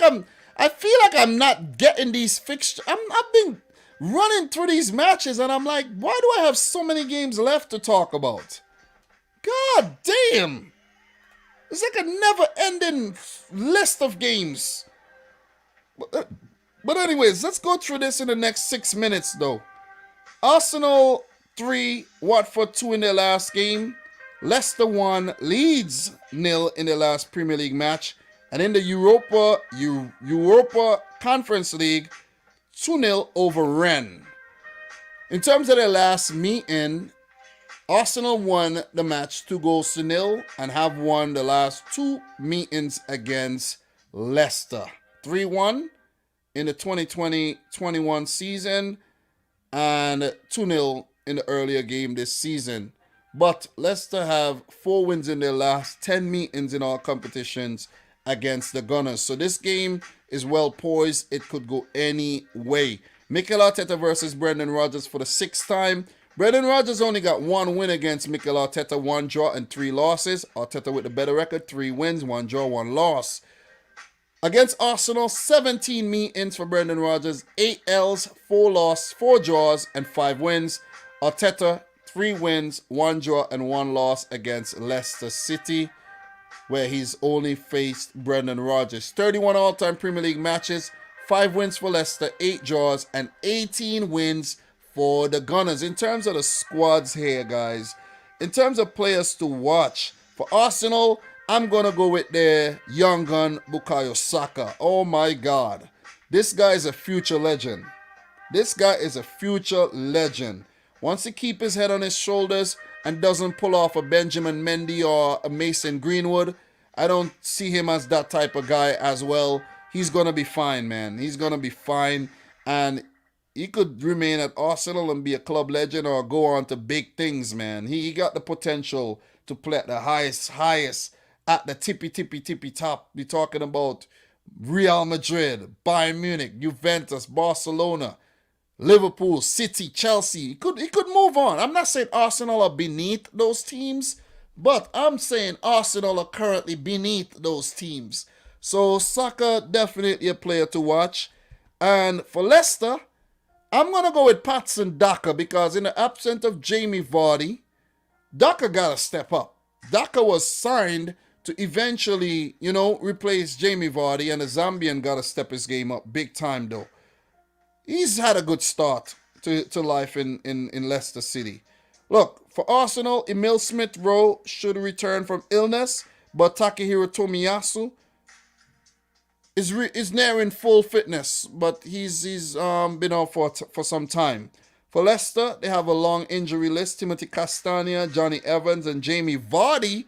I'm not getting these fixtures. I've been running through these matches and I'm like, why do I have so many games left to talk about? God damn. It's like a never-ending list of games. But anyways, let's go through this in the next 6 minutes, though. Arsenal 3, Watford 2 in their last game. Leicester 1, Leeds 0 in their last Premier League match. And in the Europa Conference League, 2-0 over Rennes. In terms of their last meeting, Arsenal won the match 2-0 and have won the last two meetings against Leicester. 3-1 in the 2020-21 season and 2-0 in the earlier game this season. But Leicester have 4 wins in their last 10 meetings in all competitions against the Gunners. So this game is well poised. It could go any way. Mikel Arteta versus Brendan Rodgers for the 6th time. Brendan Rodgers only got 1 win against Mikel Arteta, 1 draw and 3 losses. Arteta with the better record, 3 wins, 1 draw, 1 loss. Against Arsenal, 17 meetings for Brendan Rodgers, 8 L's, 4 losses, 4 draws, and 5 wins. Arteta, 3 wins, 1 draw, and 1 loss against Leicester City, where he's only faced Brendan Rodgers. 31 all-time Premier League matches, 5 wins for Leicester, 8 draws, and 18 wins for the Gunners. In terms of the squads here, guys, in terms of players to watch, for Arsenal, I'm going to go with their young gun, Bukayo Saka. Oh my God. This guy is a future legend. This guy is a future legend. Once he keeps his head on his shoulders and doesn't pull off a Benjamin Mendy or a Mason Greenwood, I don't see him as that type of guy as well. He's going to be fine, man. He's going to be fine. And he could remain at Arsenal and be a club legend or go on to big things, man. He got the potential to play at the highest at the tippy top. We're talking about Real Madrid, Bayern Munich, Juventus, Barcelona, Liverpool, City, Chelsea. He could move on. I'm not saying Arsenal are beneath those teams, but I'm saying Arsenal are currently beneath those teams. So Saka definitely a player to watch. And for Leicester, I'm gonna go with Patson Daka because in the absence of Jamie Vardy, Daka gotta step up. Daka was signed to eventually, replace Jamie Vardy, and the Zambian gotta step his game up big time though. He's had a good start to life in Leicester City. Look, for Arsenal, Emil Smith-Rowe should return from illness, but Takehiro Tomiyasu is nearing full fitness, but he's been out for some time. For Leicester, they have a long injury list. Timothy Castagna, Johnny Evans, and Jamie Vardy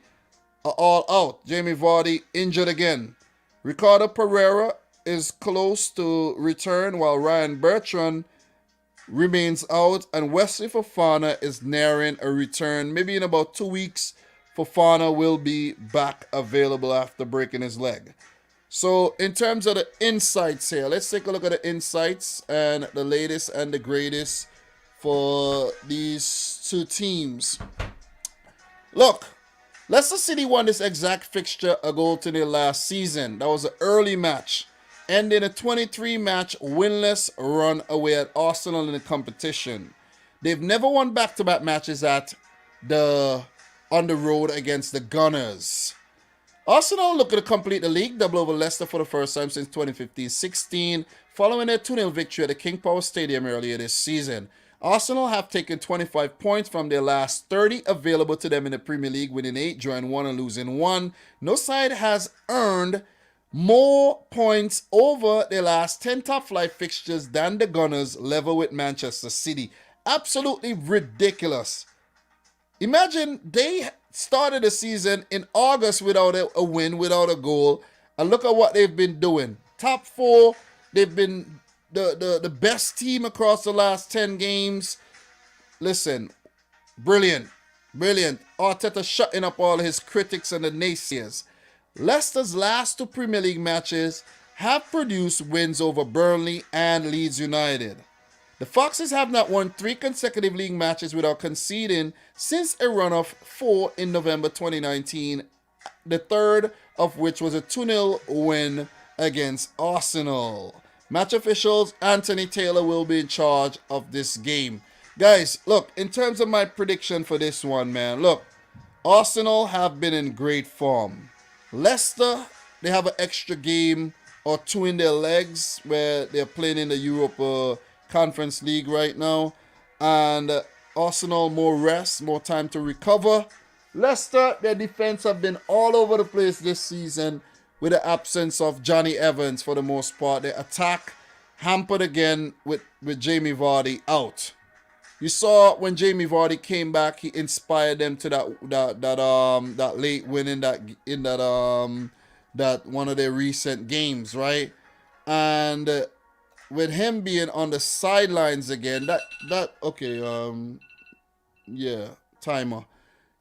are all out. Jamie Vardy injured again. Ricardo Pereira is close to return, while Ryan Bertrand remains out, and Wesley Fofana is nearing a return. Maybe in about 2 weeks, Fofana will be back available after breaking his leg. So in terms of the insights here, let's take a look at the insights and the latest and the greatest for these two teams. Look, Leicester City won this exact fixture a goal to their last season. That was an early match, ending a 23-match winless run away at Arsenal in the competition. They've never won back-to-back matches on the road against the Gunners. Arsenal looking to complete the league double over Leicester for the first time since 2015-16, following their 2-0 victory at the King Power Stadium earlier this season. Arsenal have taken 25 points from their last 30 available to them in the Premier League, winning 8, drawing 1 and losing 1. No side has earned more points over their last 10 top-flight fixtures than the Gunners, level with Manchester City. Absolutely ridiculous. Imagine they started the season in August without a win, without a goal, and look at what they've been doing. Top 4, they've been the best team across the last 10 games. Listen, brilliant. Arteta shutting up all his critics and the naysayers. Leicester's last 2 Premier League matches have produced wins over Burnley and Leeds United. The Foxes have not won 3 consecutive league matches without conceding since a run of 4 in November 2019, the third of which was a 2-0 win against Arsenal. Match officials Anthony Taylor will be in charge of this game. Guys, look, in terms of my prediction for this one, man, look, Arsenal have been in great form. Leicester, they have an extra game or 2 in their legs where they're playing in the Europa Conference League right now, and Arsenal more rest, more time to recover. Leicester, their defense have been all over the place this season with the absence of Johnny Evans for the most part. Their attack hampered again with Jamie Vardy out. You saw when Jamie Vardy came back, he inspired them to that late win in that one of their recent games, right? And with him being on the sidelines again, timer.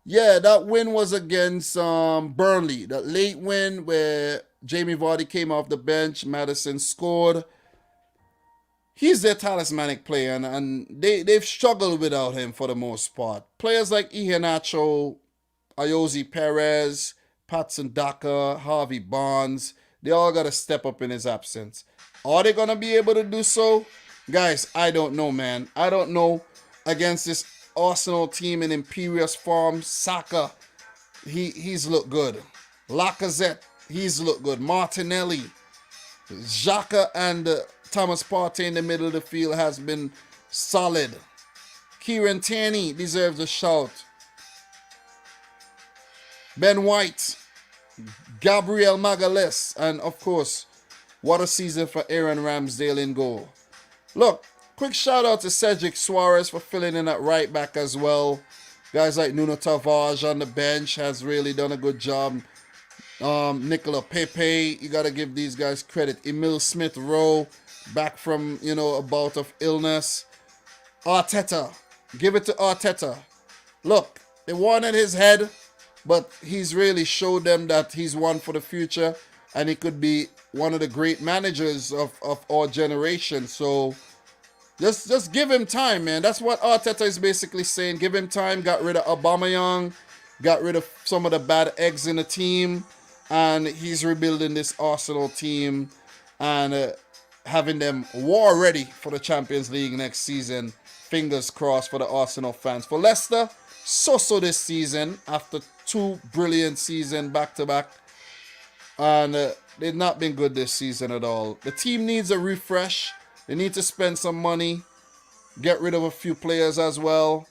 Yeah, that win was against Burnley. That late win where Jamie Vardy came off the bench, Maddison scored. He's their talismanic player, and they've struggled without him for the most part. Players like Iheanacho, Ayoze Perez, Patson Daka, Harvey Barnes, they all got to step up in his absence. Are they going to be able to do so? Guys, I don't know, man. I don't know. Against this Arsenal team in imperious form, Saka, he's looked good. Lacazette, he's looked good. Martinelli, Xhaka and Thomas Partey in the middle of the field has been solid. Kieran Tierney deserves a shout. Ben White, Gabriel Magalhaes, and of course, what a season for Aaron Ramsdale in goal. Look, quick shout out to Cedric Suarez for filling in at right back as well. Guys like Nuno Tavares on the bench has really done a good job. Nicola Pepe, you got to give these guys credit. Emil Smith-Rowe, back from, a bout of illness. Arteta, give it to Arteta. Look, they wanted his head. but he's really showed them that he's one for the future, and he could be one of the great managers of our generation. So just give him time, man. That's what Arteta is basically saying. Give him time. Got rid of Aubameyang, got rid of some of the bad eggs in the team, and he's rebuilding this Arsenal team and having them war ready for the Champions League next season. Fingers crossed for the Arsenal fans. For Leicester, so this season after 2 brilliant seasons back to back, and they've not been good this season at all. The team needs a refresh. They need to spend some money, get rid of a few players as well.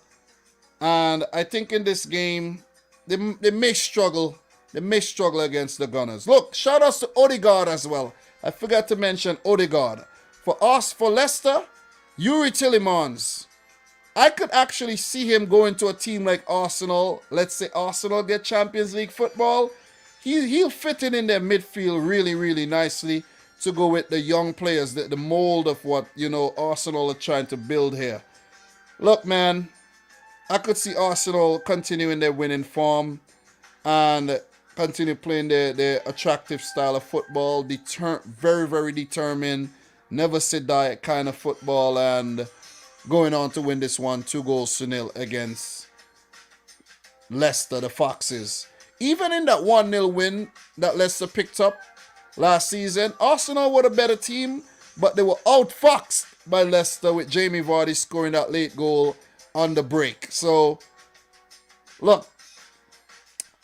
And I think in this game, they may struggle. They may struggle against the Gunners. Look, shout outs to Odegaard as well. I forgot to mention Odegaard. For Leicester, Yuri Tillemans. I could actually see him going to a team like Arsenal. Let's say Arsenal get Champions League football. He'll fit in their midfield really, really nicely to go with the young players, the mold of what, Arsenal are trying to build here. Look, man, I could see Arsenal continuing their winning form and continue playing their attractive style of football. Very, very determined, never say die kind of football, and going on to win this one 2-0 against Leicester, the Foxes. Even in that 1-0 win that Leicester picked up last season, Arsenal were the better team, but they were outfoxed by Leicester with Jamie Vardy scoring that late goal on the break. So, look,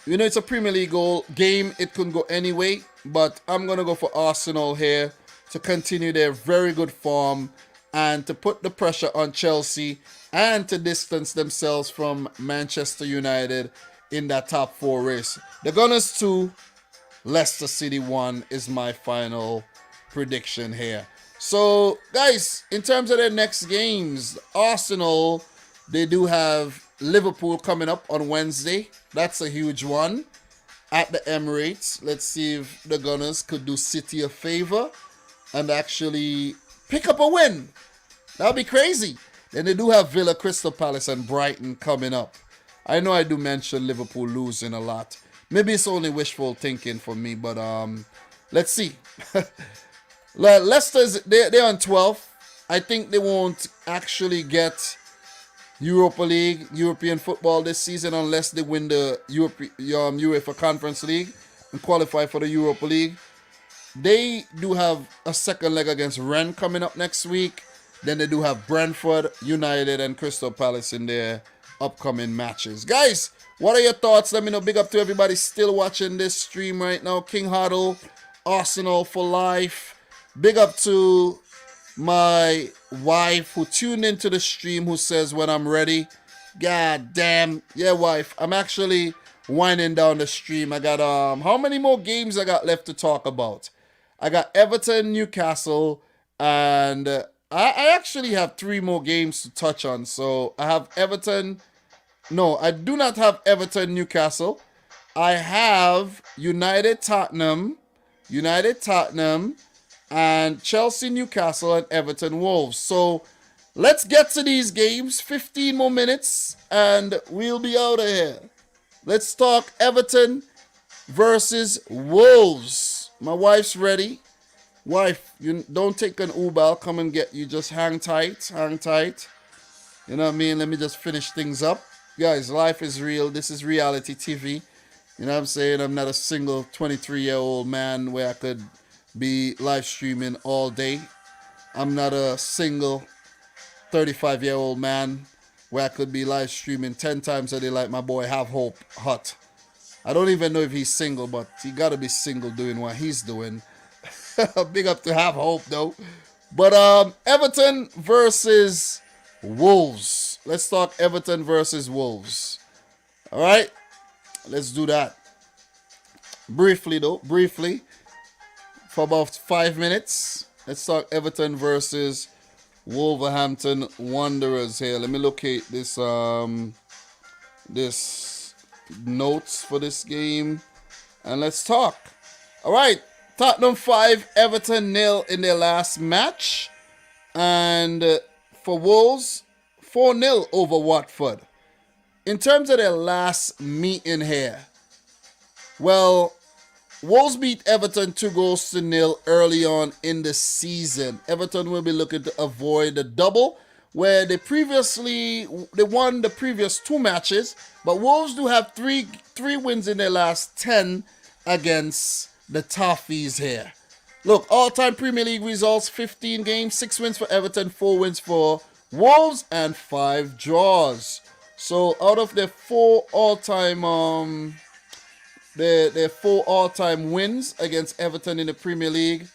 it's a Premier League game. It couldn't go any way, but I'm going to go for Arsenal here to continue their very good form and to put the pressure on Chelsea and to distance themselves from Manchester United in that top 4 race. The Gunners 2, Leicester City 1 is my final prediction here. So, guys, in terms of their next games, Arsenal, they do have Liverpool coming up on Wednesday. That's a huge one at the Emirates. Let's see if the Gunners could do City a favor and actually pick up a win. That would be crazy. Then they do have Villa, Crystal Palace, and Brighton coming up. I know I do mention Liverpool losing a lot. Maybe it's only wishful thinking for me, but let's see. Leicester's they're on 12th. I think they won't actually get Europa League, European football this season unless they win the UEFA Conference League and qualify for the Europa League. They do have a second leg against Rennes coming up next week. Then they do have Brentford, United, and Crystal Palace in their upcoming matches. Guys, what are your thoughts? Let me know. Big up to everybody still watching this stream right now. King Huddle, Arsenal for life. Big up to my wife who tuned into the stream who says when I'm ready. God damn. Yeah, wife. I'm actually winding down the stream. I got, how many more games I got left to talk about? I got Everton, Newcastle, and I actually have 3 more games to touch on. So I have Everton. No, I do not have Everton, Newcastle. I have United, Tottenham, and Chelsea, Newcastle, and Everton, Wolves. So let's get to these games. 15 more minutes, and we'll be out of here. Let's talk Everton versus Wolves. My wife's ready. Wife, you don't take an Uber. I'll come and get you. Just hang tight. You know what I mean? Let me just finish things up. Guys, life is real. This is reality TV. You know what I'm saying? I'm not a single 23-year-old man where I could be live streaming all day. I'm not a single 35-year-old man where I could be live streaming 10 times a day like my boy Have Hope Hut. I don't even know if he's single, but he got to be single doing what he's doing. Big up to Have Hope, though. But Everton versus Wolves. Let's talk Everton versus Wolves. All right? Let's do that. Briefly, for about 5 minutes. Let's talk Everton versus Wolverhampton Wanderers here. Let me locate this this notes for this game. And let's talk. All right. Tottenham 5, Everton 0 in their last match. And for Wolves, 4-0 over Watford. In terms of their last meeting here, Well, Wolves beat Everton 2-0 early on in the season. Everton will be looking to avoid the double, where they won the previous 2 matches, but Wolves do have three wins in their last 10 against the Toffees here. Look, all-time Premier League results: 15 games, 6 wins for Everton, 4 wins for Wolves, and 5 draws. So out of their 4 all-time their 4 all-time wins against Everton in the Premier League,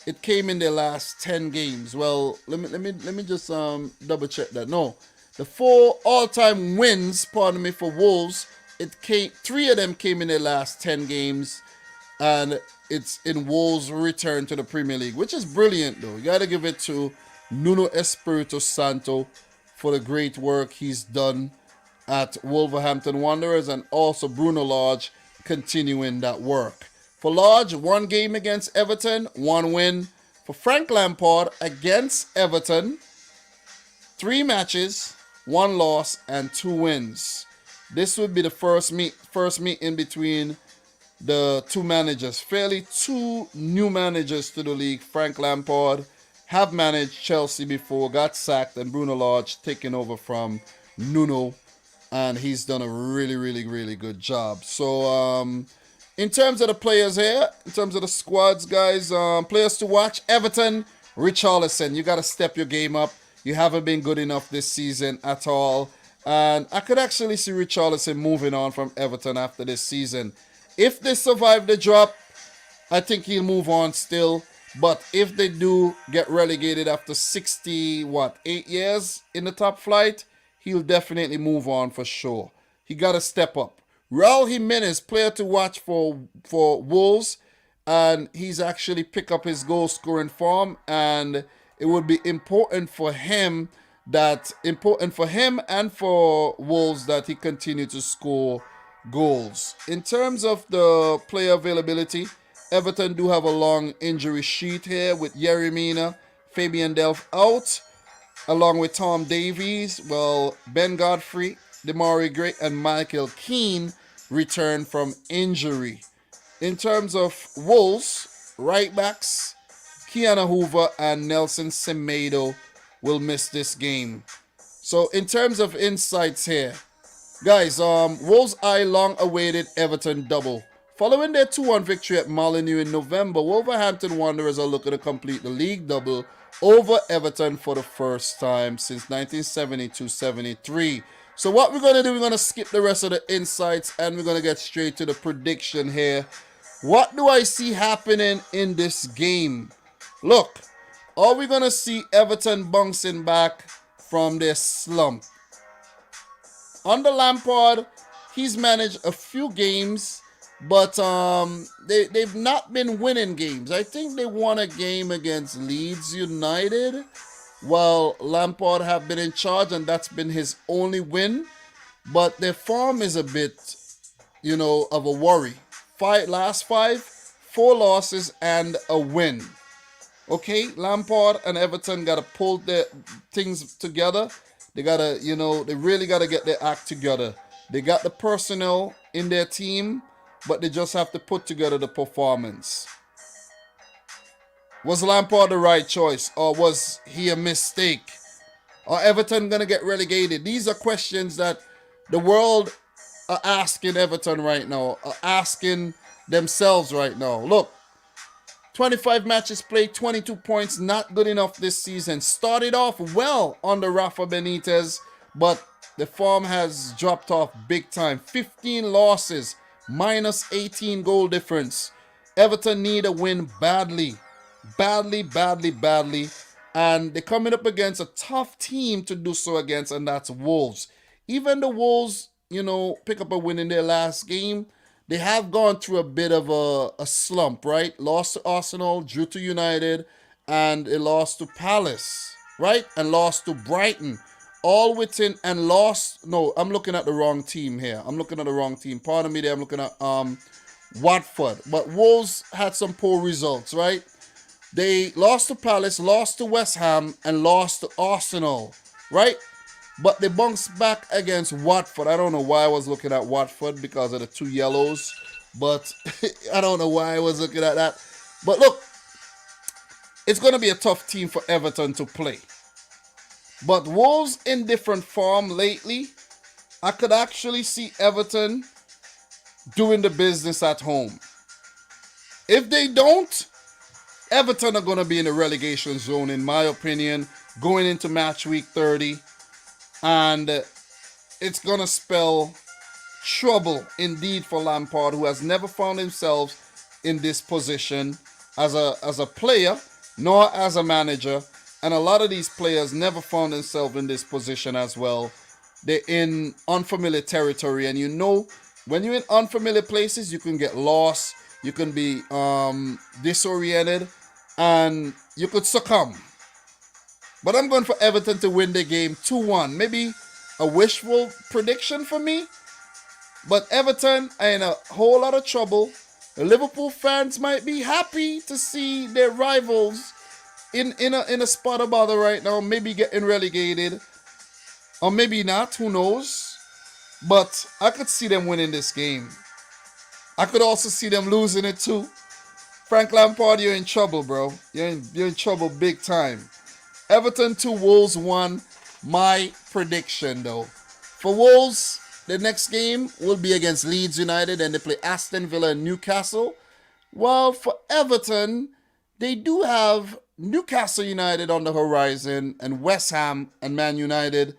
it came in their last 10 games. Well, let me just double check that. No, the 4 all-time wins, pardon me, for Wolves, 3 of them came in their last 10 games, and it's in Wolves' return to the Premier League, which is brilliant though. You got to give it to Nuno Espirito Santo for the great work he's done at Wolverhampton Wanderers, and also Bruno Lage continuing that work. For Lodge, 1 game against Everton, 1 win. For Frank Lampard against Everton, 3 matches, 1 loss, and 2 wins. This would be the first meeting between the 2 managers. Fairly 2 new managers to the league. Frank Lampard have managed Chelsea before, got sacked, and Bruno Lage taking over from Nuno, and he's done a really, really, really good job. So, in terms of the players here, in terms of the squads, guys, players to watch: Everton, Richarlison. You got to step your game up. You haven't been good enough this season at all. And I could actually see Richarlison moving on from Everton after this season. If they survive the drop, I think he'll move on still. But if they do get relegated after 8 years in the top flight, he'll definitely move on for sure. He got to step up. Raul Jimenez, player to watch for Wolves, and he's actually picked up his goal scoring form, and it would be important for him and for Wolves that he continue to score goals. In terms of the player availability, Everton do have a long injury sheet here with Yerry Mina, Fabian Delph out, along with Tom Davies. Well, Ben Godfrey, Demari Gray, and Michael Keane return from injury. In terms of Wolves, right backs, Keanu Hoover and Nelson Semedo will miss this game. So in terms of insights here, guys, Wolves eye long-awaited Everton double. Following their 2-1 victory at Molineux in November, Wolverhampton Wanderers are looking to complete the league double over Everton for the first time since 1972-73. So what we're going to do, we're going to skip the rest of the insights and we're going to get straight to the prediction here. What do I see happening in this game? Look, are we going to see Everton bouncing back from their slump? Under Lampard, he's managed a few games, but they've not been winning games. I think they won a game against Leeds United while Lampard have been in charge, and that's been his only win. But their form is a bit, of a worry. Last 5, 4 losses and a win. Okay, Lampard and Everton got to pull their things together. They got to, they really got to get their act together. They got the personnel in their team, but they just have to put together the performance. Was Lampard the right choice, or was he a mistake? Are Everton going to get relegated? These are questions that the world are asking Everton right now, are asking themselves right now. Look, 25 matches played, 22 points, not good enough this season. Started off well under Rafa Benitez, but the form has dropped off big time. 15 losses, minus 18 goal difference. Everton need a win badly. Badly. And they're coming up against a tough team to do so against, and that's Wolves. Even the Wolves, pick up a win in their last game. They have gone through a bit of a slump, right? Lost to Arsenal, drew to United, and they lost to Palace, right? And lost to Brighton. All within, and lost. No, I'm looking at the wrong team here. Pardon me there. I'm looking at Watford. But Wolves had some poor results, right? They lost to Palace, lost to West Ham, and lost to Arsenal, right? But they bounced back against Watford. I don't know why I was looking at Watford because of the 2 yellows But I don't know why I was looking at that. But look, it's going to be a tough team for Everton to play. But Wolves in different form lately, I could actually see Everton doing the business at home. If they don't, Everton are going to be in the relegation zone, in my opinion, going into match week 30. And it's going to spell trouble indeed for Lampard, who has never found himself in this position as a player, nor as a manager. And a lot of these players never found themselves in this position as well. They're in unfamiliar territory, and you know, when you're in unfamiliar places, you can get lost, you can be disoriented, and you could succumb. But I'm going for Everton to win the game 2-1. Maybe a wishful prediction for me. But Everton are in a whole lot of trouble. The Liverpool fans might be happy to see their rivals in a spot of bother right now, maybe getting relegated. Or maybe not, who knows. But I could see them winning this game. I could also see them losing it too. Frank Lampard, you're in trouble, bro. You're in trouble big time. Everton 2, Wolves 1. My prediction, though. For Wolves, the next game will be against Leeds United, and they play Aston Villa and Newcastle. While for Everton, they do have Newcastle United on the horizon, and West Ham and Man United.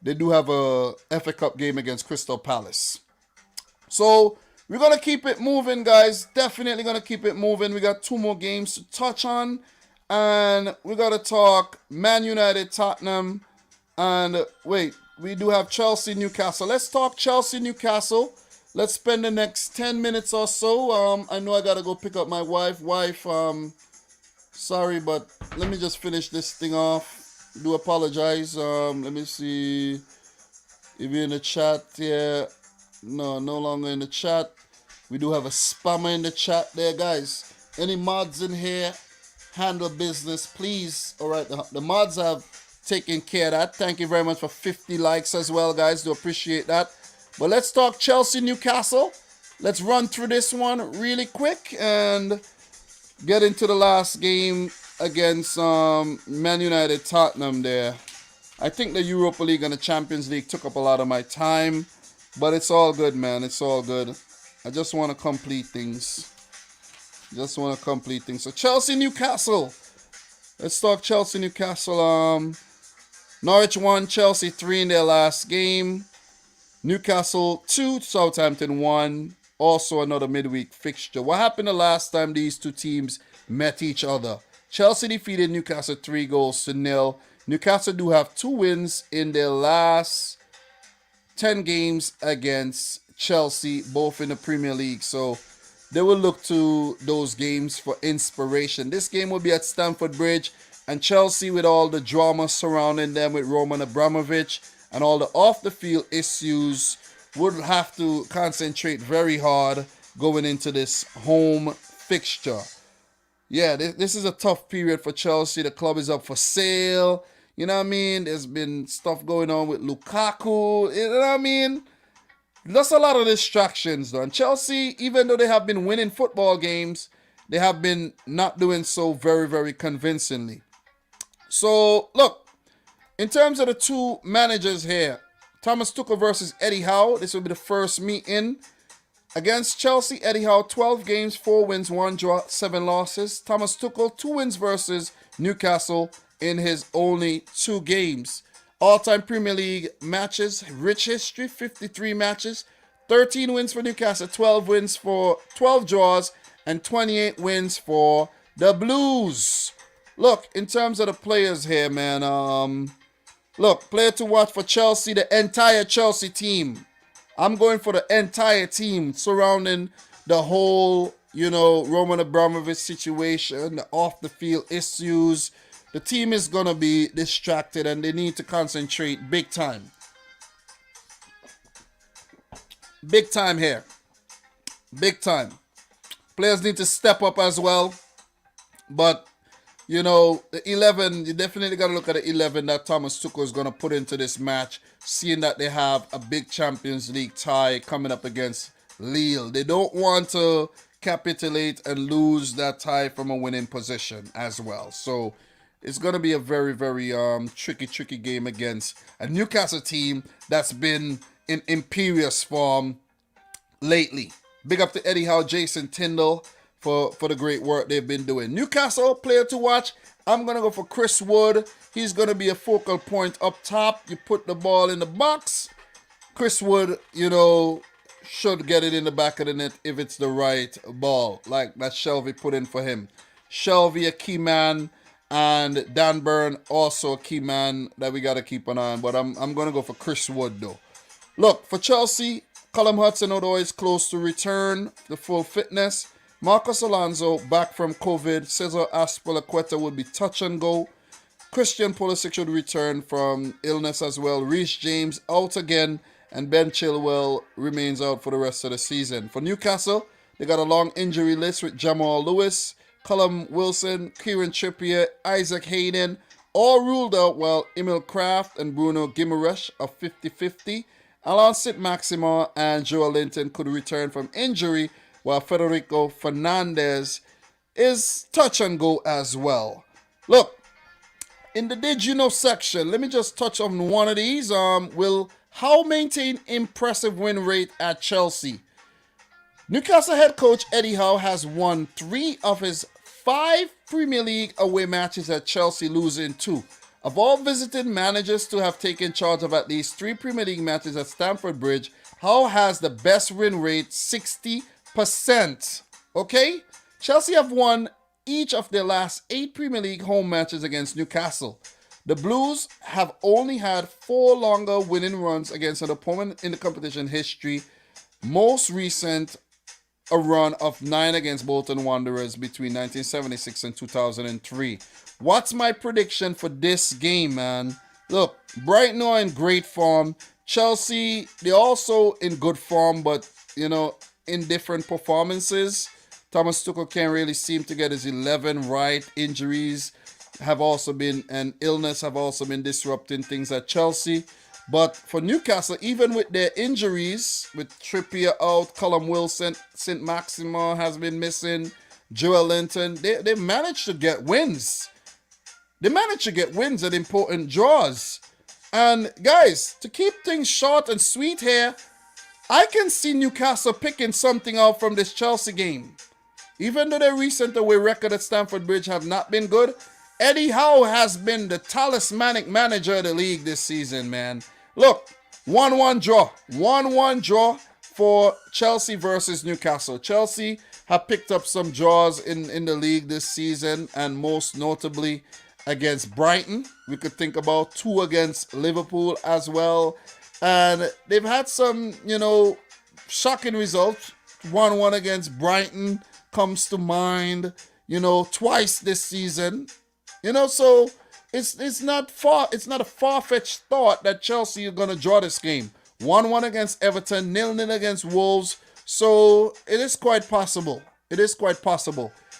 They do have a FA Cup game against Crystal Palace. So we're going to keep it moving, guys. Definitely going to keep it moving. We got 2 more games to touch on. And we got to talk Man United, Tottenham. And wait, we do have Chelsea, Newcastle. Let's talk Chelsea, Newcastle. Let's spend the next 10 minutes or so. I know I got to go pick up my wife. Sorry, but let me just finish this thing off. Do apologize. Let me see if you're in the chat here. No longer in the chat. We do have a spammer in the chat there, guys. Any mods in here? Handle business, please. All right, the mods have taken care of that. Thank you very much for 50 likes as well, guys. Do appreciate that. But let's talk Chelsea, Newcastle. Let's run through this one really quick and get into the last game against Man United, Tottenham there. I think the Europa League and the Champions League took up a lot of my time, but it's all good, man. It's all good. I just want to complete things. So Chelsea, Newcastle. Let's talk Chelsea, Newcastle. Norwich 1, Chelsea 3 in their last game. Newcastle 2, Southampton 1. Also another midweek fixture. What happened the last time these two teams met each other? Chelsea defeated Newcastle 3-0. Newcastle do have 2 wins in their last 10 games against Chelsea, both in the Premier League. So they will look to those games for inspiration. This game will be at Stamford Bridge, and Chelsea, with all the drama surrounding them with Roman Abramovich and all the off-the-field issues, would have to concentrate very hard going into this home fixture. Yeah, this is a tough period for Chelsea. The club is up for sale. You know what I mean? There's been stuff going on with Lukaku. You know what I mean? That's a lot of distractions, though. And Chelsea, even though they have been winning football games, they have been not doing so very, very convincingly. So, look, in terms of the 2 managers here, Thomas Tuchel versus Eddie Howe. This will be the first meeting. Against Chelsea, Eddie Howe, 12 games, 4 wins, 1 draw, 7 losses. Thomas Tuchel, 2 wins versus Newcastle in his only 2 games. All-time Premier League matches, rich history, 53 matches, 13 wins for Newcastle, 12 draws, and 28 wins for the Blues. Look, in terms of the players here, man, look, player to watch for Chelsea, the entire Chelsea team. I'm going for the entire team surrounding the whole, Roman Abramovich situation, the off-the-field issues. The team is going to be distracted, and they need to concentrate big time. Big time here. Big time. Players need to step up as well. But, the 11, you definitely got to look at the 11 that Thomas Tuchel is going to put into this match, seeing that they have a big Champions League tie coming up against Lille. They don't want to capitulate and lose that tie from a winning position as well. So it's going to be a very, very tricky game against a Newcastle team that's been in imperious form lately. Big up to Eddie Howe, Jason Tyndall for the great work they've been doing. Newcastle player to watch. I'm going to go for Chris Wood. He's going to be a focal point up top. You put the ball in the box. Chris Wood, should get it in the back of the net if it's the right ball, like that Shelby put in for him. Shelby, a key man, and Dan Burn, also a key man that we got to keep an eye on. But I'm going to go for Chris Wood, though. Look, for Chelsea, Callum Hudson-Odoi is close to return to full fitness. Marcos Alonso back from COVID. Cesar Azpilicueta would be touch and go. Christian Pulisic should return from illness as well. Reece James out again. And Ben Chilwell remains out for the rest of the season. For Newcastle, they got a long injury list with Jamal Lewis, Callum Wilson, Kieran Trippier, Isaac Hayden, all ruled out, while Emil Kraft and Bruno Guimaraes are 50-50. Alain Saint-Maximin and Joe Linton could return from injury, while Federico Fernandez is touch and go as well. Look, in the Did You Know section, let me just touch on one of these. Will Howe maintain impressive win rate at Chelsea? Newcastle head coach Eddie Howe has won 3 of his 5 Premier League away matches at Chelsea, losing 2. Of all visited managers to have taken charge of at least 3 Premier League matches at Stamford Bridge, Howe has the best win rate, 60%. Okay? Chelsea have won each of their last 8 Premier League home matches against Newcastle. The Blues have only had 4 longer winning runs against an opponent in the competition history. Most recent, a run of 9 against Bolton Wanderers between 1976 and 2003. What's my prediction for this game, man? Look, Brighton are in great form. Chelsea, they're also in good form, but, in different performances. Thomas Tuchel can't really seem to get his 11 right. Injuries have also been, and illness have also been disrupting things at Chelsea. But for Newcastle, even with their injuries, with Trippier out, Callum Wilson, Saint-Maximin has been missing, Joel Linton, they managed to get wins. They managed to get wins at important draws. And guys, to keep things short and sweet here, I can see Newcastle picking something out from this Chelsea game. Even though their recent away record at Stamford Bridge have not been good, Eddie Howe has been the talismanic manager of the league this season, man. Look, 1-1 draw. 1-1 draw for Chelsea versus Newcastle. Chelsea have picked up some draws in the league this season, and most notably against Brighton. We could think about 2 against Liverpool as well. And they've had some, shocking results. 1-1 against Brighton comes to mind, twice this season. So it's not a far-fetched thought that Chelsea are gonna draw this game. 1-1 against Everton, 0-0 against Wolves. So it is quite possible.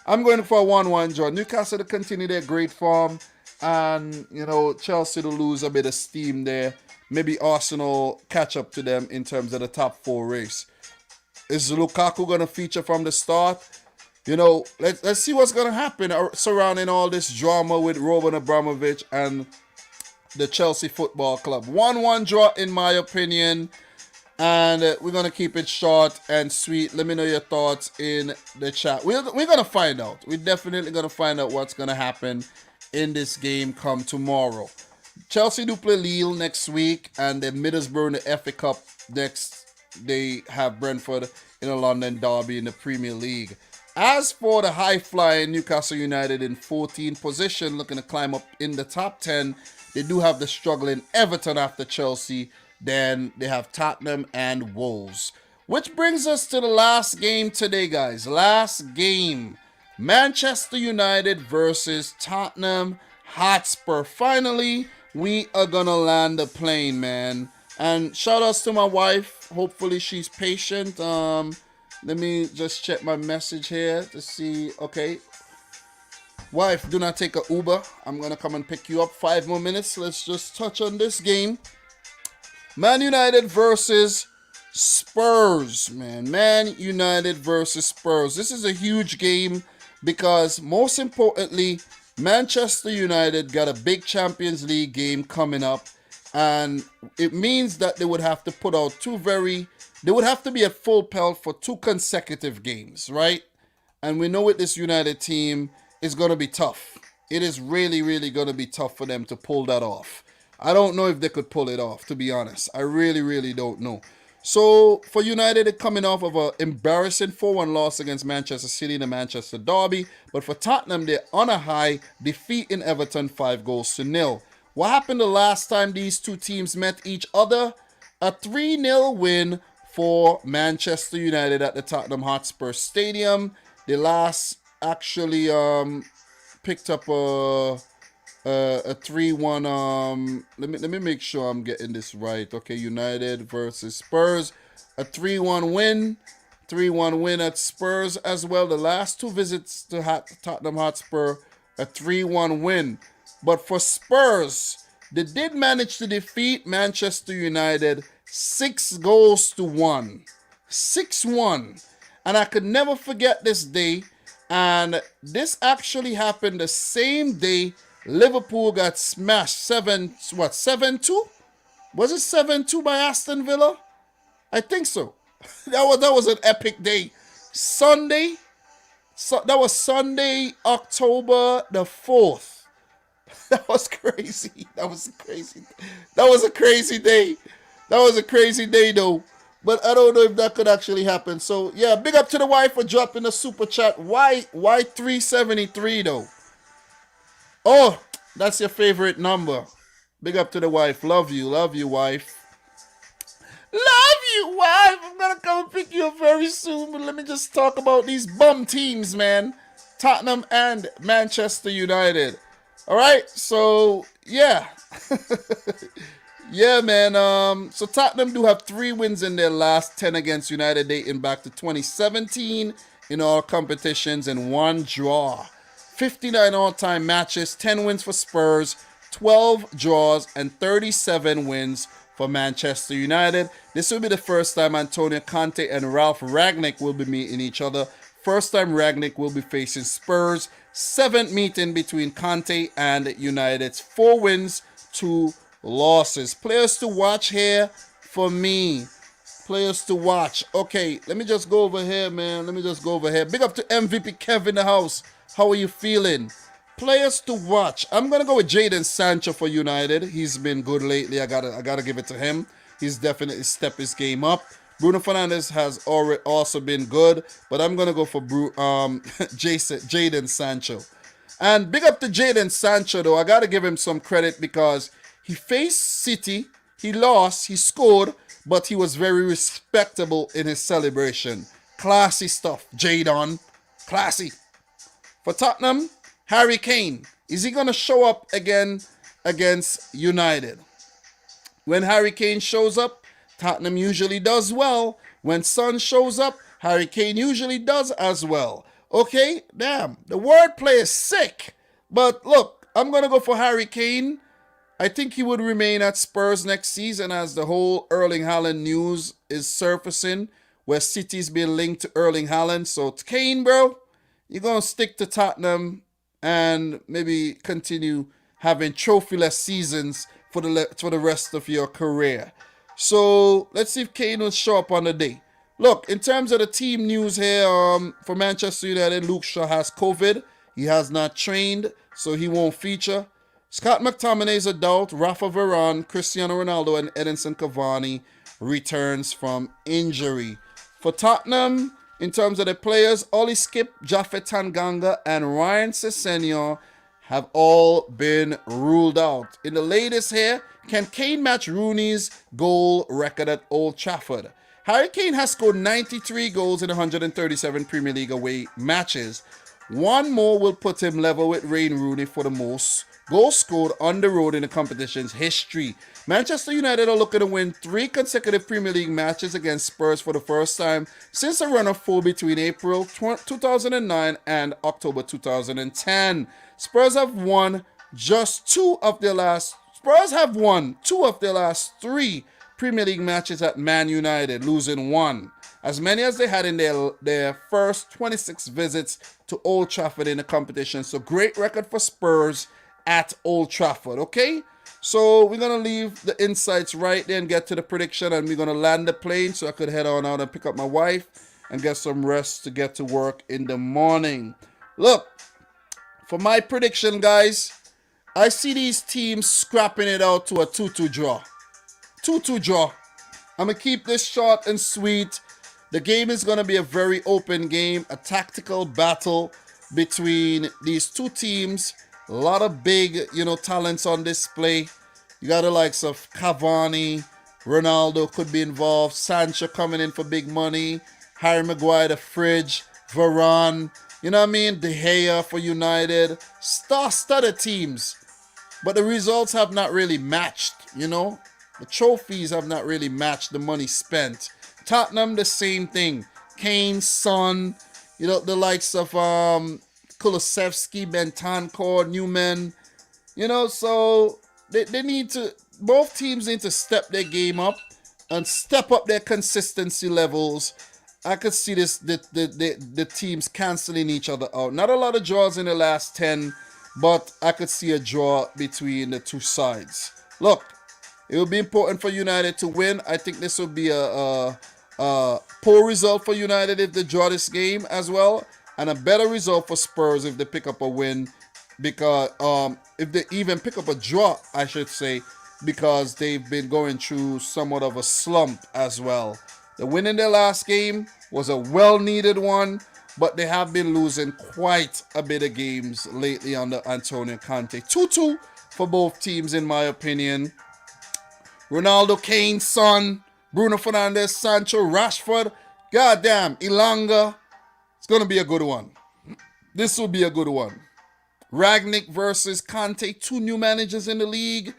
I'm going for a 1-1 draw. Newcastle to continue their great form, and Chelsea to lose a bit of steam there. Maybe Arsenal catch up to them in terms of the top 4 race. Is Lukaku gonna feature from the start? Let's see what's going to happen surrounding all this drama with Roman Abramovich and the Chelsea Football Club. 1-1 draw, in my opinion. And we're going to keep it short and sweet. Let me know your thoughts in the chat. We're going to find out. We're definitely going to find out what's going to happen in this game come tomorrow. Chelsea do play Lille next week, and then Middlesbrough in the FA Cup next. They have Brentford in a London derby in the Premier League. As for the high-flying Newcastle United in 14th position, looking to climb up in the top 10, they do have the struggling Everton after Chelsea. Then they have Tottenham and Wolves. Which brings us to the last game today, guys. Last game. Manchester United versus Tottenham Hotspur. Finally, we are going to land the plane, man. And shout outs to my wife. Hopefully she's patient. Let me just check my message here to see. Okay. Wife, do not take a Uber. I'm going to come and pick you up. 5 more minutes. Let's just touch on this game. Man United versus Spurs, man. Man United versus Spurs. This is a huge game because, most importantly, Manchester United got a big Champions League game coming up, and it means that they would have to put out they would have to be at full pelt for 2 consecutive games, right? And we know with this United team, it's going to be tough. It is really, really going to be tough for them to pull that off. I don't know if they could pull it off, to be honest. I really, really don't know. So, for United, they're coming off of an embarrassing 4-1 loss against Manchester City in the Manchester Derby. But for Tottenham, they're on a high, defeating Everton 5-0. What happened the last time these two teams met each other? A 3-0 win for Manchester United at the Tottenham Hotspur Stadium. They last actually picked up a 3-1. Let me make sure I'm getting this right. Okay, United versus Spurs, a 3-1 win. 3-1 win at Spurs as well. The last 2 visits to Tottenham Hotspur, a 3-1 win. But for Spurs, they did manage to defeat Manchester United 6-1. 6-1. And I could never forget this day. And this actually happened the same day Liverpool got smashed 7-2? Was it 7-2 by Aston Villa? I think so. That was an epic day. Sunday, that was Sunday, October the 4th. That was crazy. That was a crazy day. That was a crazy day though. But I don't know if that could actually happen. So yeah, big up to the wife for dropping the super chat. Why 373 though? Oh, that's your favorite number. Big up to the wife. Love you, wife. Love you, wife. I'm gonna come and pick you up very soon. But let me just talk about these bum teams, man. Tottenham and Manchester United. All right, so yeah. Yeah, man. So Tottenham do have 3 wins in their last 10 against United, dating back to 2017 in all competitions, and 1 draw. 59 all-time matches, 10 wins for Spurs, 12 draws, and 37 wins for Manchester United. This will be the first time Antonio Conte and Ralph Rangnick will be meeting each other. First time Rangnick will be facing Spurs. 7th meeting between Conte and United's 4 wins, 2 losses. Players to watch here for me. Players to watch. Okay, let me just go over here, man. Big up to MVP Kev in the house. How are you feeling? Players to watch. I'm gonna go with Jadon Sancho for United. He's been good lately. I gotta give it to him. He's definitely stepped his game up. Bruno Fernandes has also been good, but I'm gonna go for Jadon Sancho. And big up to Jadon Sancho though. I gotta give him some credit because he faced City, he lost, he scored, but he was very respectable in his celebration. Classy stuff, Jadon. Classy. For Tottenham, Harry Kane. Is he going to show up again against United? When Harry Kane shows up, Tottenham usually does well. When Son shows up, Harry Kane usually does as well. Okay, damn. The wordplay is sick. But look, I'm going to go for Harry Kane. I think he would remain at Spurs next season as the whole Erling Haaland news is surfacing, where City's being linked to Erling Haaland. So Kane, bro, you're going to stick to Tottenham and maybe continue having trophy-less seasons for the rest of your career. So let's see if Kane will show up on the day. Look, in terms of the team news here, for Manchester United, Luke Shaw has COVID. He has not trained, so he won't feature. Scott McTominay's a doubt. Rafa Varane, Cristiano Ronaldo, and Edinson Cavani returns from injury. For Tottenham, in terms of the players, Oli Skip, Japhet Tanganga, and Ryan Sessegnon have all been ruled out. In the latest here, can Kane match Rooney's goal record at Old Trafford? Harry Kane has scored 93 goals in 137 Premier League away matches. 1 more will put him level with Wayne Rooney for the most goals scored on the road in the competition's history. Manchester United are looking to win 3 consecutive Premier League matches against Spurs for the first time since a run of 4 between April 2009 and October 2010. Spurs have won 2 of their last 3 Premier League matches at Man United, losing 1. As many as they had in their first 26 visits to Old Trafford in the competition. So great record for Spurs at Old Trafford, okay? So we're going to leave the insights right there and get to the prediction, and we're going to land the plane so I could head on out and pick up my wife and get some rest to get to work in the morning. Look, for my prediction, guys, I see these teams scrapping it out to a 2-2 draw. 2-2 draw. I'm going to keep this short and sweet. The game is going to be a very open game, a tactical battle between these two teams. A lot of big, talents on display. You got the likes of Cavani, Ronaldo could be involved, Sancho coming in for big money, Harry Maguire, the fridge, Varane, you know what I mean? De Gea for United. Star-studded teams. But the results have not really matched, The trophies have not really matched the money spent. Tottenham, the same thing. Kane, Son, the likes of Kulusevski, Bentancur, Newman. So they need to, both teams need to step their game up and step up their consistency levels. I could see the teams canceling each other out. Not a lot of draws in the last 10, but I could see a draw between the two sides. Look, it will be important for United to win. I think this will be a poor result for United if they draw this game as well, and a better result for Spurs if they pick up a win, because if they even pick up a draw, I should say, because they've been going through somewhat of a slump as well. The win in their last game was a well-needed one, but they have been losing quite a bit of games lately under Antonio Conte. 2-2 for both teams, in my opinion. Ronaldo, Kane, Son, Bruno Fernandes, Sancho, Rashford, goddamn, Ilanga. It's going to be a good one. This will be a good one. Ragnick versus Conte, 2 new managers in the league.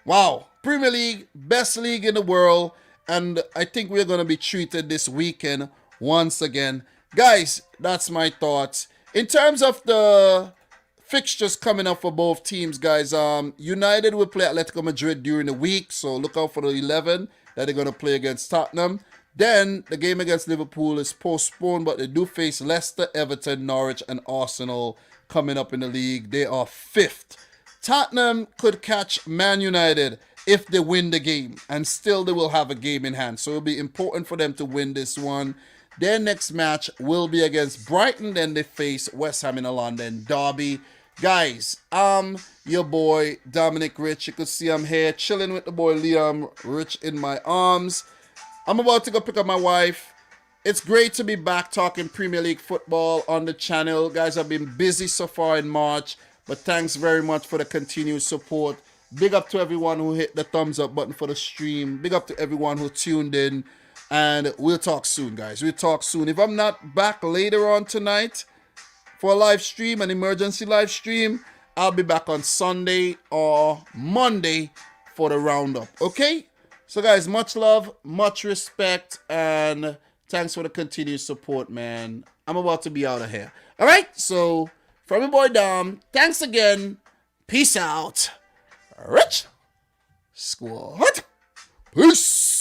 Wow. Premier League, best league in the world. And I think we're going to be treated this weekend once again. Guys, that's my thoughts. In terms of the fixtures coming up for both teams, guys, United will play Atletico Madrid during the week. So look out for the 11 that they're going to play against Tottenham. Then the game against Liverpool is postponed, but they do face Leicester, Everton, Norwich, and Arsenal coming up in the league. They are 5th. Tottenham could catch Man United if they win the game, and still they will have a game in hand. So it'll be important for them to win this one. Their next match will be against Brighton. Then they face West Ham in a London derby. Guys, I'm your boy, Dominic Rich. You can see I'm here chilling with the boy Liam Rich in my arms. I'm about to go pick up my wife. It's great to be back talking Premier League football on the channel. Guys, I've been busy so far in March, but thanks very much for the continued support. Big up to everyone who hit the thumbs up button for the stream. Big up to everyone who tuned in. And we'll talk soon, guys. We'll talk soon. If I'm not back later on tonight for a live stream, an emergency live stream, I'll be back on Sunday or Monday for the roundup. Okay? So, guys, much love, much respect, and thanks for the continued support, man. I'm about to be out of here. All right? So, from your boy Dom, thanks again. Peace out. Rich Squad. Peace.